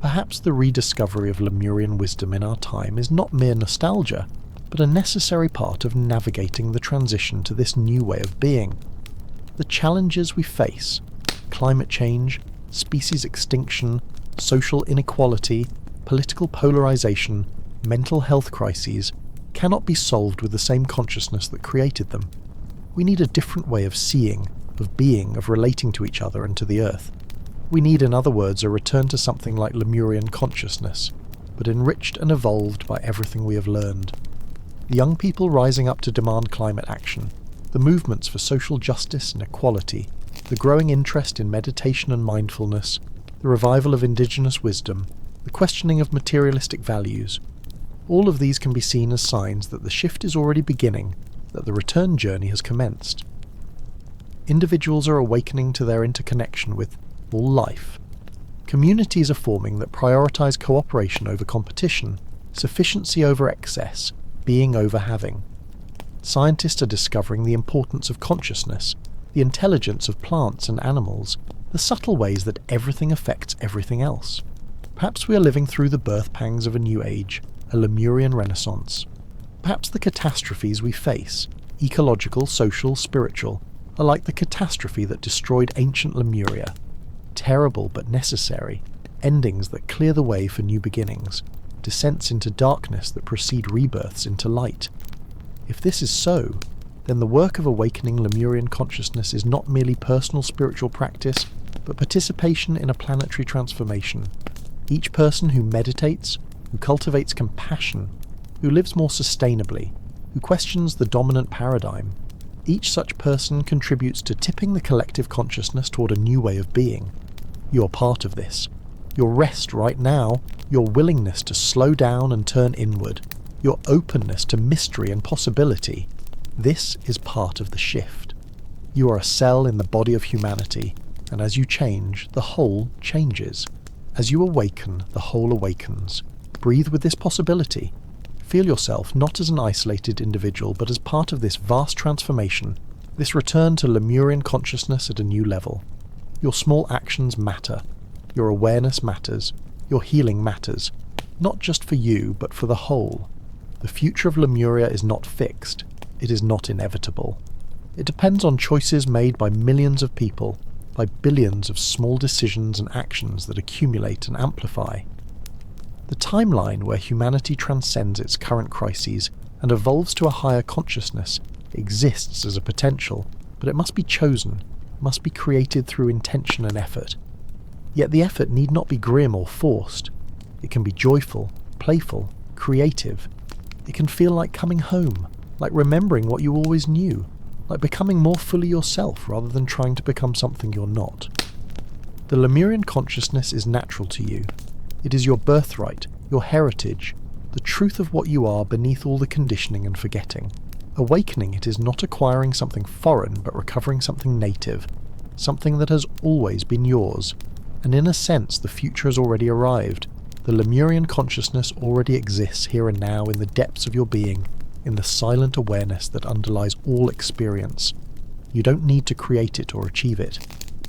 Perhaps the rediscovery of Lemurian wisdom in our time is not mere nostalgia, but a necessary part of navigating the transition to this new way of being. The challenges we face, climate change, species extinction, social inequality, political polarization, mental health crises, cannot be solved with the same consciousness that created them. We need a different way of seeing, of being, of relating to each other and to the earth. We need, in other words, a return to something like Lemurian consciousness, but enriched and evolved by everything we have learned. The young people rising up to demand climate action, the movements for social justice and equality, the growing interest in meditation and mindfulness, the revival of indigenous wisdom, the questioning of materialistic values. All of these can be seen as signs that the shift is already beginning, that the return journey has commenced. Individuals are awakening to their interconnection with all life. Communities are forming that prioritize cooperation over competition, sufficiency over excess, being over having. Scientists are discovering the importance of consciousness, the intelligence of plants and animals, the subtle ways that everything affects everything else. Perhaps we are living through the birth pangs of a new age, a Lemurian renaissance. Perhaps the catastrophes we face, ecological, social, spiritual, are like the catastrophe that destroyed ancient Lemuria. Terrible but necessary, endings that clear the way for new beginnings, descents into darkness that precede rebirths into light. If this is so, then the work of awakening Lemurian consciousness is not merely personal spiritual practice, but participation in a planetary transformation. Each person who meditates, who cultivates compassion, who lives more sustainably, who questions the dominant paradigm, each such person contributes to tipping the collective consciousness toward a new way of being. You're part of this. Your rest right now, your willingness to slow down and turn inward, your openness to mystery and possibility, this is part of the shift. You are a cell in the body of humanity, and as you change, the whole changes. As you awaken, the whole awakens. Breathe with this possibility. Feel yourself not as an isolated individual, but as part of this vast transformation, this return to Lemurian consciousness at a new level. Your small actions matter. Your awareness matters. Your healing matters. Not just for you, but for the whole. The future of Lemuria is not fixed. It is not inevitable. It depends on choices made by millions of people, by billions of small decisions and actions that accumulate and amplify. The timeline where humanity transcends its current crises and evolves to a higher consciousness exists as a potential, but it must be chosen, must be created through intention and effort. Yet the effort need not be grim or forced. It can be joyful, playful, creative. It can feel like coming home, like remembering what you always knew, like becoming more fully yourself rather than trying to become something you're not. The Lemurian consciousness is natural to you. It is your birthright, your heritage, the truth of what you are beneath all the conditioning and forgetting. Awakening it is not acquiring something foreign, but recovering something native, something that has always been yours. And in a sense, the future has already arrived. The Lemurian consciousness already exists here and now in the depths of your being, in the silent awareness that underlies all experience. You don't need to create it or achieve it.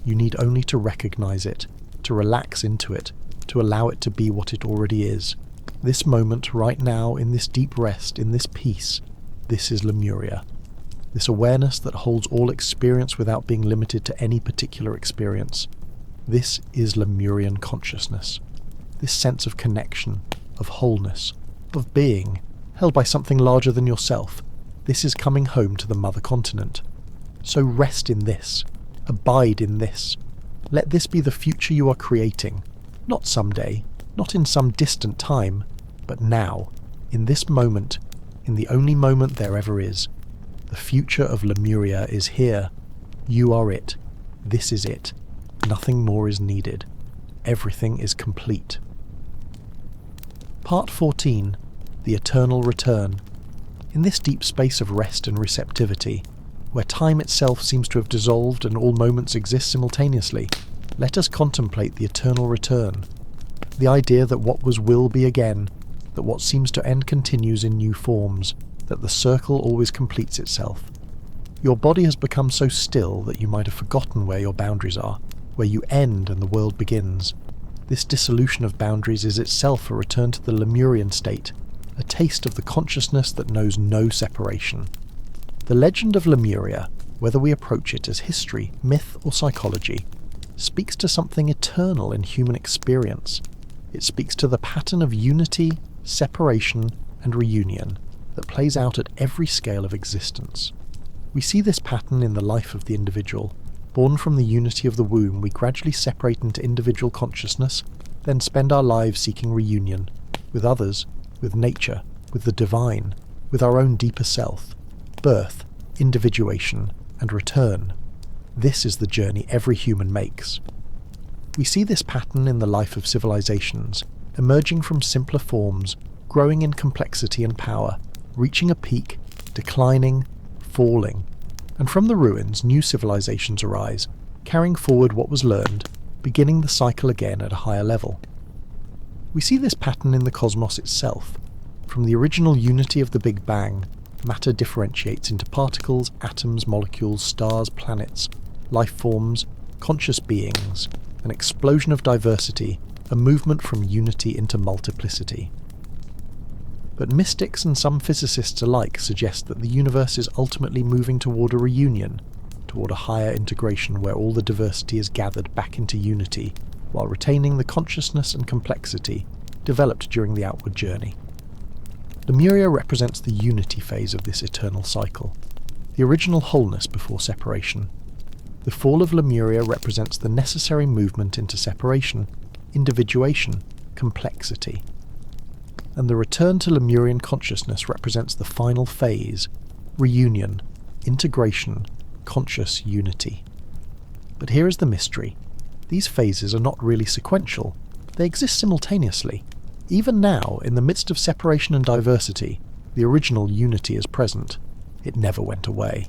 You need only to recognize it, to relax into it, to allow it to be what it already is. This moment, right now, in this deep rest, in this peace, this is Lemuria. This awareness that holds all experience without being limited to any particular experience. This is Lemurian consciousness. This sense of connection, of wholeness, of being, held by something larger than yourself. This is coming home to the mother continent. So rest in this. Abide in this. Let this be the future you are creating. Not someday, not in some distant time, but now, in this moment, in the only moment there ever is. The future of Lemuria is here. You are it. This is it. Nothing more is needed. Everything is complete. Part 14. The Eternal Return. In this deep space of rest and receptivity, where time itself seems to have dissolved and all moments exist simultaneously, let us contemplate the eternal return. The idea that what was will be again, that what seems to end continues in new forms, that the circle always completes itself. Your body has become so still that you might have forgotten where your boundaries are, where you end and the world begins. This dissolution of boundaries is itself a return to the Lemurian state, a taste of the consciousness that knows no separation. The legend of Lemuria, whether we approach it as history, myth, or psychology, speaks to something eternal in human experience. It speaks to the pattern of unity, separation, and reunion that plays out at every scale of existence. We see this pattern in the life of the individual. Born from the unity of the womb, we gradually separate into individual consciousness, then spend our lives seeking reunion, with others, with nature, with the divine, with our own deeper self. Birth, individuation, and return. This is the journey every human makes. We see this pattern in the life of civilizations, emerging from simpler forms, growing in complexity and power, reaching a peak, declining, falling, and from the ruins new civilizations arise, carrying forward what was learned, beginning the cycle again at a higher level. We see this pattern in the cosmos itself. From the original unity of the Big Bang, matter differentiates into particles, atoms, molecules, stars, planets, life forms, conscious beings, an explosion of diversity, a movement from unity into multiplicity. But mystics and some physicists alike suggest that the universe is ultimately moving toward a reunion, toward a higher integration where all the diversity is gathered back into unity, while retaining the consciousness and complexity developed during the outward journey. Lemuria represents the unity phase of this eternal cycle, the original wholeness before separation. The fall of Lemuria represents the necessary movement into separation, individuation, complexity. And the return to Lemurian consciousness represents the final phase, reunion, integration, conscious unity. But here is the mystery. These phases are not really sequential. They exist simultaneously. Even now, in the midst of separation and diversity, the original unity is present. It never went away.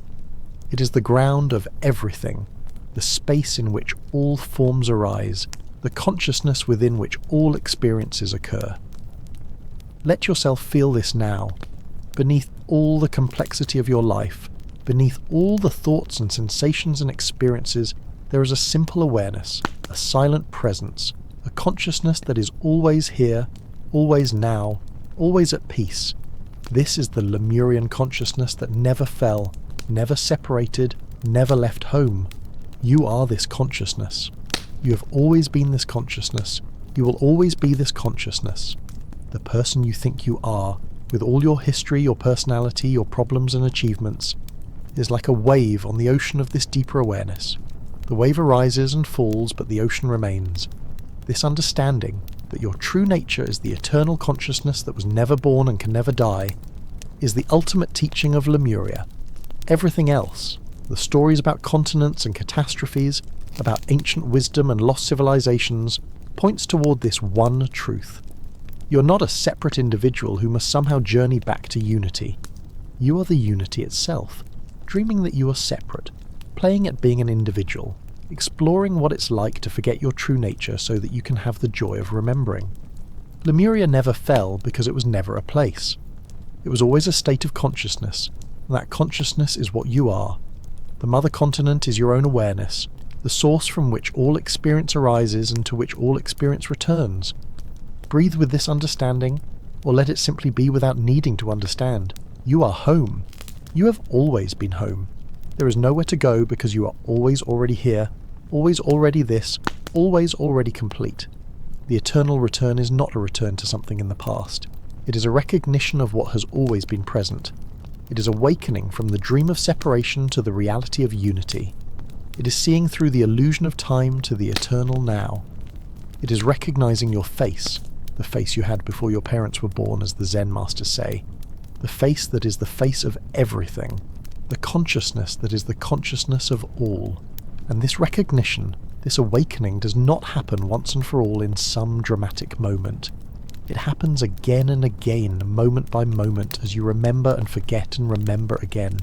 It is the ground of everything, the space in which all forms arise, the consciousness within which all experiences occur. Let yourself feel this now. Beneath all the complexity of your life, beneath all the thoughts and sensations and experiences, there is a simple awareness, a silent presence, a consciousness that is always here, always now, always at peace. This is the Lemurian consciousness that never fell, never separated, never left home. You are this consciousness. You have always been this consciousness. You will always be this consciousness. The person you think you are, with all your history, your personality, your problems and achievements, is like a wave on the ocean of this deeper awareness. The wave arises and falls, but the ocean remains. This understanding that your true nature is the eternal consciousness that was never born and can never die, is the ultimate teaching of Lemuria. Everything else, the stories about continents and catastrophes, about ancient wisdom and lost civilizations, points toward this one truth. You're not a separate individual who must somehow journey back to unity. You are the unity itself, dreaming that you are separate, playing at being an individual, exploring what it's like to forget your true nature so that you can have the joy of remembering. Lemuria never fell because it was never a place. It was always a state of consciousness, and that consciousness is what you are. The mother continent is your own awareness, the source from which all experience arises and to which all experience returns. Breathe with this understanding, or let it simply be without needing to understand. You are home. You have always been home. There is nowhere to go because you are always already here, always already this, always already complete. The eternal return is not a return to something in the past. It is a recognition of what has always been present. It is awakening from the dream of separation to the reality of unity. It is seeing through the illusion of time to the eternal now. It is recognizing your face, the face you had before your parents were born, as the Zen masters say, the face that is the face of everything, the consciousness that is the consciousness of all. And this recognition, this awakening, does not happen once and for all in some dramatic moment. It happens again and again, moment by moment, as you remember and forget and remember again.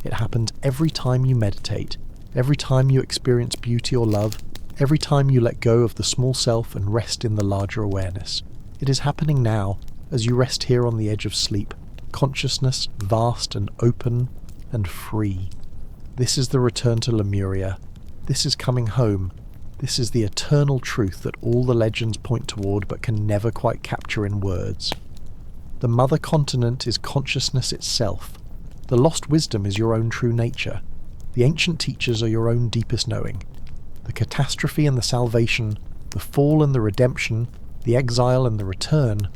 It happens every time you meditate, every time you experience beauty or love, every time you let go of the small self and rest in the larger awareness. It is happening now, as you rest here on the edge of sleep, consciousness vast and open and free. This is the return to Lemuria. This is coming home. This is the eternal truth that all the legends point toward but can never quite capture in words. The mother continent is consciousness itself. The lost wisdom is your own true nature. The ancient teachers are your own deepest knowing. The catastrophe and the salvation, the fall and the redemption, the exile and the return,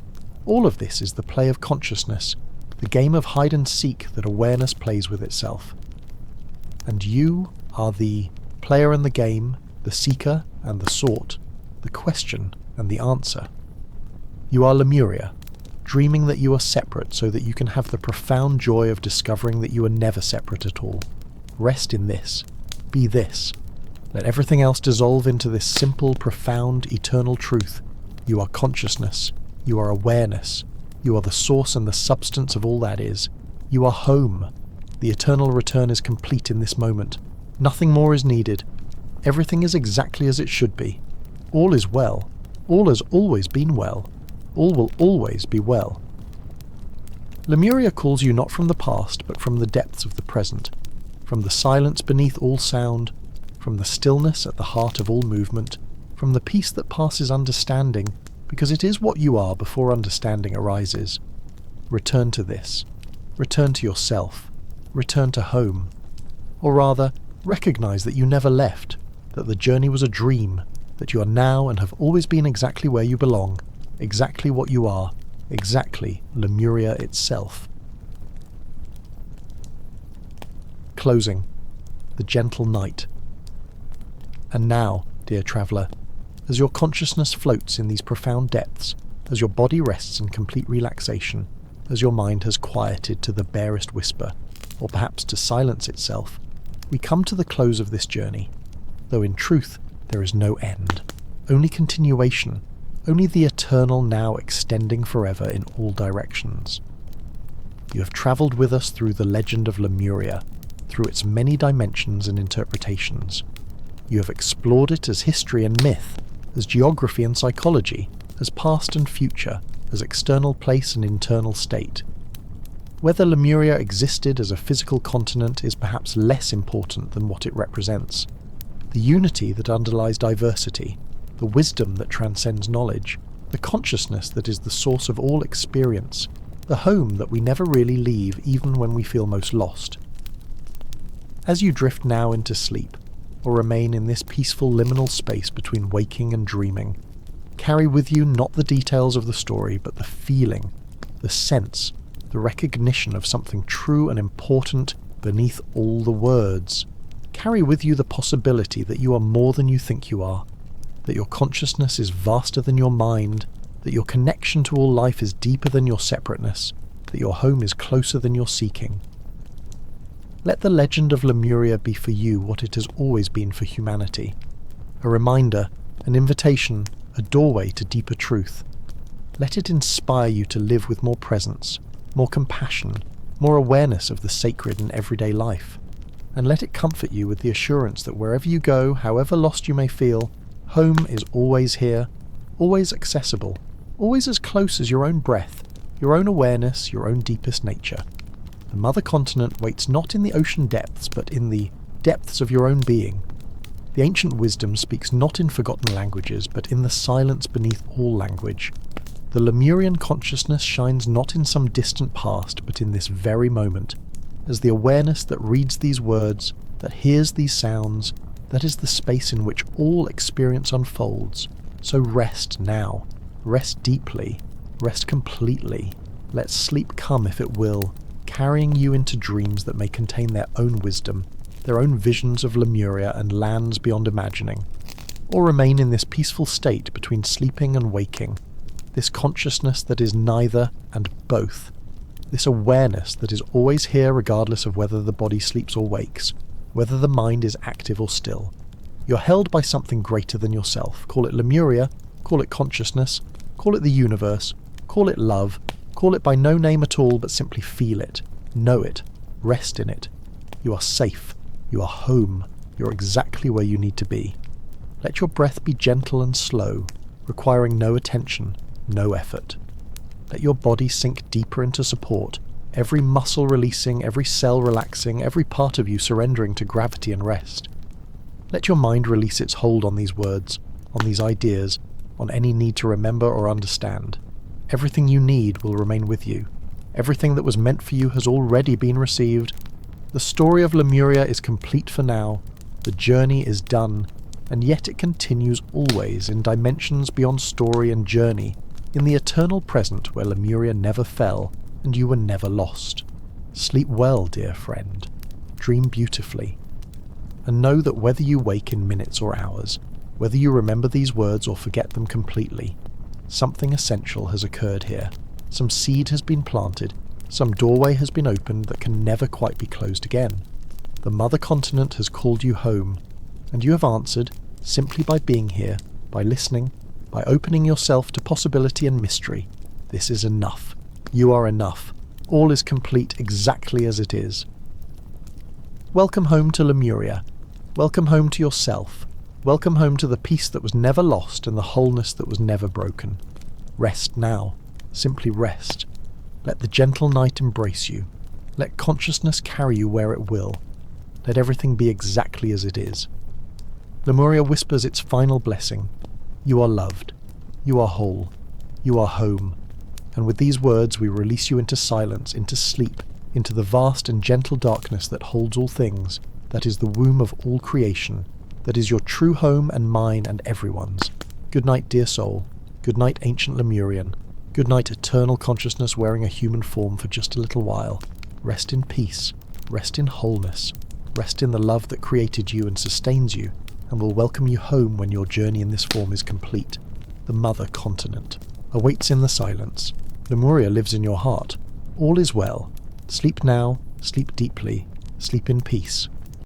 all of this is the play of consciousness, the game of hide and seek that awareness plays with itself. And you are the player in the game, the seeker and the sought, the question and the answer. You are Lemuria, dreaming that you are separate so that you can have the profound joy of discovering that you are never separate at all. Rest in this. Be this. Let everything else dissolve into this simple, profound, eternal truth. You are consciousness. You are awareness. You are the source and the substance of all that is. You are home. The eternal return is complete in this moment. Nothing more is needed. Everything is exactly as it should be. All is well. All has always been well. All will always be well. Lemuria calls you not from the past, but from the depths of the present, from the silence beneath all sound, from the stillness at the heart of all movement, from the peace that passes understanding, because it is what you are before understanding arises. Return to this. Return to yourself. Return to home. Or rather, recognize that you never left, that the journey was a dream, that you are now and have always been exactly where you belong, exactly what you are, exactly Lemuria itself. Closing. The gentle night. And now, dear traveller, as your consciousness floats in these profound depths, as your body rests in complete relaxation, as your mind has quieted to the barest whisper, or perhaps to silence itself, we come to the close of this journey, though in truth there is no end, only continuation, only the eternal now extending forever in all directions. You have travelled with us through the legend of Lemuria, through its many dimensions and interpretations. You have explored it as history and myth, as geography and psychology, as past and future, as external place and internal state. Whether Lemuria existed as a physical continent is perhaps less important than what it represents. The unity that underlies diversity, the wisdom that transcends knowledge, the consciousness that is the source of all experience, the home that we never really leave even when we feel most lost. As you drift now into sleep, or remain in this peaceful liminal space between waking and dreaming, carry with you not the details of the story, but the feeling, the sense, the recognition of something true and important beneath all the words. Carry with you the possibility that you are more than you think you are, that your consciousness is vaster than your mind, that your connection to all life is deeper than your separateness, that your home is closer than your seeking. Let the legend of Lemuria be for you what it has always been for humanity, a reminder, an invitation, a doorway to deeper truth. Let it inspire you to live with more presence, more compassion, more awareness of the sacred in everyday life. And let it comfort you with the assurance that wherever you go, however lost you may feel, home is always here, always accessible, always as close as your own breath, your own awareness, your own deepest nature. The mother continent waits not in the ocean depths, but in the depths of your own being. The ancient wisdom speaks not in forgotten languages, but in the silence beneath all language. The Lemurian consciousness shines not in some distant past, but in this very moment, as the awareness that reads these words, that hears these sounds, that is the space in which all experience unfolds. So rest now, rest deeply, rest completely. Let sleep come if it will, carrying you into dreams that may contain their own wisdom, their own visions of Lemuria and lands beyond imagining. Or remain in this peaceful state between sleeping and waking, this consciousness that is neither and both, this awareness that is always here regardless of whether the body sleeps or wakes, whether the mind is active or still. You're held by something greater than yourself. Call it Lemuria, call it consciousness, call it the universe, call it love, call it by no name at all, but simply feel it, know it, rest in it. You are safe, you are home, you're exactly where you need to be. Let your breath be gentle and slow, requiring no attention, no effort. Let your body sink deeper into support, every muscle releasing, every cell relaxing, every part of you surrendering to gravity and rest. Let your mind release its hold on these words, on these ideas, on any need to remember or understand. Everything you need will remain with you. Everything that was meant for you has already been received. The story of Lemuria is complete for now. The journey is done, and yet it continues always in dimensions beyond story and journey, in the eternal present where Lemuria never fell and you were never lost. Sleep well, dear friend. Dream beautifully. And know that whether you wake in minutes or hours, whether you remember these words or forget them completely, something essential has occurred here. Some seed has been planted, some doorway has been opened that can never quite be closed again. The mother continent has called you home, and you have answered simply by being here, by listening, by opening yourself to possibility and mystery. This is enough. You are enough. All is complete exactly as it is. Welcome home to Lemuria. Welcome home to yourself. Welcome home to the peace that was never lost and the wholeness that was never broken. Rest now. Simply rest. Let the gentle night embrace you. Let consciousness carry you where it will. Let everything be exactly as it is. Lemuria whispers its final blessing. You are loved. You are whole. You are home. And with these words we release you into silence, into sleep, into the vast and gentle darkness that holds all things, that is the womb of all creation, that is your true home and mine and everyone's. Good night, dear soul. Good night, ancient Lemurian. Good night, eternal consciousness wearing a human form for just a little while. Rest in peace. Rest in wholeness. Rest in the love that created you and sustains you, and will welcome you home when your journey in this form is complete. The mother continent awaits in the silence. Lemuria lives in your heart. All is well. Sleep now, sleep deeply, sleep in peace.